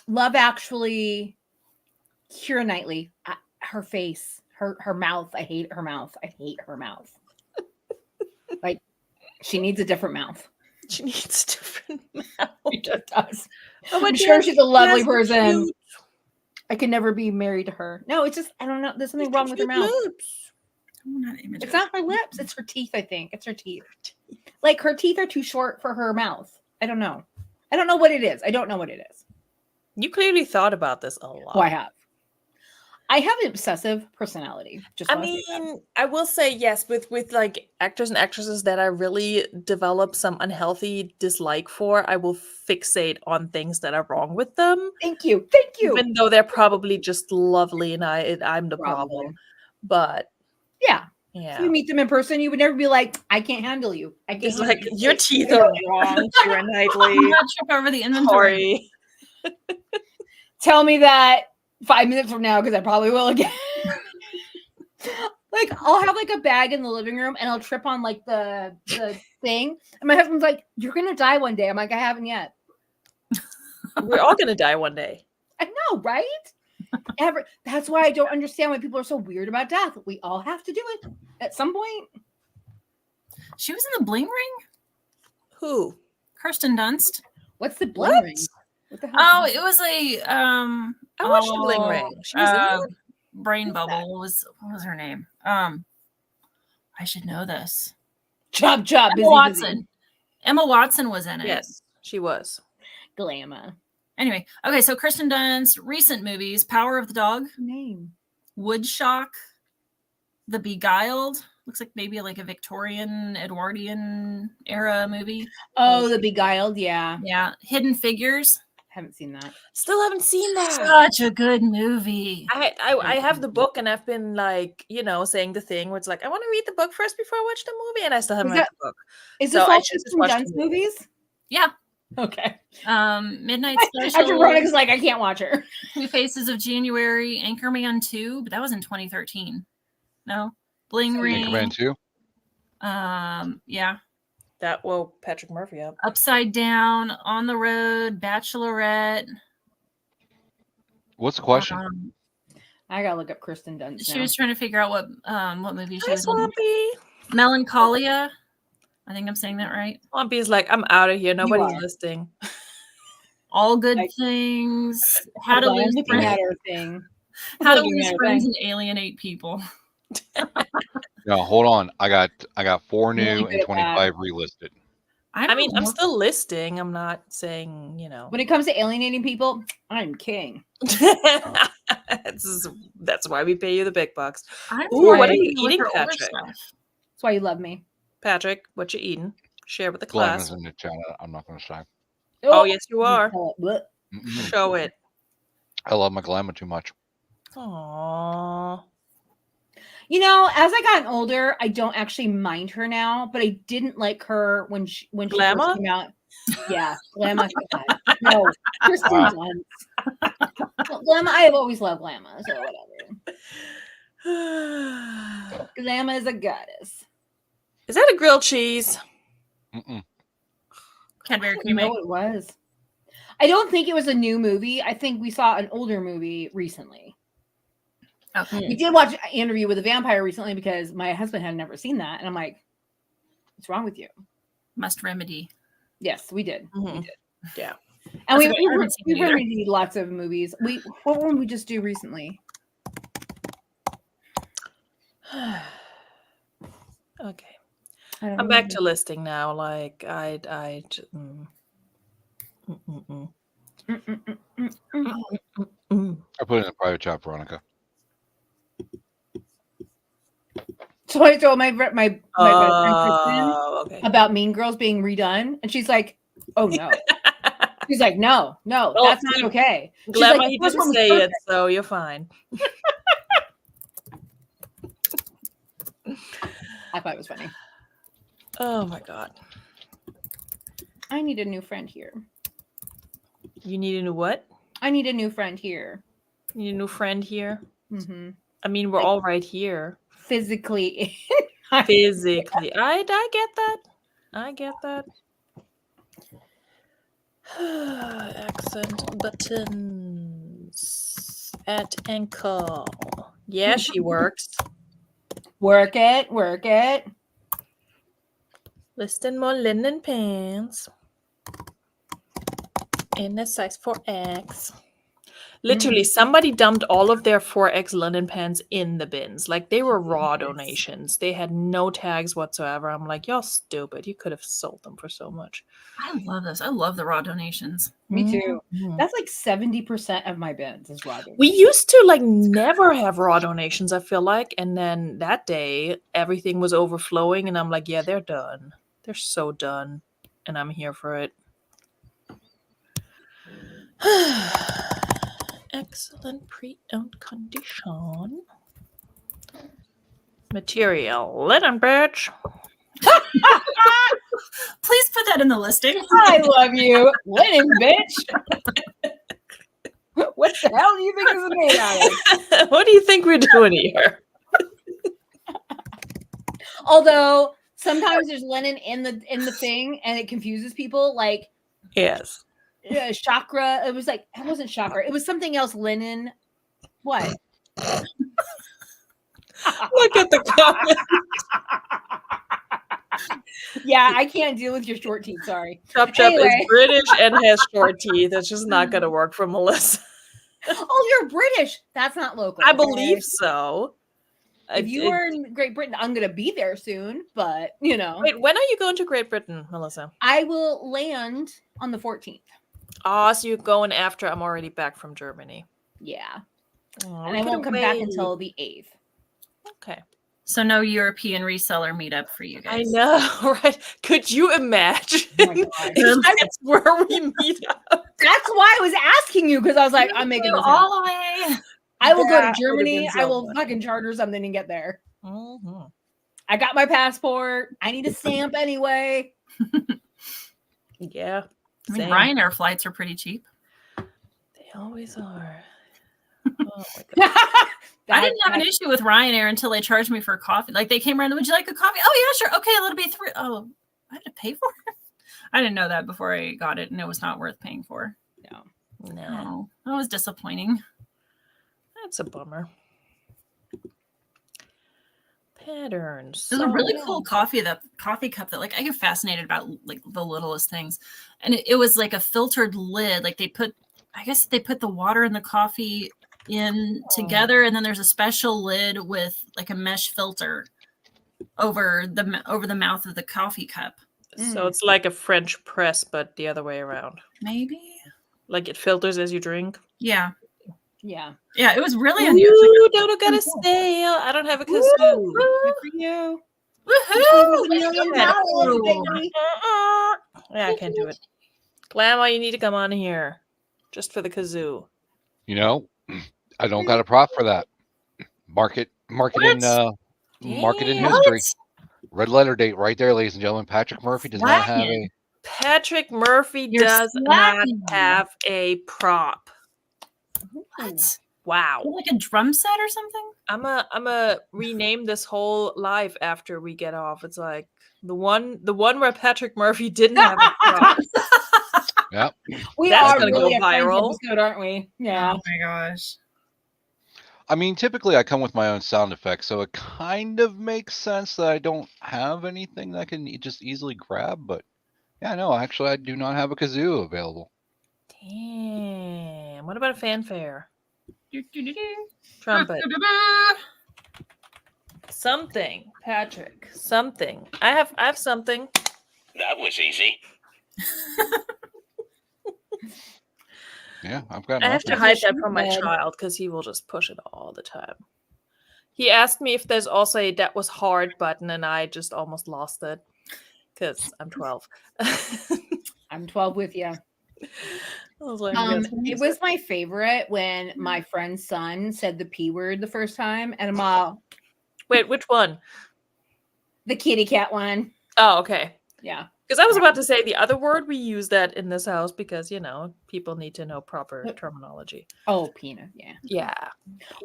Love Actually, Keira Knightley, her face, her mouth. I hate her mouth. Like, she needs a different mouth. She needs a different mouth. She just does. I'm sure she's a lovely person. Cute. I could never be married to her. No, it's just, I don't know. There's something wrong with her mouth. It's not her lips. It's her teeth, I think. It's her teeth. Like, her teeth are too short for her mouth. I don't know. I don't know what it is. You clearly thought about this a lot. Oh, I have. I have an obsessive personality. I will say yes, with like actors and actresses that I really develop some unhealthy dislike for, I will fixate on things that are wrong with them. Thank you. Even though they're probably just lovely and I'm the problem. But yeah. If you meet them in person, you would never be like, I can't handle you. It's like, your teeth are wrong, Keira Knightley. Not trip over the inventory. Tell me that 5 minutes from now, because I probably will again. Like, I'll have like a bag in the living room and I'll trip on like the thing. And my husband's like, you're going to die one day. I'm like, I haven't yet. We're all going to die one day. I know, right? That's why I don't understand why people are so weird about death. We all have to do it at some point. She was in the Bling Ring? Who? Kirsten Dunst. What's the Bling Ring? What the hell? Oh, it was a I watched the Bling Ring. She was in Brain Bubble. What was her name? I should know this. Chop. Emma Watson. Emma Watson was in it. Yes, she was. Glamour. Anyway, okay, so Kirsten Dunst, recent movies: Power of the Dog, name, Woodshock, The Beguiled. Looks like maybe like a Victorian, Edwardian era movie. Oh, The Beguiled, yeah. Yeah. Hidden Figures. Haven't seen that. Still haven't seen that. Such a good movie. I have the book and I've been like, saying the thing where it's like, I want to read the book first before I watch the movie, and I still haven't read the book. Is this all Kirsten Dunst movies? Yeah. Okay. Midnight Special. After Veronica's like, I can't watch her. Two Faces of January, Anchorman 2, but that was in 2013. No. Bling Ring. Anchorman 2? Yeah. That woke Patrick Murphy up. Upside Down, On the Road, Bachelorette. What's the question? I gotta look up Kirsten Dunst. She was trying to figure out what movie she was in. Melancholia. I think I'm saying that right. Swampy's like, I'm out of here. Nobody's listening. All Good Things. How to Lose Friends. How to Lose Friends and Alienate People. No, hold on. I got 4 new and 25 relisted. I'm still listing. I'm not saying, When it comes to alienating people, I'm king. That's why we pay you the big bucks. What are you eating, Patrick? That's why you love me. Patrick, what you eating? Share with the class. In the chat. I'm not going to say. Oh, yes, you are. Show it. I love my glamour too much. Aww. As I gotten older, I don't actually mind her now, but I didn't like her when she first came out. Yeah, Glamour. No, Kirsten Dunst. Glamour. I have always loved Glamour, so whatever. Glamour is a goddess. Is that a grilled cheese? Cadbury cream. No, it was. I don't think it was a new movie. I think we saw an older movie recently. Okay. We did watch an Interview with a Vampire recently because my husband had never seen that, and I'm like, What's wrong with you? Must remedy. Yes, we did. We did. Yeah. And That's okay. I haven't seen we it either. remedied lots of movies. What one we just do recently? Okay. I don't I'm back remember. to listing now. Like I put it in a private chat, Veronica. So I told my best friend Kristen okay. about Mean Girls being redone, and she's like, "Oh no." She's like, "No, Oh, that's not okay." She's Glamour, like, he "The first didn't one was say it, perfect." so you're fine. I thought it was funny. Oh my god. I need a new friend here. You need a new what? I need a new friend here. You need a new friend here? Mm-hmm. I mean, we're all right here. Physically. Physically. I get that. I get that. Accent buttons at ankle. Yeah, she works. Work it. Listing more linen pants in a size 4X. Literally, somebody dumped all of their 4X linen pants in the bins. Like, they were raw donations. They had no tags whatsoever. I'm like, y'all stupid. You could have sold them for so much. I love this. I love the raw donations. Me too. Mhm. That's like 70% of my bins is raw donations. We used to like never have raw donations, I feel like. And then that day, everything was overflowing. And I'm like, yeah, they're done. They're so done. And I'm here for it. Excellent pre-owned condition. Material. Linen, bitch. Please put that in the listing. I love you. Linen, bitch. What the hell do you think this is made out of? What do you think we're doing here? Although sometimes there's linen in the thing and it confuses people. Like Yes. chakra. It was like, it wasn't chakra. It was something else. Linen. What? Look at the comment. Yeah, I can't deal with your short teeth. Sorry. Chop Chop Anyway. is British and has short teeth. It's just not going to work for Melissa. Oh, you're British. That's not local. I believe so. If you were in Great Britain, I'm going to be there soon. But, you know. Wait, when are you going to Great Britain, Melissa? I will land on the 14th. Oh, so you're going after I'm already back from Germany. Yeah. Oh, And I won't come back until the 8th. Okay. So no European reseller meetup for you I guys. know, right? Could you imagine Oh my God. if that's where we meet up? That's why I was asking you, because I was like, I'm making this all happen. the way. I will go to That Germany. would've been I so will fun. fucking charter something and get there. Mm-hmm. I got my passport. I need a stamp anyway. Yeah. I mean, Same. Ryanair flights are pretty cheap. They always are. Oh my God. I didn't have an issue with Ryanair until they charged me for coffee. Like they came around, would you like a coffee? Oh yeah, sure. Okay, it'll be $3. Oh, I had to pay for it. I didn't know that before I got it, and it was not worth paying for. No. Oh, that was disappointing. That's a bummer. Patterns. There's a really cool coffee cup that like I get fascinated about like the littlest things. And it was like a filtered lid. Like I guess they put the water and the coffee in together, and then there's a special lid with like a mesh filter over the mouth of the coffee cup. So it's like a French press, but the other way around. Maybe. Like it filters as you drink. Yeah. Yeah. Yeah, it was really Ooh, unusual. Dodo got a sale. I don't have a kazoo. Good for you. Woohoo! $1,000,000, Yeah, I can't do it. Glamour, you need to come on here. Just for the kazoo. You know, I don't got a prop for that. Mark it in history. Red letter date right there, ladies and gentlemen. Patrick Murphy does not have a Patrick Murphy You're does not slacking. have a prop. What? Wow. Like a drum set or something? I'm a rename this whole live after we get off. It's like the one where Patrick Murphy didn't have a prop. yeah. We That's are gonna really go a Friends viral. episode, aren't we? Yeah. Oh my gosh. I mean, typically I come with my own sound effects, so it kind of makes sense that I don't have anything that I can just easily grab. But yeah, no, actually, I do not have a kazoo available. Damn. What about a fanfare? Do-do-do-do. Trumpet. Something, Patrick. Something. I have something. That was easy. Yeah, I've got. I have to nothing. hide that from my Bed. child because he will just push it all the time. He asked me if there's also a that was hard button, and I just almost lost it because I'm 12. I'm 12 with you. I was like, It was my favorite when my friend's son said the P word the first time, and I'm all, wait, which one? the kitty cat one. Oh, okay. Yeah. Because I was about to say the other word, we use that in this house because, people need to know proper terminology. Oh, peanut. Yeah. Yeah.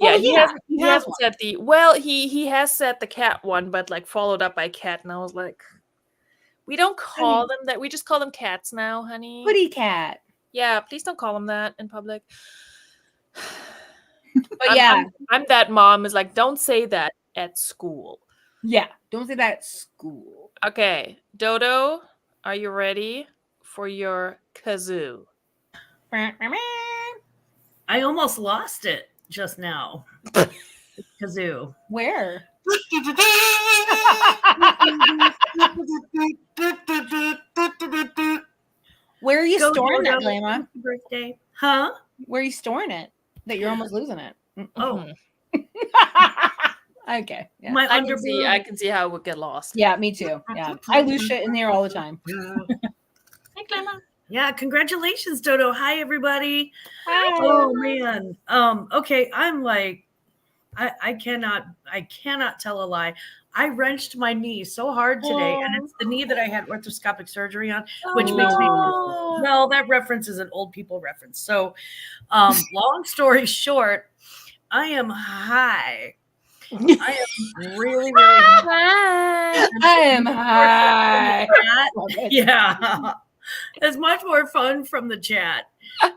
Well, He yeah, hasn't, he he has hasn't one. said the, well, he has said the cat one, but like followed up by cat. And I was like, we don't call them that. We just call them cats now, honey. Kitty cat. Yeah, please don't call them that in public. But yeah. I'm that mom is like, don't say that at school. Yeah. Don't say that at school. Okay. Dodo, are you ready for your kazoo? I almost lost it just now. Kazoo. Where? Where are you storing that, Glama? Birthday. Huh? Where are you storing it? That you're almost losing it. Oh. Okay. Yeah. My I can see how it would get lost. Yeah, me too. Yeah. I lose shit in there all the time. Hey, Glamma. Yeah, congratulations, Dodo. Hi, everybody. Hi. Oh man. Okay, I'm like, I cannot tell a lie. I wrenched my knee so hard today, and it's the knee that I had arthroscopic surgery on, which makes me well, that reference is an old people reference. So long story short, I am high. I am really, really high. I am high. Yeah. It's much more fun from the chat.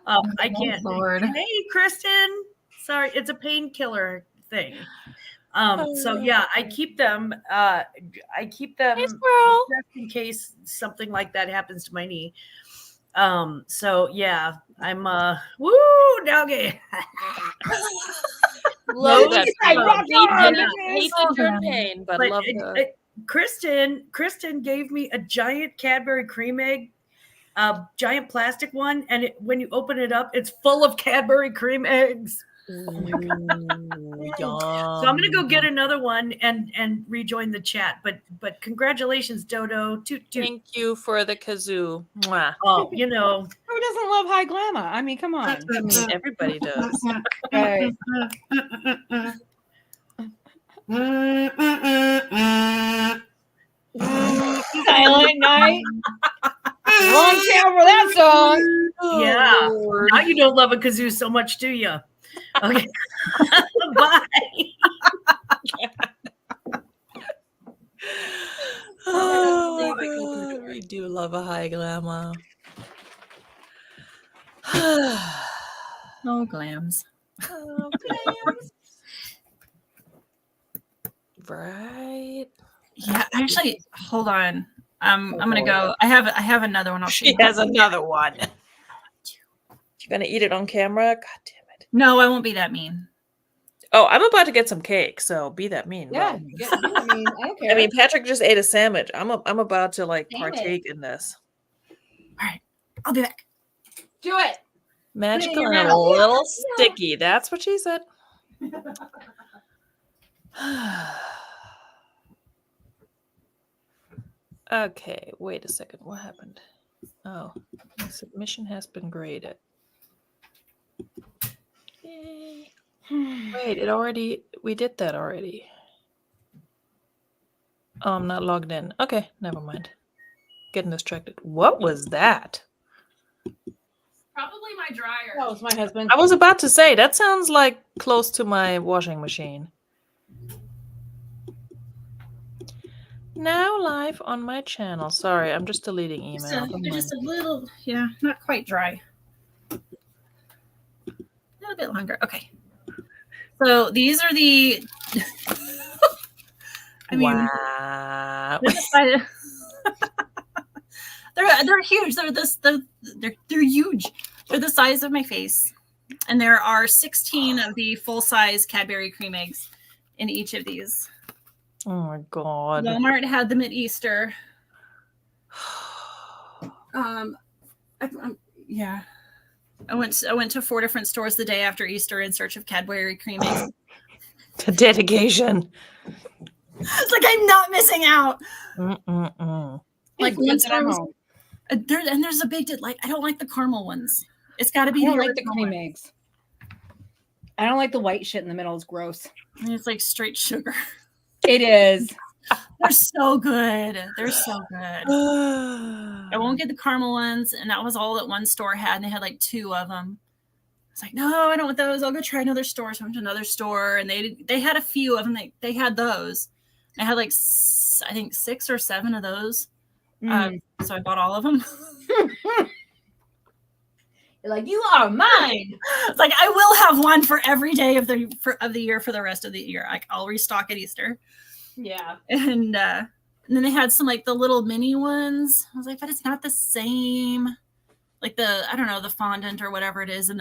I can't. Lord. Hey, Kristen. Sorry, it's a painkiller thing. So yeah, I keep them. Thanks, girl. Just in case something like that happens to my knee. So yeah, I'm woo doggy. Love that. Yeah. Hate that you're in pain, but love the. Kristen gave me a giant Cadbury cream egg, a giant plastic one, and when you open it up, it's full of Cadbury cream eggs. Oh So I'm gonna go get another one and rejoin the chat. But congratulations, Dodo. Thank you for the kazoo. Mwah. Oh, Who doesn't love high glamour? I mean, come on. I mean, everybody does. Right. Silent Night. Wrong channel for that song. Yeah. Now you don't love a kazoo so much, do you? Okay. Bye. Oh, God. We do love a high glamour. Oh, glams. Oh, glams. Right. Yeah, actually, hold on. I'm gonna go. I have another one. She has another one. You're gonna eat it on camera? God damn it. No, I won't be that mean. Oh, I'm about to get some cake, so be that mean. Yeah. Well, I mean, I don't care. I mean, Patrick just ate a sandwich. I'm about to like Damn it. partake in this. All right, I'll be back. Do it. Magical your and a mouth. little sticky. That's what she said. Okay, wait a second. What happened? Oh, the submission has been graded. Yay. Wait, we did that already. Oh, I'm not logged in. Okay, never mind. Getting distracted. What was that? Probably my dryer. That was my husband. I was about to say, that sounds like close to my washing machine. Now live on my channel. Sorry, I'm just deleting email. Just a little, yeah, not quite dry. A little bit longer. Okay. So these are the. I mean, wow. They're huge. They're huge. They're the size of my face, and there are 16 of the full size Cadbury cream eggs in each of these. Oh my god. Walmart had them at Easter. Yeah. I went to 4 different stores the day after Easter in search of Cadbury cream eggs. The dedication. It's like I'm not missing out. Like once I'm home. There's a big like I don't like the caramel ones. It's got to be. I don't like the cream eggs. I don't like the white shit in the middle. It's gross. I mean, it's like straight sugar. It is. They're so good. They're so good. I won't get the caramel ones, and that was all that one store had, and they had like 2 of them. It's like, no, I don't want those. I'll go try another store. So I went to another store, and they had a few of them. They had those. I had like I think 6 or 7 of those. So I bought all of them. You're like, you are mine. It's like I will have one for every day of the year for the rest of the year. Like I'll restock at Easter. Yeah. And then they had some like the little mini ones. I was like, but it's not the same. Like I don't know, the fondant or whatever it is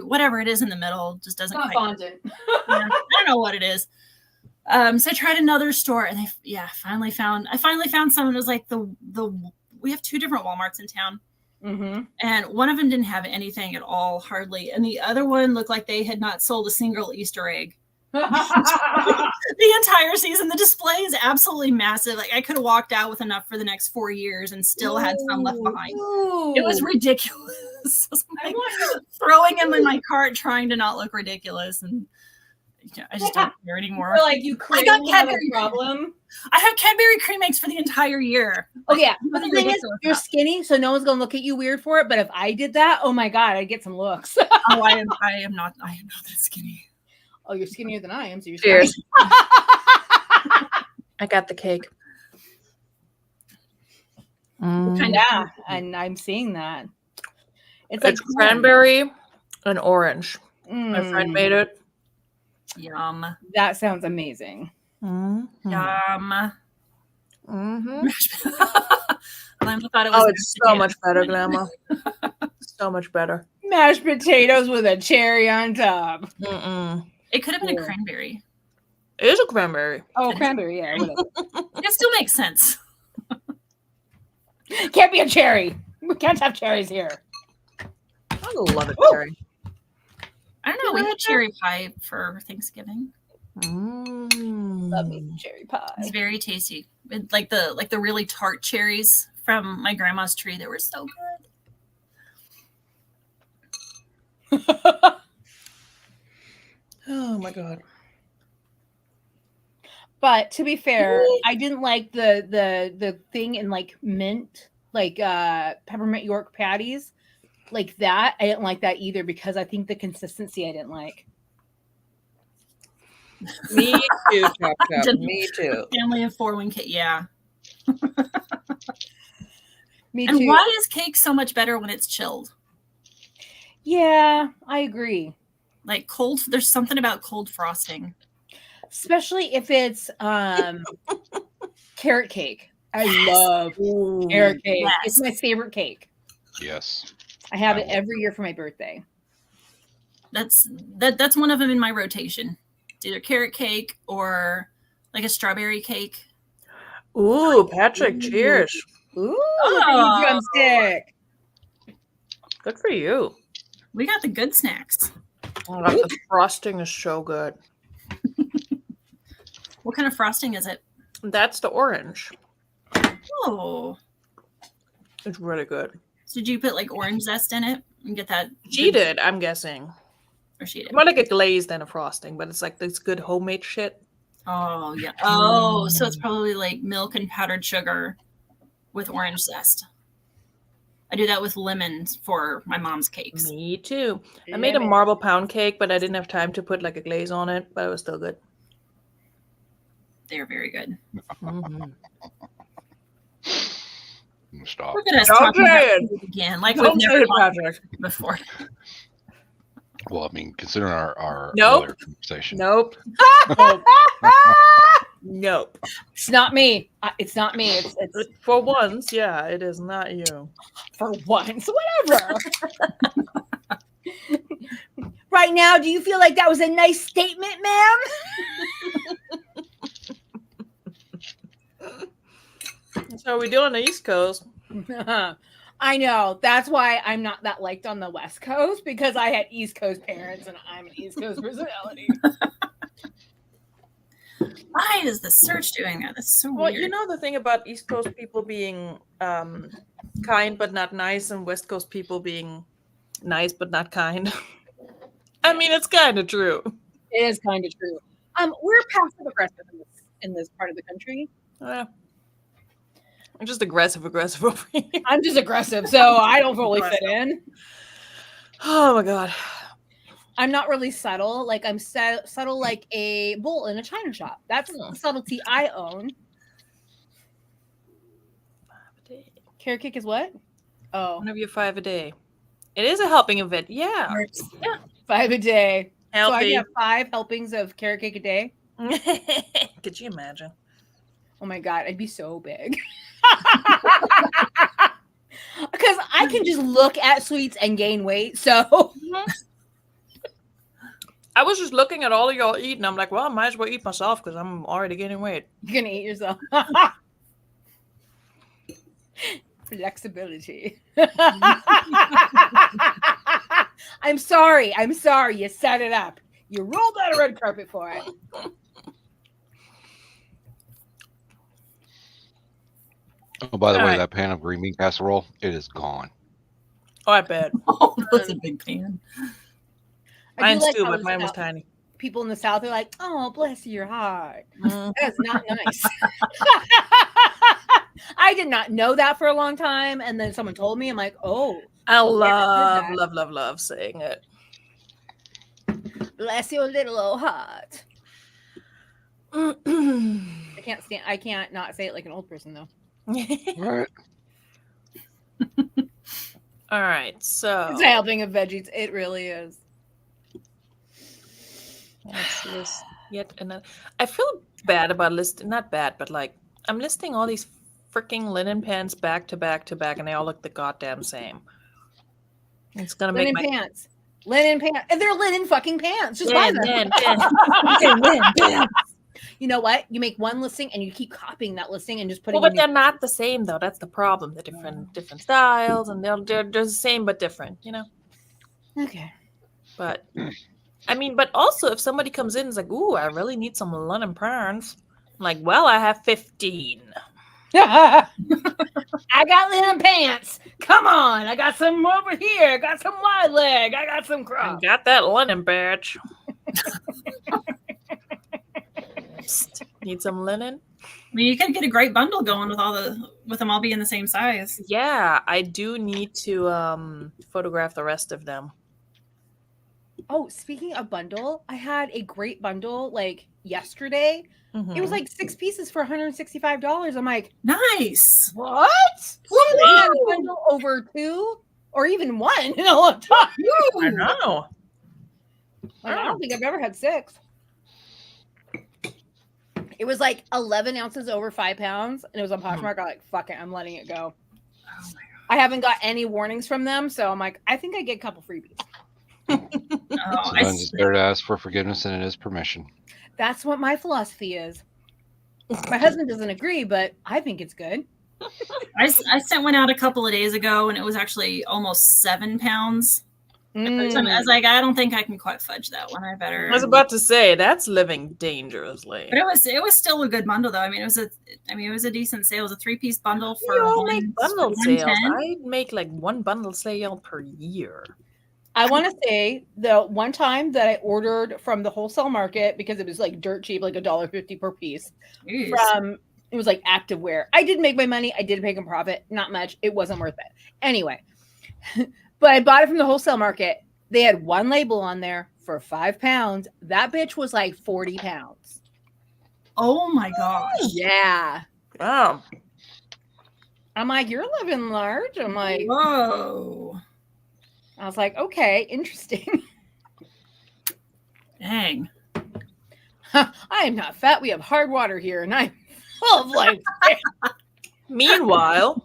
whatever it is in the middle just doesn't quite. Fondant. I don't know what it is. So I tried another store, and I finally found some. It was like we have 2 different Walmarts in town, and one of them didn't have anything at all, hardly, and the other one looked like they had not sold a single Easter egg. The entire season. The display is absolutely massive. Like I could have walked out with enough for the next 4 years and still had some left behind. It was ridiculous. I was throwing them in my cart, trying to not look ridiculous, and I just don't care anymore. Like you clearly have a problem. I have Cadbury cream eggs for the entire year. Oh yeah, but the thing is, you're skinny, so no one's gonna look at you weird for it. But if I did that, oh my god, I'd get some looks. Oh, I am not that skinny. Oh, you're skinnier than I am, so you're Cheers. I got the cake. Yeah, and I'm seeing that. It's like cranberry and orange. My friend made it. Yum. That sounds amazing. Yum. Glamour thought it was. Oh, it's so much better, Glamour. So much better. Mashed potatoes with a cherry on top. It could have been a cranberry. It is a cranberry. Oh, cranberry, yeah. It still makes sense. Can't be a cherry. We can't have cherries here. I love a cherry. I don't know. We had cherry pie for Thanksgiving. Love me some cherry pie. It's very tasty. Like the really tart cherries from my grandma's tree. They were so good. Oh my god. But to be fair, I didn't like the thing in like mint, like peppermint York patties. Like that. I didn't like that either because I think the consistency I didn't like. Me too, Chop Chop. Me too. Family of 4 1 cake. Yeah. Me and too. why is cake so much better when it's chilled? Yeah, I agree. Like cold, there's something about cold frosting. Especially if it's carrot cake. I love carrot cake. Yes. It's my favorite cake. Yes. I have it every year for my birthday. That's one of them in my rotation. It's either carrot cake or like a strawberry cake. Ooh, Patrick, cheers. Ooh, oh. Drumstick. Good for you. We got the good snacks. Oh, the frosting is so good. What kind of frosting is it? That's the orange. Oh. It's really good. So did you put like orange zest in it and get that? She did, I'm guessing. Or she did. More like a glaze than a frosting, but it's like this good homemade shit. Oh, yeah. Oh, so it's probably like milk and powdered sugar with orange zest. I do that with lemons for my mom's cakes. Me too. I made a marble pound cake, but I didn't have time to put like a glaze on it, but it was still good. They're very good. Stop. Look at us talking about food again, like we've never talked before. Well, I mean, considering our Nope. earlier conversation. Nope. Nope. It's not me. It's not me. It's For once, yeah, it is not you. for once. Whatever. Right now, do you feel like that was a nice statement, ma'am? That's how we do on the East Coast. I know. That's why I'm not that liked on the West Coast, because I had East Coast parents and I'm an East Coast personality. Why is the search doing that? That's so Well, weird. you know the thing about East Coast people being kind but not nice, and West Coast people being nice but not kind. I mean, it's kind of true. It is kind of true. We're passive aggressive in this part of the country. I'm just aggressive over here. I'm just aggressive, so I don't fully fit in. Oh my god. I'm not really subtle. Like I'm subtle like a bull in a china shop. That's the subtlety I own. Carrot cake is what? Oh, 1 of your 5 a day. It is a helping event. Yeah. Yeah. 5 a day. Healthy. So I have 5 helpings of carrot cake a day. Could you imagine? Oh my god, I'd be so big. Because I can just look at sweets and gain weight. So I was just looking at all of y'all eating. I'm like, well, I might as well eat myself because I'm already gaining weight. you're gonna eat yourself. Flexibility. I'm sorry. You set it up. You rolled out a red carpet for it. Oh, by the All way, right. that pan of green bean casserole, it is gone. Oh, I bet. Oh, that's a big pan. Mine's too, how but the mine was South- tiny. People in the South are like, oh, bless your heart. Mm. That's not nice. I did not know that for a long time. And then someone told me, I'm like, oh, I that. love saying it. bless your little old heart. All I can't not say it like an old person though. Right. right, so It's a helping of veggies. It really is. let's list yet another. I feel bad about listing, not bad, but like I'm listing all these freaking linen pants back to back to back, and they all look the goddamn same. It's gonna Linen make my pants. Linen pants. And they're linen fucking pants. Just buy them. linen. You know what? You make one listing and you keep copying that listing and just putting. Well, but they're not the same though. That's the problem. They're different styles, and they're the same but different. You know. Okay. But I mean, but also if somebody comes in and is like, "Ooh, I really need some linen pants," I'm like, "Well, I have 15." I got linen pants. Come on. I got some over here. I got some wide leg. I got some I crop. got that linen batch. Need some linen? I mean, you can get a great bundle going with them all being the same size. Yeah, I do need to photograph the rest of them. Oh, speaking of bundle, I had a great bundle like yesterday. It was like 6 pieces for $165. I'm like, Nice. what? I had a bundle over 2 or even 1 in a long time. I know. Like, I don't think I've ever had 6. It was like 11 ounces over 5 pounds, and it was on Poshmark. I'm like, fuck it, I'm letting it go. Oh my I haven't got any warnings from them, so I'm like, I think I get a couple freebies. God. Sometimes it's better to ask for forgiveness than it is permission. That's what my philosophy is. My husband doesn't agree, but I think it's good. I sent one out a couple of days ago, and it was actually almost 7 pounds. I was like, I don't think I can quite fudge that one. I better. I was about to say that's living dangerously. But it was still a good bundle though. It was a decent sale. It was a 3-piece bundle for You all make bundle sales. $110. I make like 1 bundle sale per year. I want to say the one time that I ordered from the wholesale market because it was like dirt cheap, like $1.50 per piece. Jeez. It was like activewear. I did make my money. I did make a profit. Not much. It wasn't worth it. Anyway, but I bought it from the wholesale market. They had 1 label on there for 5 pounds. That bitch was like 40 pounds. Oh my gosh. Yeah. Wow. I'm like, you're living large. I'm like, whoa. I was like, okay, interesting. Dang. I am not fat. We have hard water here, and I'm full of life. Meanwhile,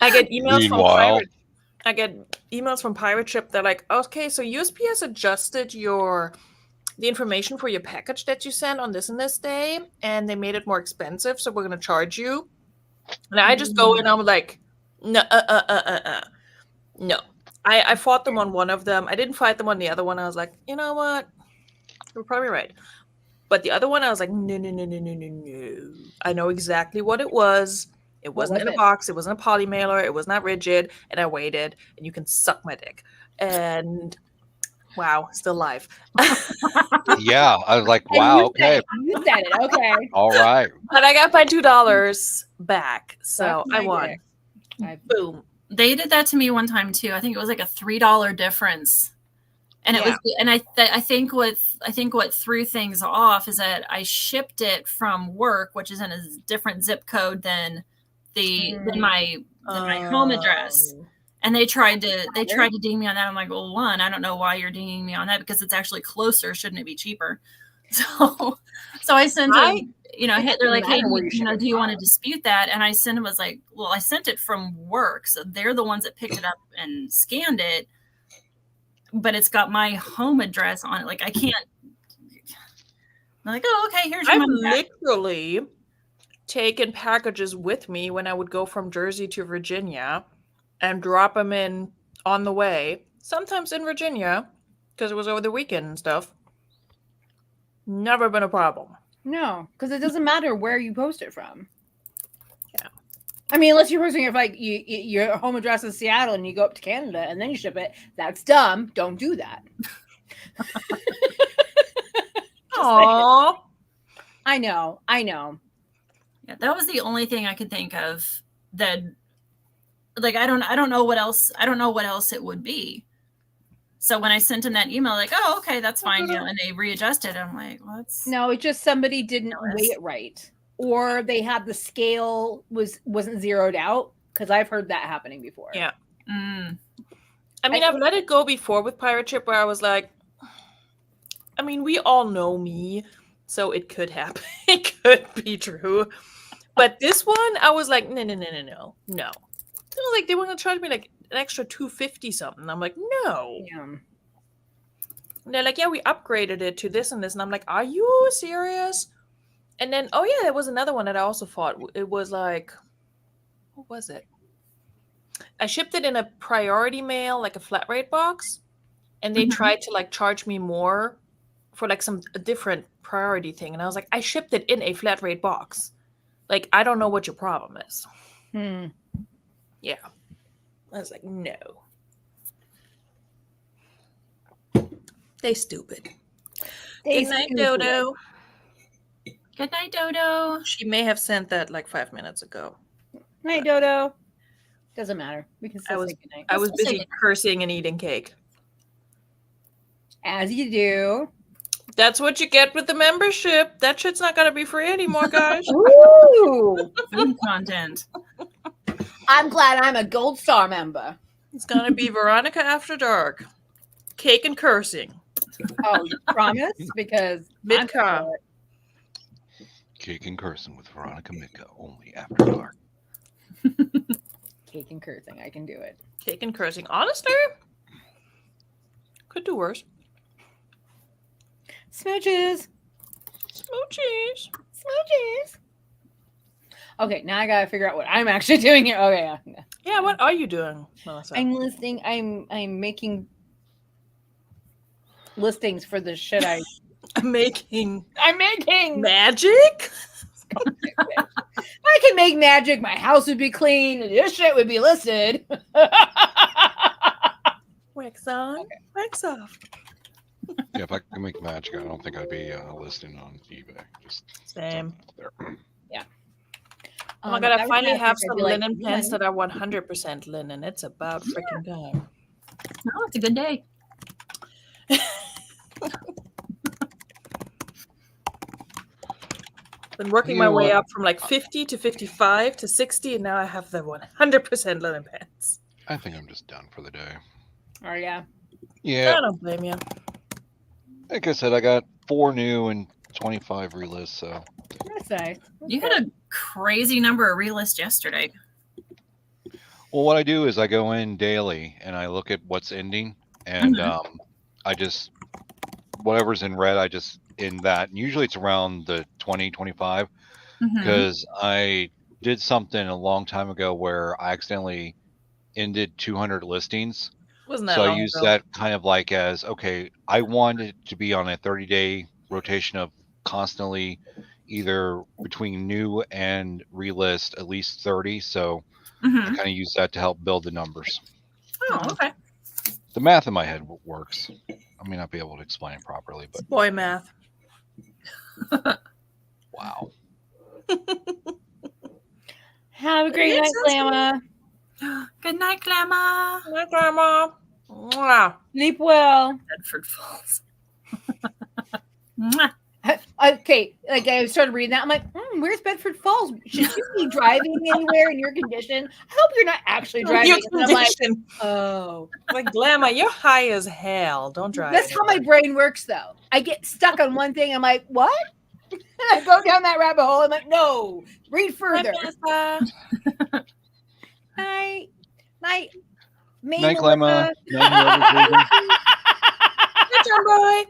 I get emails from Pirate. I get emails from Pirate Ship. They're like, okay, so USPS adjusted the information for your package that you sent on this and this day, and they made it more expensive, so we're gonna charge you. And I just go in, I'm like, no, no. I fought them on one of them. I didn't fight them on the other one. I was like, you know what? You're probably right. But the other one, I was like, no. I know exactly what it was. It wasn't in a box. It wasn't a poly mailer. It was not rigid. And I waited, and you can suck my dick. And wow, still live. Yeah, I was like, wow, okay. You said it, okay. All right. But I got my $2 back, so I won. Boom. They did that to me one time too. I think it was like a $3 difference. And it was, and I think what threw things off is that I shipped it from work, which is in a different zip code than my home address. And they tried to ding me on that. I'm like, well, one, I don't know why you're dinging me on that because it's actually closer. Shouldn't it be cheaper? So I sent them, they're like, hey, do you want to dispute that? And I sent them, was like, well, I sent it from work. So they're the ones that picked it up and scanned it. But it's got my home address on it. Like, I can't. I'm like, oh, okay, here's your money back. Literally taken packages with me when I would go from Jersey to Virginia and drop them in on the way, sometimes in Virginia, because it was over the weekend and stuff. Never been a problem. No, because it doesn't matter where you post it from. Yeah. I mean, unless you're posting it like your home address is Seattle and you go up to Canada and then you ship it. That's dumb. Don't do that. Aww. I know. Yeah, that was the only thing I could think of that, like, I don't know what else it would be. So when I sent him that email, like, oh, okay, that's fine, and they readjusted, I'm like, what's? No, it's just somebody didn't weigh it right, or they had the scale wasn't zeroed out, because I've heard that happening before. Yeah. I mean, I've let it go before with Pirate Ship, where I was like, I mean, we all know me, so it could happen. It could be true. But this one, I was like, no. It was like they were going to charge me like an extra $250 something. I'm like, no. Yeah. And they're like, yeah, we upgraded it to this and this. And I'm like, are you serious? And then, oh yeah, there was another one that I also thought. It was like, what was it? I shipped it in a priority mail, like a flat rate box. And they tried to like charge me more for like a different priority thing. And I was like, I shipped it in a flat rate box. Like, I don't know what your problem is. Yeah. I was like, no. They stupid. Good night, Dodo. Good night, Dodo. She may have sent that like 5 minutes ago. Night, Dodo. Doesn't matter. We can still say good night. I was busy cursing and eating cake. As you do. That's what you get with the membership. That shit's not going to be free anymore, guys. Ooh. Food content. I'm glad I'm a Gold Star member. It's going to be Veronika After Dark. Cake and cursing. Oh, you promise? Because Midka. Cake and cursing with Veronika Midka, only after dark. Cake and cursing. I can do it. Cake and cursing. Honestly, could do worse. Smooches. Okay, now I gotta figure out what I'm actually doing here. Okay, yeah. What are you doing, Melissa? I'm listing. I'm making listings for the shit I'm making magic. I can make magic. My house would be clean. This shit would be listed. Wax on, wax off. Yeah, if I can make magic, I don't think I'd be listing on eBay. Just same. There. Yeah. Oh my god! I finally have some linen pants that are 100% linen. It's about freaking time. Oh, it's a good day. Been working my way up from like 50 to 55 to 60, and now I have the 100% linen pants. I think I'm just done for the day. Oh yeah. Yeah. I don't blame you. Like I said, I got 4 new and 25 relists. So That's nice. You had a crazy number of relists yesterday. well, what I do is I go in daily and I look at what's ending, and I just whatever's in red, I just in that. And usually it's around the 20, 25 because I did something a long time ago where I accidentally ended 200 listings. Wasn't that So I long use ago? that kind of like as, okay, I wanted it to be on a 30-day rotation of constantly either between new and relist at least 30. So I kind of use that to help build the numbers. Oh, okay. The math in my head works. I may not be able to explain it properly, but Boy math. wow. Have a great night, Glamma. Good night, Glamma. Good night, Grandma. Mwah. Sleep well. Bedford Falls. Okay, like I started reading that. I'm like, where's Bedford Falls? Should you be driving anywhere in your condition? I hope you're not actually driving. Your And I'm like, condition. oh. Like, Glamma, you're high as hell. Don't drive. That's how my brain works, though. I get stuck on one thing. I'm like, what? And I go down that rabbit hole. I'm like, no, read further. Night. Night. Night, Glamma. Night, John Boy.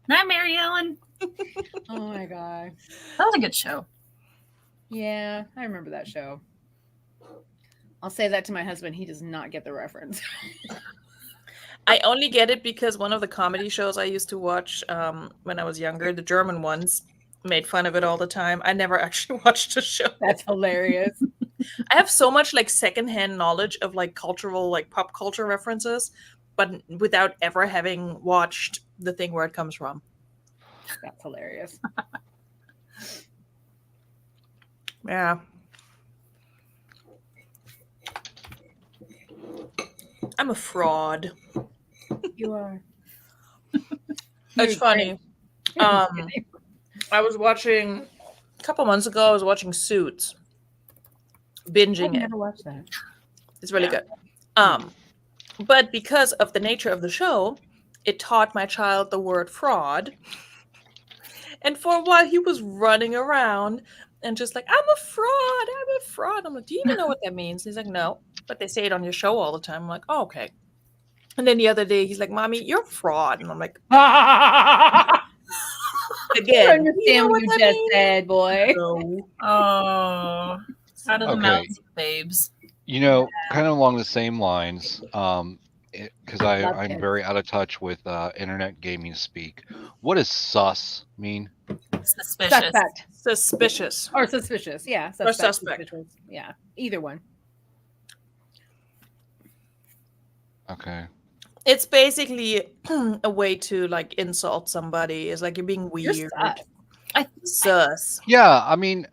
Night, Mary Ellen. Oh my god. That was a good show. Yeah, I remember that show. I'll say that to my husband. He does not get the reference. I only get it because one of the comedy shows I used to watch when I was younger, the German ones, made fun of it all the time. I never actually watched the show. That's hilarious. I have so much like secondhand knowledge of like cultural, like pop culture references, but without ever having watched the thing where it comes from. That's hilarious. Yeah. I'm a fraud. You are. It's funny. I was watching a couple months ago. I was watching Suits, binging I've it. never watched that. It's really good. But because of the nature of the show, it taught my child the word fraud. And for a while, he was running around and just like, I'm a fraud. I'm a fraud. I'm like, do you even know what that means? He's like, no, but they say it on your show all the time. I'm like, oh, okay. And then the other day, he's like, Mommy, you're a fraud. And I'm like, again, I understand what you just said, boy. No. Oh, out of the mouths of babes. You know, kind of along the same lines, because I'm very out of touch with internet gaming speak. What does sus mean? Suspicious. Suspect. Suspicious. Or suspicious. Yeah. Or suspect. Suspicious. Yeah. Either one. Okay. It's basically a way to like insult somebody. It's like you're being weird. You're sus. Sus. Yeah, I mean,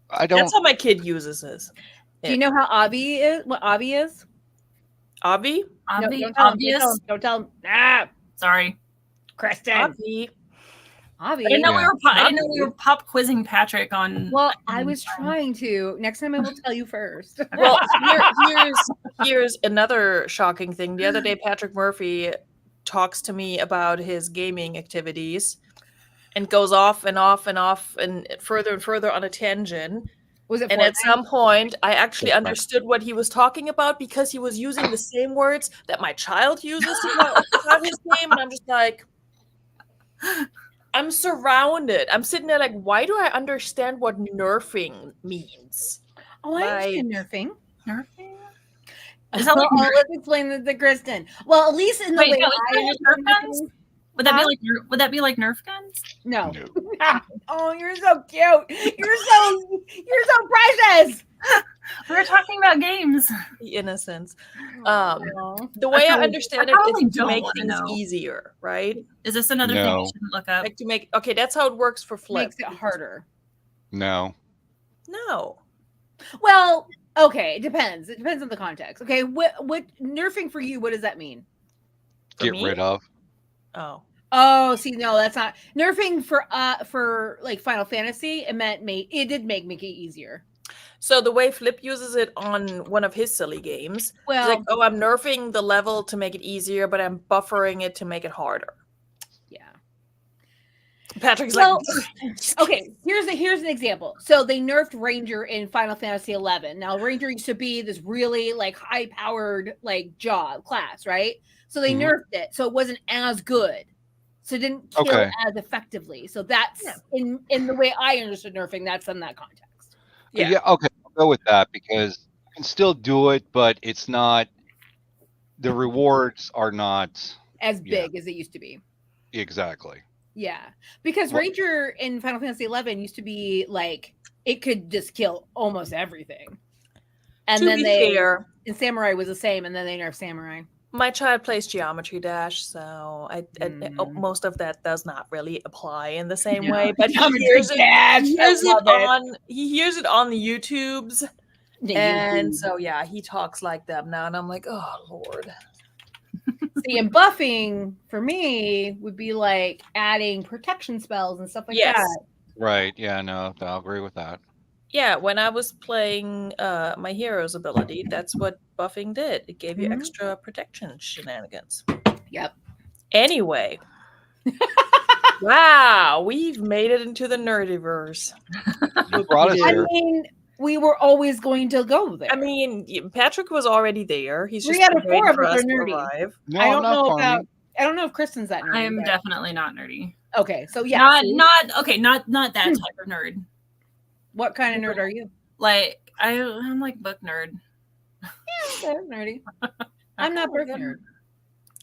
I don't. That's how my kid uses this. Do you know how Avi is? What Avi is? Avi? No, don't tell him. Don't tell him. Ah, sorry, Kristen. Avi. Avi. I didn't know we were pop quizzing Patrick on. Well, I was trying to. Next time I will tell you first. Well, here's another shocking thing. The other day, Patrick Murphy talks to me about his gaming activities and goes off and further on a tangent. Was it? And at some point, I actually understood what he was talking about because he was using the same words that my child uses to describe his game, and I'm just like, I'm surrounded. I'm sitting there like, why do I understand what nerfing means? Oh, I understand nerfing. Nerfing? Is that like let's explain this to Kristen. Well, at least in the way I Nerf guns? Would that be like Nerf guns? No. Oh, you're so cute. You're so precious. We were talking about games. The innocence. The way I understand it is to make things easier, right? Is this another thing you shouldn't look up? Like okay, that's how it works for Flip. Makes it harder. No. Well, okay, it depends. It depends on the context. Okay, what nerfing for you? What does that mean? Get rid of. Oh, see, no, that's not nerfing for like Final Fantasy. It did make it easier. So the way Flip uses it on one of his silly games, Well, he's like, "Oh, I'm nerfing the level to make it easier, but I'm buffering it to make it harder." Yeah. Patrick's well, like, okay, here's an example. So they nerfed Ranger in Final Fantasy 11. Now Ranger used to be this really like high-powered like job class, right? So they nerfed it, so it wasn't as good. So it didn't kill as effectively. So that's in the way I understood nerfing. That's in that context. Yeah. Okay. I'll go with that because you can still do it, but it's not. The rewards are not as big as it used to be. Exactly. Yeah, because Ranger in Final Fantasy 11 used to be like it could just kill almost everything. And then and Samurai was the same, and then they nerfed Samurai. My child plays Geometry Dash, so most of that does not really apply in the same way. But he hears it on the YouTubes, and so yeah, he talks like them now, and I'm like, oh Lord. See, and buffing for me would be like adding protection spells and stuff like that. Right. Yeah. No, I'll agree with that. Yeah, when I was playing my hero's ability, that's what buffing did. It gave you extra protection shenanigans. Yep. Anyway. Wow, we've made it into the nerdiverse. You brought us here. I mean, we were always going to go there. I mean, Patrick was already there. He's 3 just out of 4 of us are nerdy. No, I don't know if Kristen's that nerdy. I am definitely not nerdy. Okay, so yeah, not that type of nerd. What kind of nerd are you? Like I'm like book nerd. Yeah, I'm nerdy. I'm not book nerd.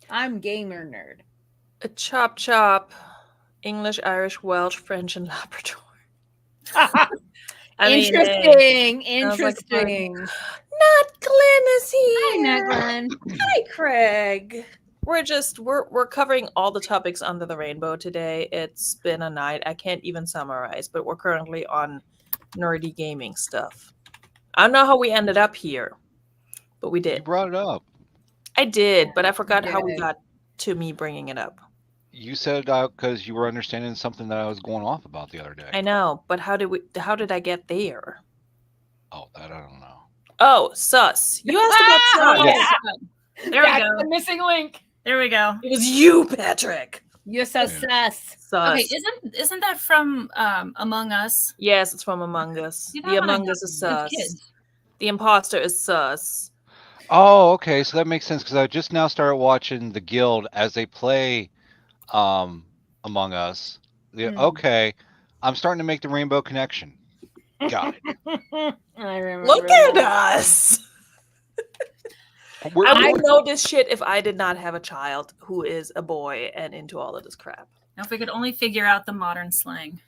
I'm gamer nerd. A chop, English, Irish, Welsh, French, and Labrador. Interesting. Not Glenn is here. Hi, not Glenn. Hi, Craig. We're covering all the topics under the rainbow today. It's been a night. I can't even summarize, but we're currently on nerdy gaming stuff. I don't know how we ended up here, but we did. You brought it up. I did, but I forgot how we got to me bringing it up. You said it out because you were understanding something that I was going off about the other day. I know, but how did I get there? Oh, that I don't know. Oh, sus. You asked about sus. Yeah. There we go. The missing link. There we go. It was you, Patrick. You're so sus. Okay, isn't that from Among Us? Yes, it's from Among Us. The Among Us is sus. The imposter is sus. Oh, okay. So that makes sense because I just now started watching the Guild as they play Among Us. Okay, I'm starting to make the rainbow connection. Got it. I remember. Look at us. I would know this shit if I did not have a child who is a boy and into all of this crap. Now, if we could only figure out the modern slang.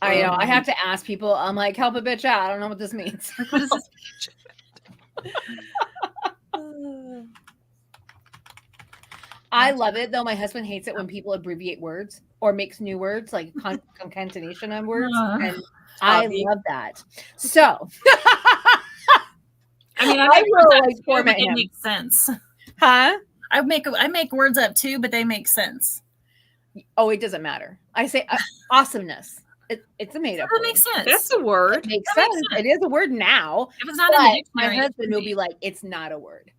I know. I have to ask people. I'm like, help a bitch out. I don't know what this means. What is this? I love it though. My husband hates it when people abbreviate words or makes new words like concatenation of words, and I love that. So, I mean, I will like format it him. Makes sense, huh? I make words up too, but they make sense. Oh, it doesn't matter. I say awesomeness. It's a made up. That makes sense. That's a word. It makes sense. It is a word now. If it's not in the dictionary, my husband will be like, it's not a word.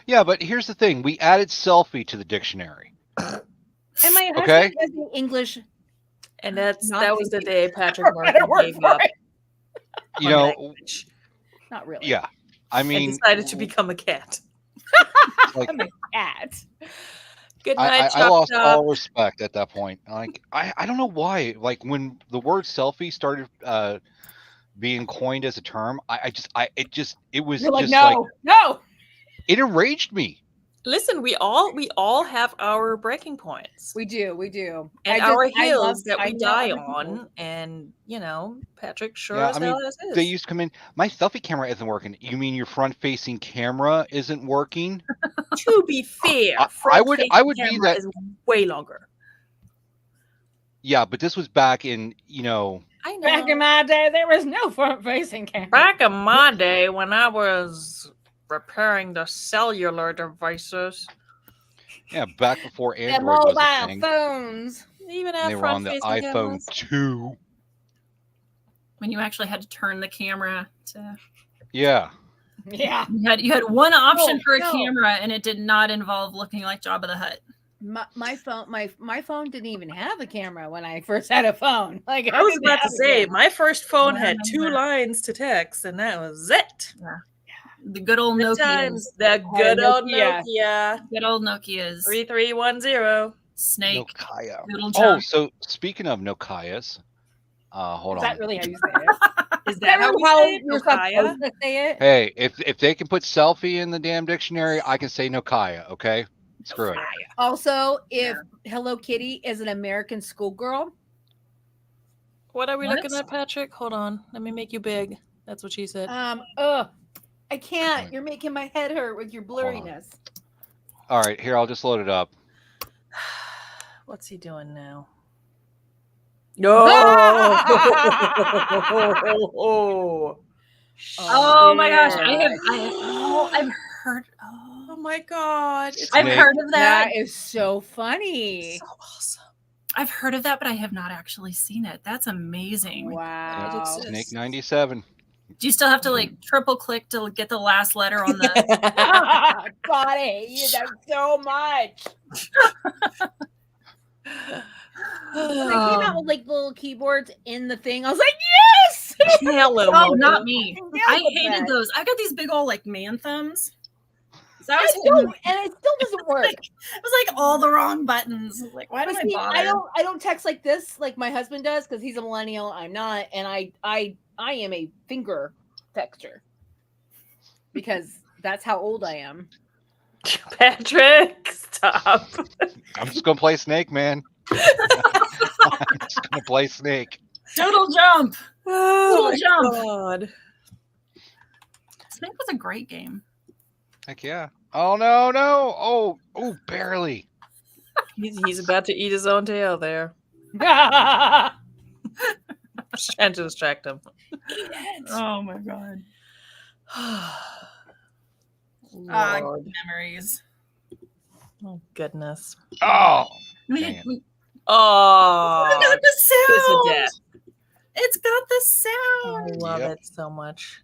Yeah, but here's the thing: we added selfie to the dictionary. And my husband has the English, and that was the day Patrick gave up. You know, not really. Yeah, I mean, and decided to become a cat. Like, I'm a cat. Good night, I lost all respect at that point. Like, I don't know why. Like when the word selfie started being coined as a term, it was You're like, just no. It enraged me. Listen, we all have our breaking points. We do. And our hills that we die on. And Patrick as hell as is. They used to come in. My selfie camera isn't working. You mean your front-facing camera isn't working? To be fair, I would be that is way longer. Yeah, but this was back in I know. Back in my day, there was no front-facing camera. Back in my day, when I was repairing the cellular devices. Yeah, back before Android the mobile was a thing. phones. Even have they were on the iPhone 2. when you actually had to turn the camera to. Yeah. Yeah. You had one option Oh, for a no. camera, and it did not involve looking like Jabba the Hutt. My phone didn't even have a camera when I first had a phone. Like I was didn't about to have a say, camera. my first phone Yeah, had mine 2 either. lines to text, and that was it. Yeah. The good old Good Nokias. times. The good old Nokia. Nokia. Good old Nokias. 3310. Snake. Nokaya. Doodle Oh, jump. so speaking of Nokayas, hold Is on. that really how you say it? Is Is that how we say it? you're Nokaya? supposed to say it? Hey, if they can put selfie in the damn dictionary, I can say Nokaya, okay? Screw it. Also, if Hello Kitty is an American schoolgirl, What are we What? looking at, Patrick? Hold on. Let me make you big. That's what she said. I can't. You're making my head hurt with your blurriness. All right, here, I'll just load it up. What's he doing now? No. Oh my gosh, I've heard. Oh my god. I've heard of that. That is so funny. So awesome. I've heard of that, but I have not actually seen it. That's amazing. Wow. Snake 97. Do you still have to like triple click to get the last letter on the? God, I hate you that so much. When they came out with like little keyboards in the thing, I was like, yes! Hello, Oh, not me. Yeah, I with hated that. those. I got these big old like man thumbs. So I I was don't, and it still doesn't work. it was like all the wrong buttons. I was like, why But did see, I bother? I don't text like this like my husband does because he's a millennial. I'm not, and I am a finger texter because that's how old I am. Patrick, stop. I'm just gonna play Snake, man. I'm just gonna play Snake. Doodle jump. Oh my jump. god. Snake was a great game. Heck yeah. Oh no, no. Oh, barely. He's about to eat his own tail there. Just trying to distract him. Oh my god. Lord. Memories. Oh goodness. Oh. We, Dang it. we, Oh, look at the kiss of sound. death. It's got the I sound. love Yep. it so much.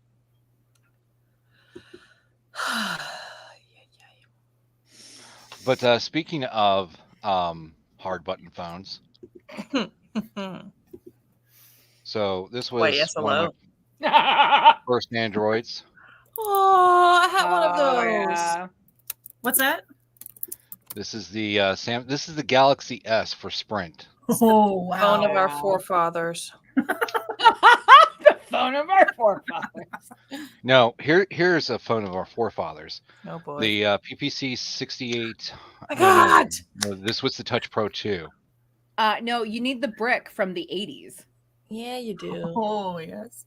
But speaking of hard button phones, so this was Wait, yes, one of hello. my first Androids. Oh, I had one of Oh, those. yeah. What's that? This is the This is the Galaxy S for Sprint. Oh wow. Phone of our forefathers. The phone of our forefathers. No, here's a phone of our forefathers. Oh boy. The PPC 68. My God! No, this was the Touch Pro 2. No, you need the brick from the 80s. Yeah, you do. Oh yes.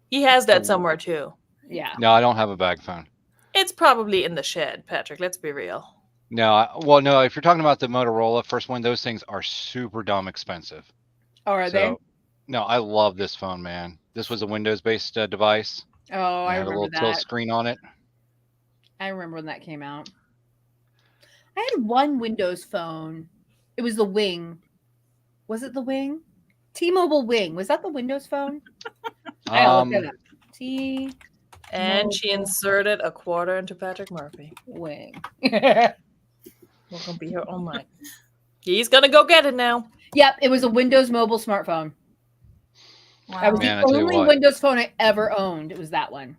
He has that somewhere too. Yeah. No, I don't have a bag phone. It's probably in the shed, Patrick. Let's be real. No, well, no. If you're talking about the Motorola first one, those things are super dumb expensive. Oh, are they? No, I love this phone, man. This was a Windows-based device. Oh, It I had a remember little tilt that. screen on it. I remember when that came out. I had one Windows phone. It was the Wing. Was it the Wing? T-Mobile Wing. Was that the Windows phone? I looked it up. T And she inserted a quarter into Patrick Murphy. Wing. We're gonna be here all night. He's gonna go get it now. Yep, it was a Windows mobile smartphone. Wow. That was Man, I the tell you only what. Windows phone I ever owned. It was that one.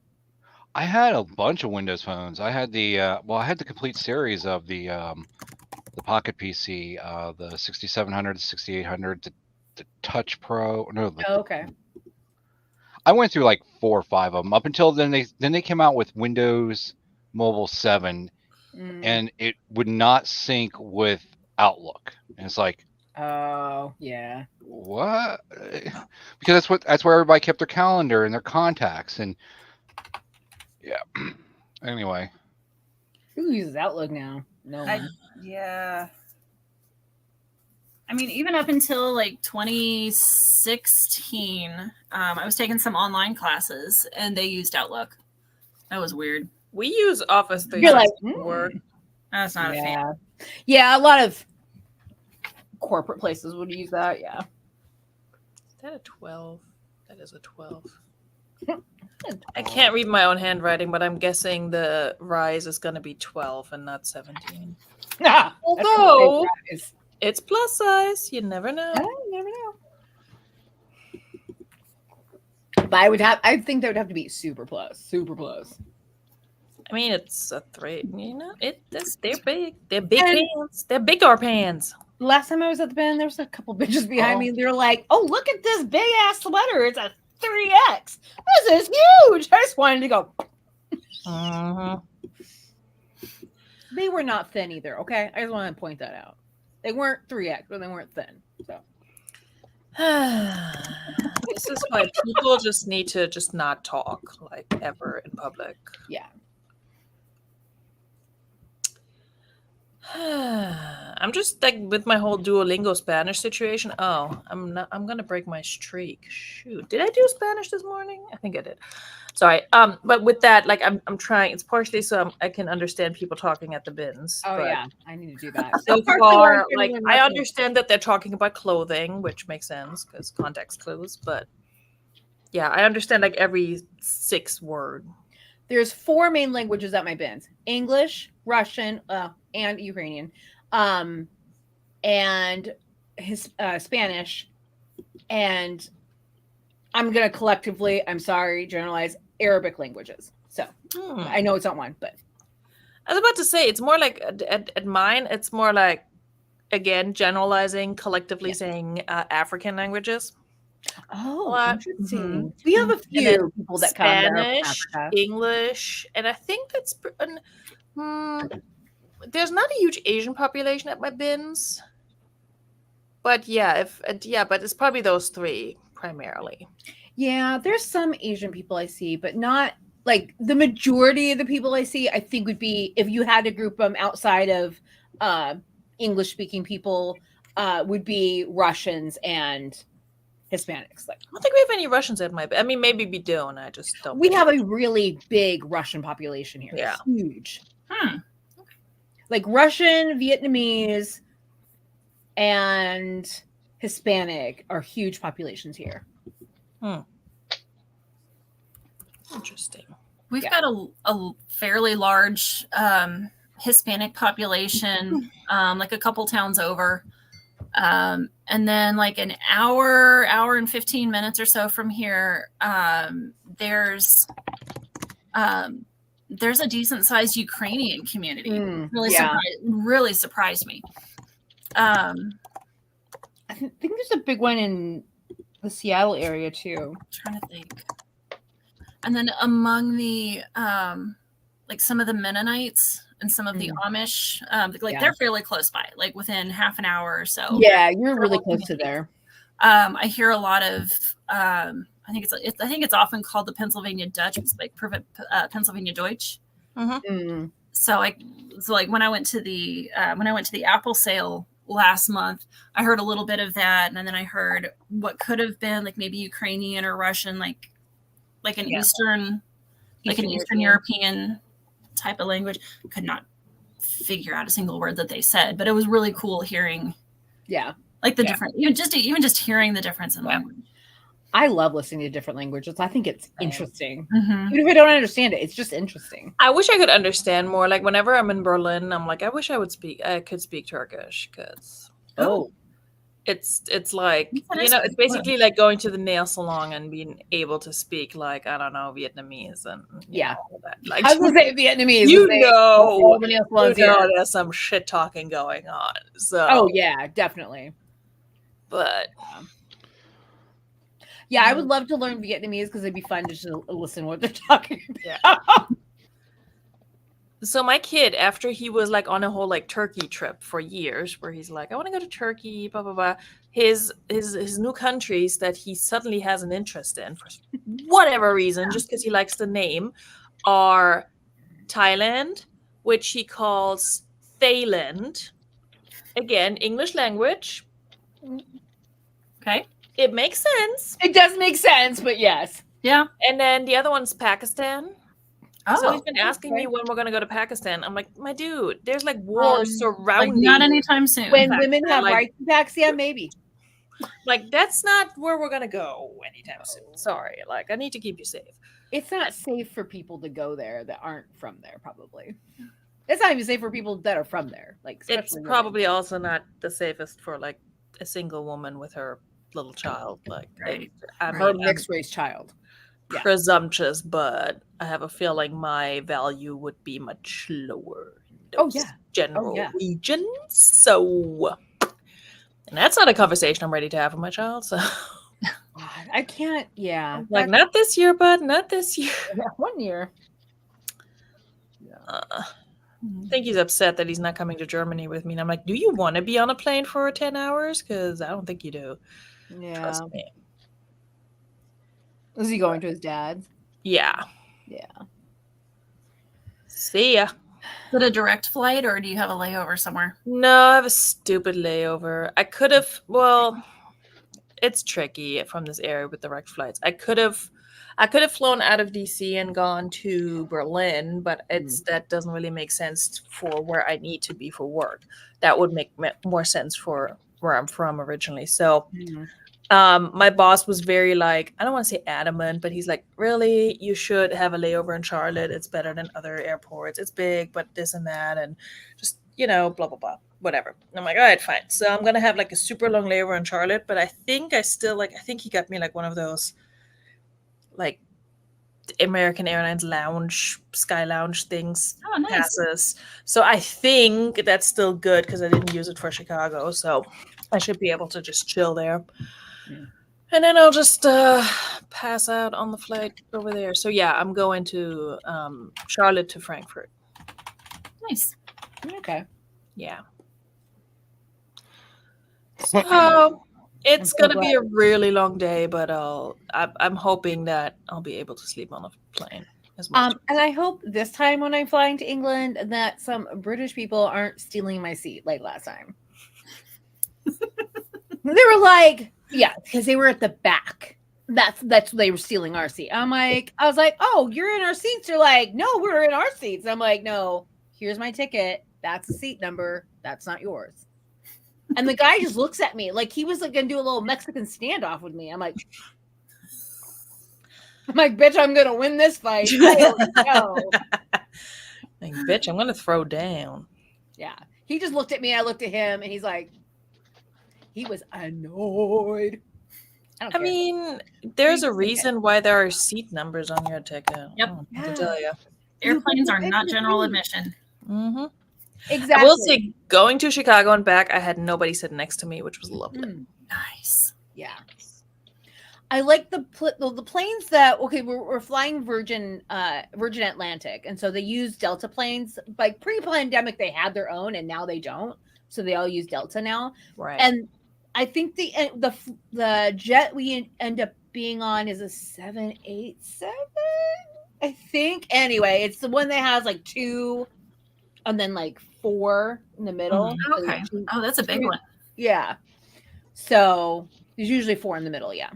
I had a bunch of Windows phones. I had the I had the complete series of the Pocket PC, the 6700, the 6800, the Touch Pro. No, Oh, okay. I went through like 4 or 5 of them up until then. They came out with Windows Mobile 7, and it would not sync with Outlook. And it's like, Oh, yeah. what? Because that's where everybody kept their calendar and their contacts, and yeah. Anyway, Who uses Outlook now? No one. Yeah. I mean, even up until like 2016, I was taking some online classes and they used Outlook. That was weird. We use Office You're like, 364. That's not a fan. Yeah, a lot of corporate places would use that. Yeah. Is that a 12? That is a 12. I can't read my own handwriting, but I'm guessing the rise is going to be 12 and not 17. Although it's plus size, you never know. You never know. But I think that would have to be super plus. Super plus. I mean, it's a 3. You know, they're big. They're big pants. They're bigger pants. Last time I was at the bin, there was a couple bitches behind me. They're like, "Oh, look at this big ass sweater! It's a 3X. This is huge." I just wanted to go. They were not thin either. Okay, I just want to point that out. They weren't 3X, but they weren't thin. So this is why people just need to just not talk like ever in public. Yeah. I'm just like with my whole Duolingo Spanish situation. Oh, I'm gonna break my streak. Shoot, did I do Spanish this morning? I think I did. Sorry. But with that, like I'm trying. It's partially so I can understand people talking at the bins. Oh but yeah, I need to do that. So far, like I understand that they're talking about clothing, which makes sense because context clues. But yeah, I understand like every 6th word. There's 4 main languages at my bins: English, Russian, and Ukrainian, and Spanish. And I'm gonna collectively, I'm sorry, generalize Arabic languages. So I know it's not one, but I was about to say it's more like at mine. It's more like again generalizing, collectively saying African languages. Oh, interesting. We have a few people that Spanish, come there from Africa. English, and I think that's there's not a huge Asian population at my bins, but but it's probably those 3 primarily. Yeah, there's some Asian people I see, but not like the majority of the people I see. I think would be if you had to group them outside of English-speaking people, would be Russians and Hispanics. Like, I don't think we have any Russians at my. I mean, maybe we do, and I just don't. We have a really big Russian population here. Yeah, huge. Like Russian, Vietnamese, and Hispanic are huge populations here. Interesting. We've got a fairly large Hispanic population, like a couple towns over. And then like an hour and 15 minutes or so from here, there's a decent sized Ukrainian community. Really surprised me. I think there's a big one in the Seattle area too. I'm trying to think. And then among the like some of the Mennonites and some of the Amish, they're fairly close by, like within half an hour or so. Yeah, you're really close to there. I hear a lot of I think it's often called the Pennsylvania Dutch. It's like Pennsylvania Deutsch. So like when I went to the Apple sale last month, I heard a little bit of that, and then I heard what could have been like maybe Ukrainian or Russian, like an Eastern European type of language. Could not figure out a single word that they said, but it was really cool hearing. Like the different, even just hearing the difference in language. I love listening to different languages. I think it's interesting. Even if I don't understand it, it's just interesting. I wish I could understand more. Like whenever I'm in Berlin, I'm like, I wish I could speak Turkish because it's like it's basically like going to the nail salon and being able to speak like I don't know Vietnamese and all that. Like I was gonna say Vietnamese. There's some shit talking going on. So definitely. But I would love to learn Vietnamese because it'd be fun to just listen to what they're talking about. So my kid, after he was like on a whole like Turkey trip for years, where he's like, I want to go to Turkey, blah blah blah. His new countries that he suddenly has an interest in for whatever reason, just because he likes the name, are Thailand, which he calls Thailand. Again, English language. Okay. It makes sense. It does make sense, but yes. Yeah. And then the other one's Pakistan. So he's been asking me when we're going to go to Pakistan. I'm like, my dude, there's like war surrounding. Like not anytime soon. When women have rights in Pakistan, maybe. Like, that's not where we're gonna go anytime soon. Sorry. Like, I need to keep you safe. It's not safe for people to go there that aren't from there, probably. It's not even safe for people that are from there. Like, It's especially women. probably also not the safest for like a single woman with her little child. Like, Right. I'm her mixed race child. Yeah. presumptuous, but I have a feeling my value would be much lower in those general regions. So, and that's not a conversation I'm ready to have with my child. So, God, I can't. Yeah, like, not this year, bud. Not this year. Yeah, 1 year. I think he's upset that he's not coming to Germany with me. And I'm like, do you want to be on a plane for 10 hours? Because I don't think you do. Yeah. Trust me. Is he going to his dad's? Yeah. Yeah. See ya. Is it a direct flight or do you have a layover somewhere? No, I have a stupid layover. I could have, well, it's tricky from this area with direct flights. I could have flown out of DC and gone to Berlin, but that doesn't really make sense for where I need to be for work. That would make more sense for where I'm from originally. So my boss was very like, I don't want to say adamant, but he's like, really, you should have a layover in Charlotte. It's better than other airports. It's big, but this and that, and just, blah, blah, blah, whatever. And I'm like, all right, fine. So I'm going to have like a super long layover in Charlotte, but I think he got me like one of those like American Airlines lounge, Sky Lounge things, passes. So I think that's still good because I didn't use it for Chicago. So I should be able to just chill there. Yeah. And then I'll just pass out on the flight over there. So yeah, I'm going to Charlotte to Frankfurt. Nice. Okay. Yeah. So it's gonna be a really long day, but I'm hoping that I'll be able to sleep on the plane as much. And I hope this time when I'm flying to England that some British people aren't stealing my seat like last time. They were like, yeah, because they were at the back. That's they were stealing our seat. I was like, oh, you're in our seats. They're like, no, we're in our seats. I'm like, no, here's my ticket. That's the seat number. That's not yours. And the guy just looks at me like he was like gonna do a little Mexican standoff with me. I'm like, bitch, I'm gonna win this fight. No. Like, bitch, I'm gonna throw down. Yeah. He just looked at me, I looked at him, and he's like, he was annoyed. I mean, there's a reason why there are seat numbers on your ticket. Yep. To tell you. Airplanes are not general admission. Mm-hmm. Exactly. I will say, going to Chicago and back, I had nobody sitting next to me, which was lovely. Nice. Yeah. I like the planes that we're flying Virgin Atlantic, and so they use Delta planes. Like pre-pandemic, they had their own, and now they don't. So they all use Delta now. Right. And I think the jet we end up being on is a 787. I think. Anyway, it's the one that has like 2, and then like 4 in the middle. Okay. Oh, that's a big one. Yeah. So there's usually 4 in the middle. Yeah.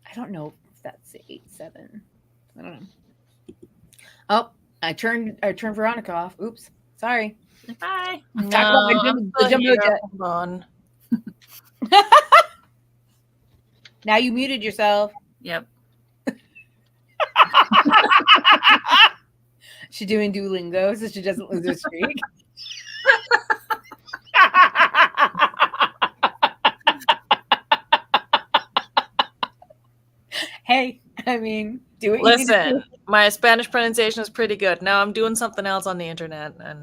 I don't know if that's the 87. I don't know. Oh, I turned Veronika off. Oops. Sorry. Bye. No, Talk about the jumbo jet. Hold on. Now you muted yourself. Yep. She's doing Duolingo so she doesn't lose her streak. Hey, I mean, do it. Listen, my Spanish pronunciation is pretty good. Now I'm doing something else on the internet. And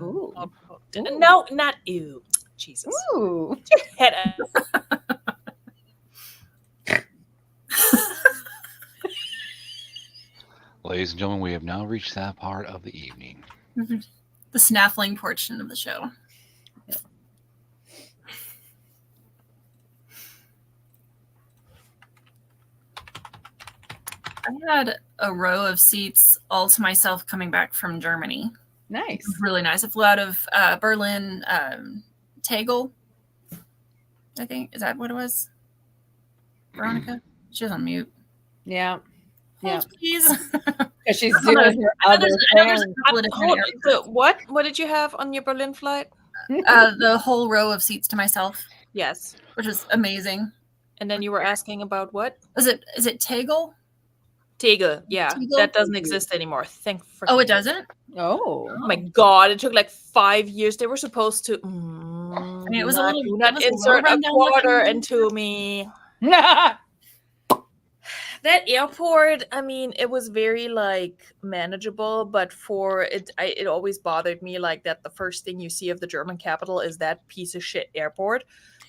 no, not you. Jesus. Ooh. Head Ladies and gentlemen, we have now reached that part of the evening. The snaffling portion of the show. I had a row of seats all to myself coming back from Germany. Nice. Really nice. I flew out of Berlin, Tegel, I think. Is that what it was? Veronika? She was on mute. Yeah. Yeah. Please. She's doing her other thing. What did you have on your Berlin flight? The whole row of seats to myself. Yes. which was amazing. And then you were asking about what? Is it Tegel? Tegel. Yeah, Tegel? that doesn't exist anymore. Oh, it doesn't? Oh. Oh my God! It took like 5 years. They were supposed to. I mean, it was a little. Do it not was a little insert a rundown quarter looking. into me. That airport, I mean, it was very like manageable, but for it, it always bothered me like that. The first thing you see of the German capital is that piece of shit airport.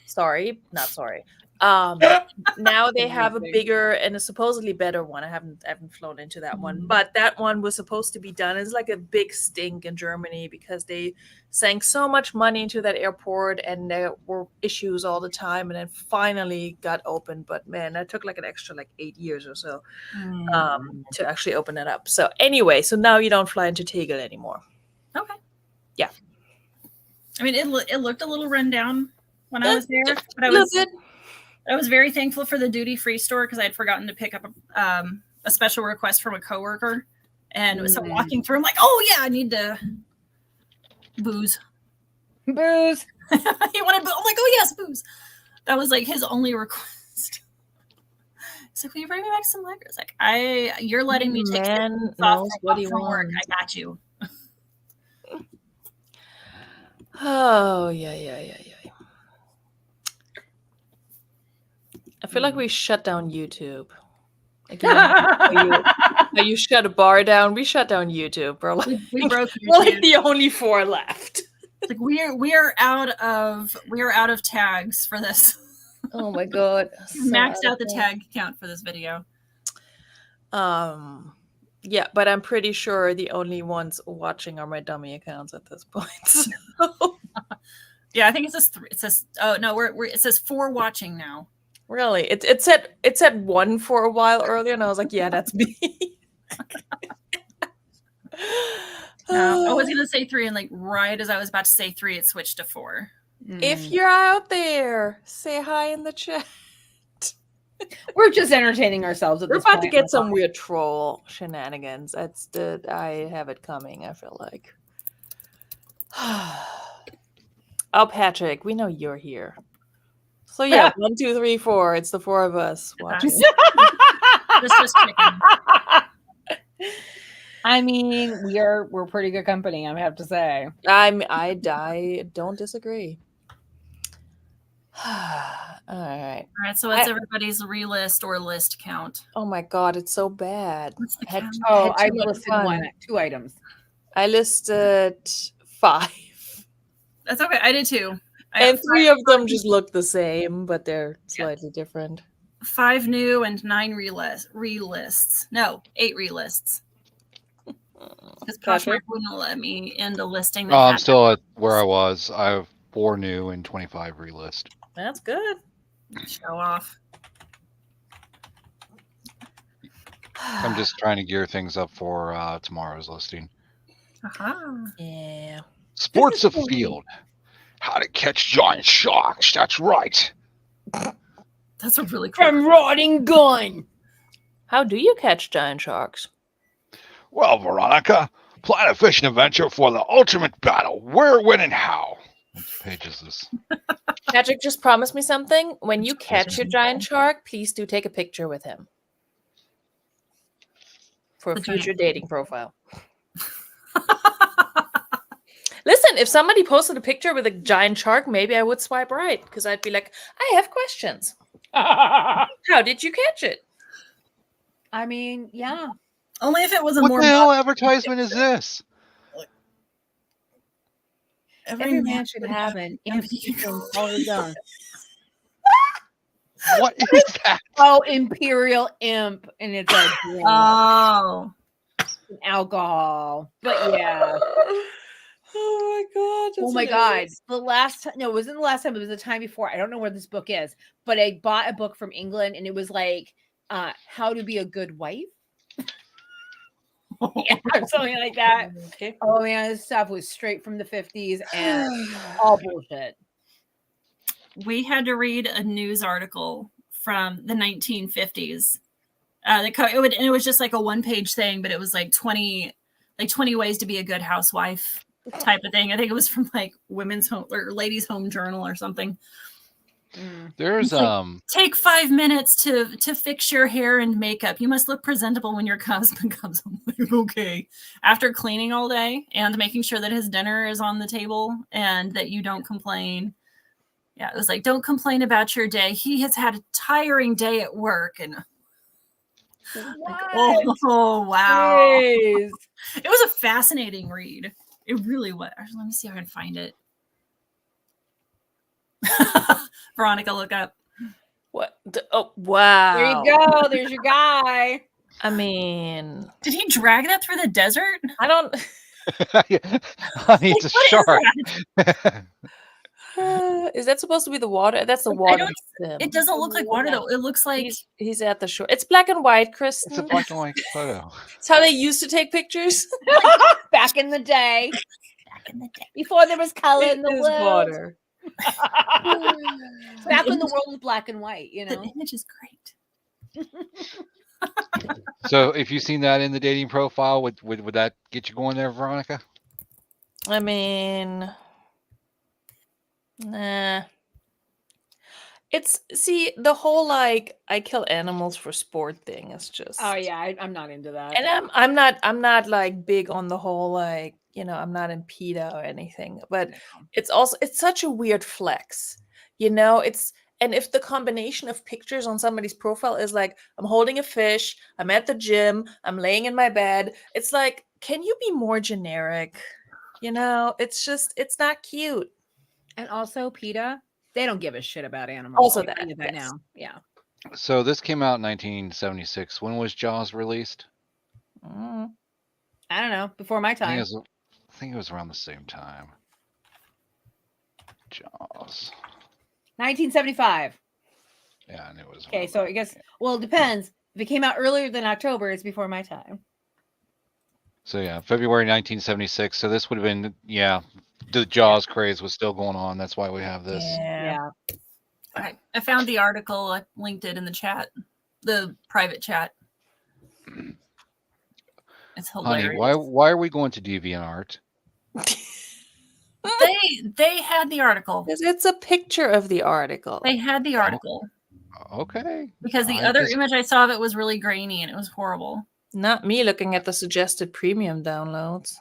Sorry, not sorry. Now they have a bigger and a supposedly better one. I haven't flown into that one, but that one was supposed to be done. It's like a big stink in Germany because they sank so much money into that airport and there were issues all the time, and then finally got opened. But man, that took like an extra like 8 years or so to actually open it up. So anyway, so now you don't fly into Tegel anymore. Okay. Yeah. I mean, it looked a little rundown when I was there, but I was very thankful for the duty-free store because I had forgotten to pick up a special request from a coworker, and so walking through, I'm like, oh yeah, I need to booze. Booze. He wanted booze. I'm like, oh yes, booze. That was like his only request. He's like, will you bring me back some liquor? It's like, you're letting me take Man off knows what he from work. wants. I got you. Oh yeah. I feel like we shut down YouTube. Like, you shut a bar down. We shut down YouTube, bro. Like, We broke YouTube. we're like the only 4 left. It's like we are out of tags for this. Oh my God. Maxed out the tag count for this video. Yeah, but I'm pretty sure the only ones watching are my dummy accounts at this point. So. Yeah, I think it says 3. It says it says 4 watching now. Really, it said 1 for a while earlier, and I was like, yeah, that's me. I was gonna say 3, and like right as I was about to say 3, it switched to 4. If you're out there, say hi in the chat. We're just entertaining ourselves at We're this about point. to get some weird troll shenanigans. I have it coming, I feel like. Oh, Patrick, we know you're here. So yeah, 1, 2, 3, 4. It's the 4 of us watching. Just chicken. I mean, we're pretty good company, I have to say. I don't disagree. All right. So what's everybody's relist or list count? Oh my God, it's so bad. What's the count? I listed 2 items. I listed 5. That's okay. I did too. And 3 of them just look the same, but they're slightly different. 5 new and 9 relists. No, 8 relists. Because Poshmark wouldn't let me end a listing. I'm still at where I was. I have 4 new and 25 relist. That's good. Show off. I'm just trying to gear things up for tomorrow's listing. Yeah. Sports afield. How to catch giant sharks. That's right. That's a really cool. From rotting gun. How do you catch giant sharks? Well, Veronika, plan a fishing adventure for the ultimate battle. Where, when, and how. What page is this? Patrick, just promise me something. When you catch your giant shark, please do take a picture with him for a future dating profile. Listen, if somebody posted a picture with a giant shark, maybe I would swipe right because I'd be like, I have questions. How did you catch it? I mean, yeah. Only if it was a What more. the hell advertisement is this? Every man should have an Imperial gun. What is that? Oh, Imperial Imp, and it's a drink. Oh. Alcohol. But yeah. Oh my God. Oh my God. The last time, no, it wasn't the last time, it was the time before. I don't know where this book is, but I bought a book from England and it was like How to Be a Good Wife. Yeah, or something like that. Okay. Oh man, this stuff was straight from the 50s and all bullshit. We had to read a news article from the 1950s. It was just like a 1-page thing, but it was like 20 ways to be a good housewife type of thing. I think it was from like Women's Home or Ladies' Home Journal or something. There's take 5 minutes to fix your hair and makeup. You must look presentable when your husband comes home. Okay. After cleaning all day and making sure that his dinner is on the table and that you don't complain. Yeah, it was like, don't complain about your day. He has had a tiring day at work. And like, oh wow. Jeez. It was a fascinating read. It really was. Let me see if I can find it. Veronika, look up. What? Oh, wow. There you go. There's your guy. I mean, did he drag that through the desert? I don't. Honey, it's a shark. Is that supposed to be the water? That's the water. It doesn't look like water though. It looks like he's at the shore. It's black and white, Kristen. It's a black and white photo. It's how they used to take pictures back in the day. Before there was color in the world. Water. Back when the world was black and white, you know. The image is great. So if you've seen that in the dating profile, would that get you going there, Veronika? I mean, nah. It's the whole like I kill animals for sport thing is just. Oh yeah, I'm not into that. And I'm not like big on the whole like, you know, I'm not in PETA or anything, but it's such a weird flex, you know, and if the combination of pictures on somebody's profile is like, I'm holding a fish, I'm at the gym, I'm laying in my bed, it's like, can you be more generic? You know, it's not cute. And also PETA, they don't give a shit about animals. Also that yes. now. Yeah. So this came out in 1976. When was Jaws released? I don't know. Before my time. I think it was around the same time. Jaws. 1975. Yeah, I knew it was. Okay, so I guess, well, it depends. If it came out earlier than October, it's before my time. So yeah, February 1976. So this would have been, the Jaws craze was still going on. That's why we have this. Yeah. I found the article. I linked it in the chat, the private chat. It's hilarious. Honey, why are we going to DeviantArt? They had the article. It's a picture of the article. They had the article. Okay. Because the other image I saw of it was really grainy and it was horrible. Not me looking at the suggested premium downloads.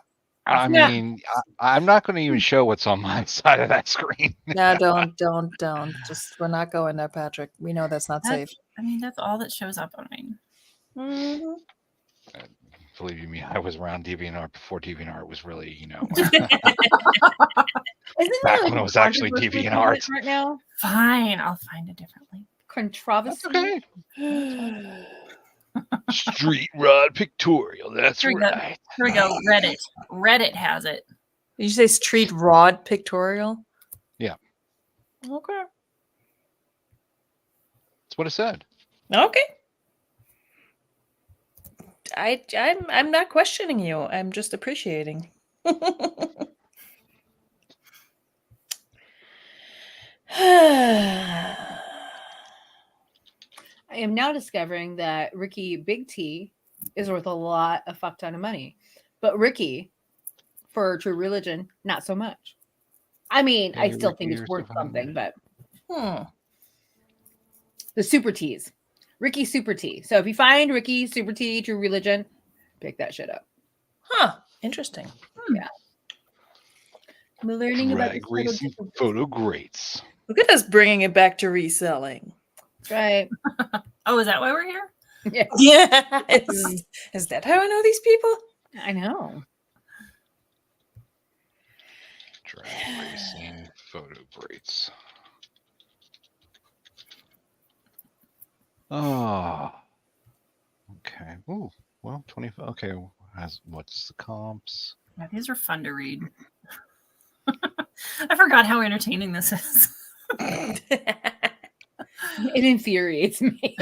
I mean, I'm not going to even show what's on my side of that screen. No, don't. Just we're not going there, Patrick. We know that's not safe. I mean, that's all that shows up on mine. Mm-hmm. Believe you me, I was around DeviantArt before DeviantArt was really, Isn't back when it was actually DeviantArt. Right now? Fine, I'll find a different link. Controversy. Okay. Street Rod Pictorial. That's right. Here we go. Reddit. Reddit has it. Did you say Street Rod Pictorial? Yeah. Okay. That's what it said. Okay. I'm not questioning you. I'm just appreciating. I am now discovering that Ricky Big T is worth a fuck ton of money. But Ricky, for True Religion, not so much. I mean, I still think it's worth something, but the Super T's. Ricky Super T. So if you find Ricky Super T, True Religion, pick that shit up. Huh. Interesting. Yeah. I'm learning about racing photo greats. Look at us bringing it back to reselling. Right. Oh, is that why we're here? Yeah. Is that how I know these people? I know. Drag racing photo greats. Oh. Okay. Ooh. Well, 25. Okay. What's the comps? Yeah, these are fun to read. I forgot how entertaining this is. It infuriates me.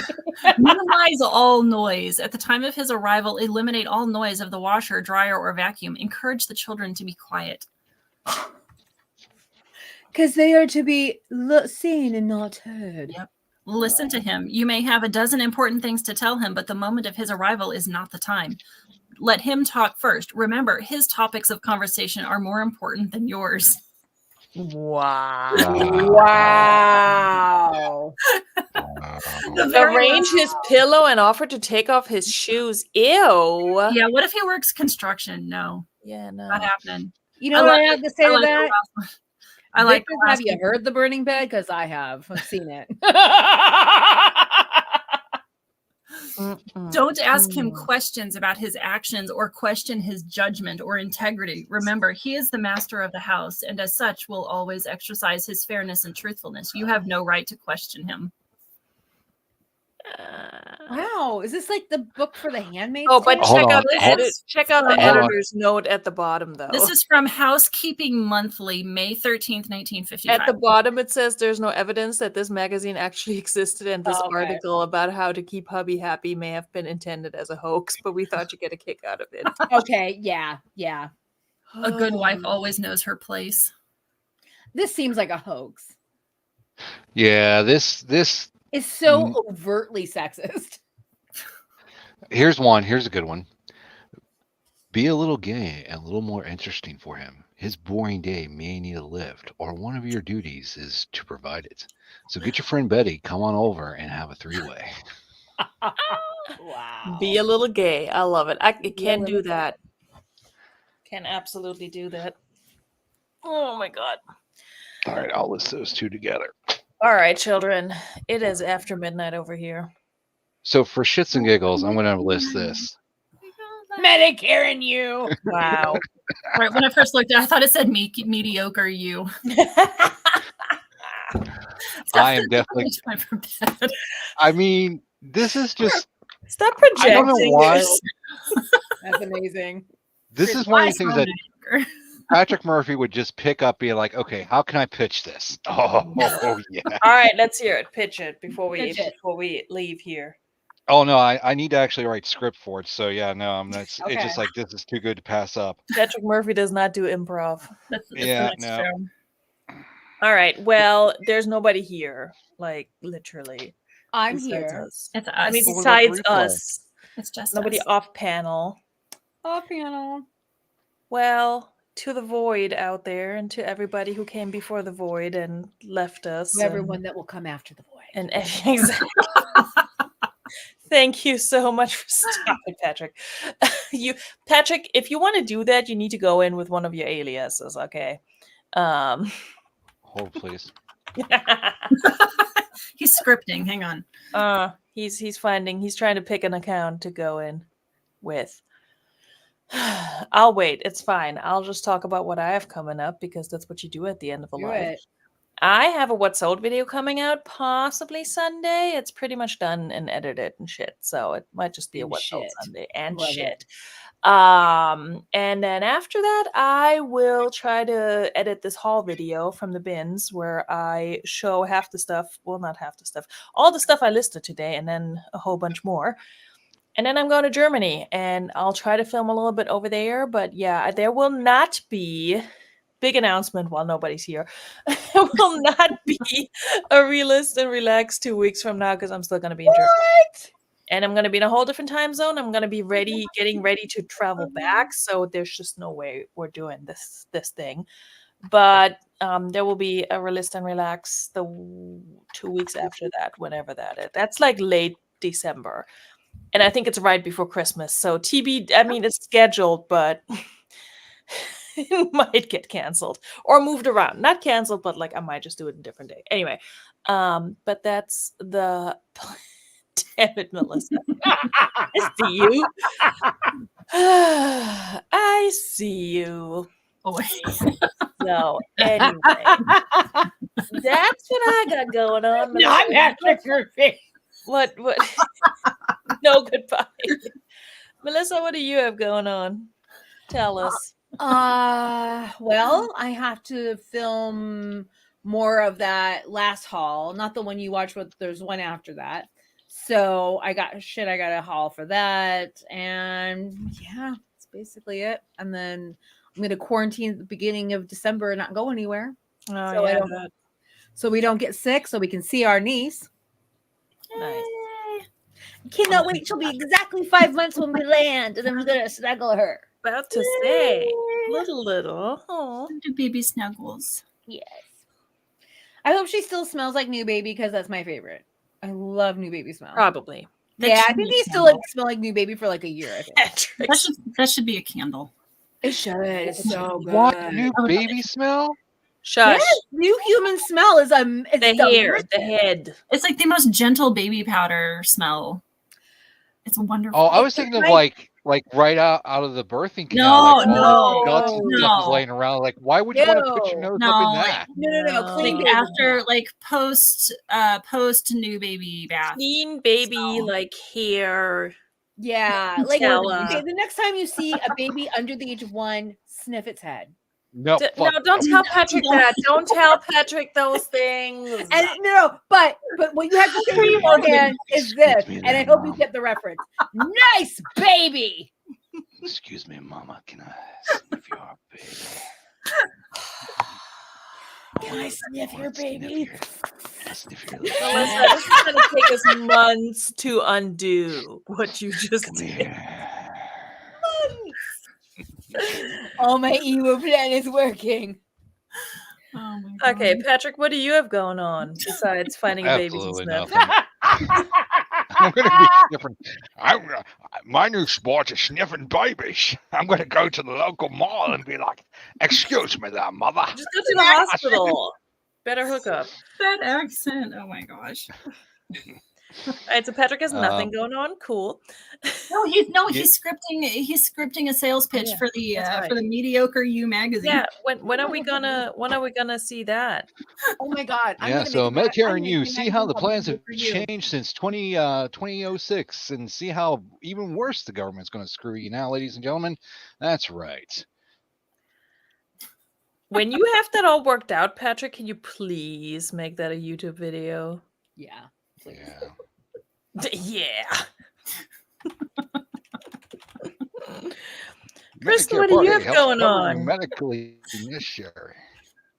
Minimize all noise. At the time of his arrival, eliminate all noise of the washer, dryer, or vacuum. Encourage the children to be quiet. Because they are to be seen and not heard. Yep. Listen to him. You may have a dozen important things to tell him, but the moment of his arrival is not the time. Let him talk first. Remember, his topics of conversation are more important than yours. Wow. Wow. Arrange his pillow and offer to take off his shoes. Ew. Yeah, what if he works construction? No. Yeah, no. Not happening. You know what I have to say to that? I like Victor, have you heard the burning bed? Because I have. I've seen it. Don't ask him questions about his actions or question his judgment or integrity. Remember, he is the master of the house, and as such will always exercise his fairness and truthfulness. You have no right to question him. Wow, is this like the book for the Handmaid's Oh, but Tale? check out the editor's note at the bottom, though. This is from Housekeeping Monthly, May 13th, 1955. At the bottom, it says there's no evidence that this magazine actually existed, and this article about how to keep hubby happy may have been intended as a hoax, but we thought you'd get a kick out of it. Okay, yeah. A good wife always knows her place. This seems like a hoax. Yeah, this It's so overtly sexist. Here's one. Here's a good one. Be a little gay and a little more interesting for him. His boring day may need a lift, or one of your duties is to provide it. So get your friend Betty, come on over and have a three-way. Wow. Be a little gay. I love it. I can do that. Can absolutely do that. Oh my God. All right, I'll list those two together. All right, children. It is after midnight over here. So for shits and giggles, I'm going to list this. Medicare and you. Wow. Right, when I first looked at it, I thought it said mediocre you. I am definitely. I mean, this is just. Stop projecting. I don't know why. That's amazing. This is one of the things that Patrick Murphy would just pick up, being like, "Okay, how can I pitch this?" Oh yeah. All right, let's hear it. Pitch it before we leave here. Oh no, I need to actually write script for it. So yeah, no, it's just like this is too good to pass up. Patrick Murphy does not do improv. That's no. All right. Well, there's nobody here. Like literally. I'm here. It's us. I mean, besides us. It's just nobody us. off panel. Off panel. Well, to the void out there, and to everybody who came before the void and left us. To everyone that will come after the void. And exactly. Thank you so much for stopping, Patrick. Patrick, if you want to do that, you need to go in with one of your aliases, okay? Hold, please. He's scripting. Hang on. He's trying to pick an account to go in with. I'll wait. It's fine. I'll just talk about what I have coming up because that's what you do at the end of a live. I have a What Sold video coming out possibly Sunday. It's pretty much done and edited and shit. So it might just be a What Sold Sunday and shit. And then after that, I will try to edit this haul video from the bins where I show half the stuff. Well, not half the stuff. All the stuff I listed today and then a whole bunch more. And then I'm going to Germany and I'll try to film a little bit over there. But yeah, there will not be... Big announcement while nobody's here. It will not be a Relist and Relax 2 weeks from now because I'm still going to be in Germany. And I'm going to be in a whole different time zone. I'm going to be getting ready to travel back. So there's just no way we're doing this thing. But there will be a Relist and Relax the 2 weeks after that, whenever that is. That's like late December. And I think it's right before Christmas. So I mean, it's scheduled, but... it might get canceled or moved around. Not canceled, but like I might just do it a different day. Anyway, but that's the damn it, Melissa. I see you. I see you. Oh, so anyway, that's what I got going on. No, I'm Patrick Murphy. What? No, goodbye. Melissa, what do you have going on? Tell us. Well, I have to film more of that last haul, not the one you watched, but there's one after that. So I got a haul for that. And yeah, that's basically it. And then I'm going to quarantine at the beginning of December and not go anywhere. So we don't get sick, so we can see our niece. Nice. Cannot wait till be exactly 5 months when we land, and then we're going to snuggle her. About to say little. Oh, do baby snuggles. Yes. I hope she still smells like New Baby because that's my favorite. I love New Baby smell. Probably. Yeah, I think they still like smell like New Baby for like a year. I think. That should be a candle. It should. It's so good. What new baby smell? Shush. Yes, new human smell is it's the hair, the head. It's like the most gentle baby powder smell. It's wonderful. Oh, I was thinking of like right out of the birthing canal. No, guts and stuff is laying around. Like, why would you want to put your nose up in that? No. Clean like after, like post new baby bath. Clean baby like hair. Yeah, like okay, the next time you see a baby under the age of 1, sniff its head. No, don't tell Patrick that. Don't tell Patrick those things. And but what you have to say beforehand is this, and I hope you get the reference. Nice baby. Excuse me, Mama. Can I sniff your baby? Can I sniff your baby? Sniff your Melissa, this is going to take us months to undo what you just did. Oh, my evil plan is working. Oh my God. Okay, Patrick, what do you have going on besides finding a baby to sniff? I'm going to be sniffing. My new sport is sniffing babies. I'm going to go to the local mall and be like, "Excuse me there, mother." Just go to the hospital. Better hook up. That accent. Oh my gosh. All right, so Patrick has nothing going on. Cool. He's scripting a sales pitch for the Mediocre You magazine. Yeah. When are we gonna see that? Oh my God. So Medicare and You, see how the plans have changed since 2006 and see how even worse the government's going to screw you now, ladies and gentlemen. That's right. When you have that all worked out, Patrick, can you please make that a YouTube video? Yeah. Please. Yeah. Kristen, what do you have going on? Medically necessary.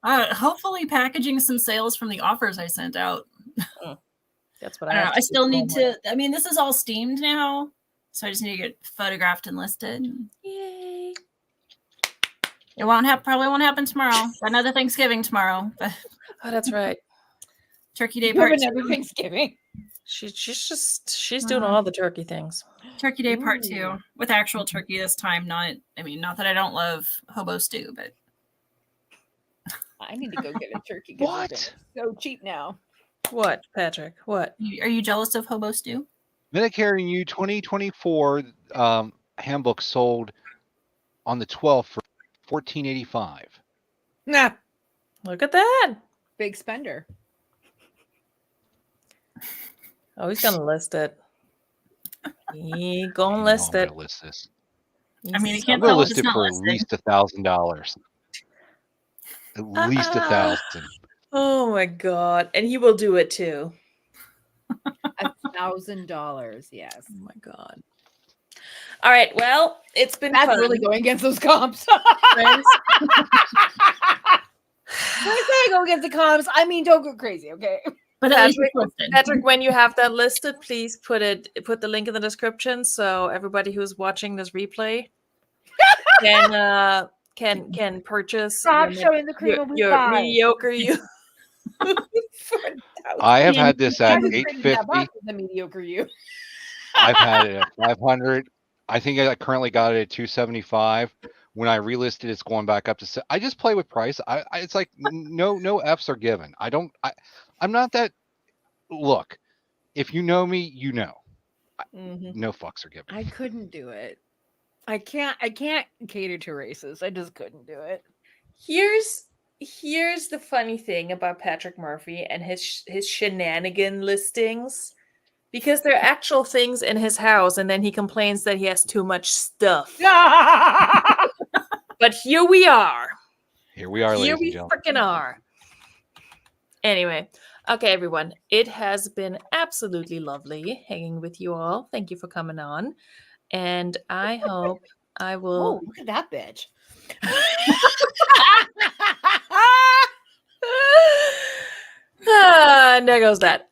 Hopefully packaging some sales from the offers I sent out. That's what I don't know. I still need to. I mean, this is all steamed now, so I just need to get photographed and listed. Yay! It probably won't happen tomorrow. Another Thanksgiving tomorrow. But oh, that's right. Turkey Day part 2. Another Thanksgiving. She's doing all the turkey things. Turkey Day part 2 with actual turkey this time. Not that I don't love hobo stew, but I need to go get a turkey. What? It's so cheap now. What, Patrick? What? Are you jealous of hobo stew? Medicare and You 2024 handbook sold on the 12th for $14.85. Nah. Look at that. Big spender. Oh, he's gonna list it. He gonna list it. List this. I mean, you I'm can't gonna tell list it's it not for listed. at least $1,000. At least 1,000. Oh my God! And he will do it too. $1,000. Yes. Oh my God. All right. Well, it's been That's fun. really going against those comps. Friends. When I say go against the comps, I mean don't go crazy, okay? But Patrick, when you have that listed, please put the link in the description so everybody who's watching this replay can purchase Stop showing the cream of your Mediocre You. I have had this at $850. The Mediocre You. I've had it at $500. I think I currently got it at $275. When I relisted, it's going back up to. I just play with price. It's like no F's are given. I'm not that. Look, if you know me, you know. No fucks are given. I couldn't do it. I can't cater to races. I just couldn't do it. Here's the funny thing about Patrick Murphy and his shenanigan listings, because they're actual things in his house, and then he complains that he has too much stuff. But here we are. Here we are, Here ladies we and gentlemen. freaking are. Anyway, okay, everyone. It has been absolutely lovely hanging with you all. Thank you for coming on. And I hope I will. Oh, look at that bitch. And there goes that.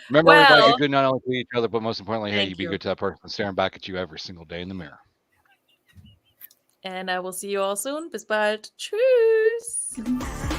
Remember, everybody, be good not only to each other, but most importantly, hey, Thank you be you. good to that person staring back at you every single day in the mirror. And I will see you all soon. Bis bald. Tschüss.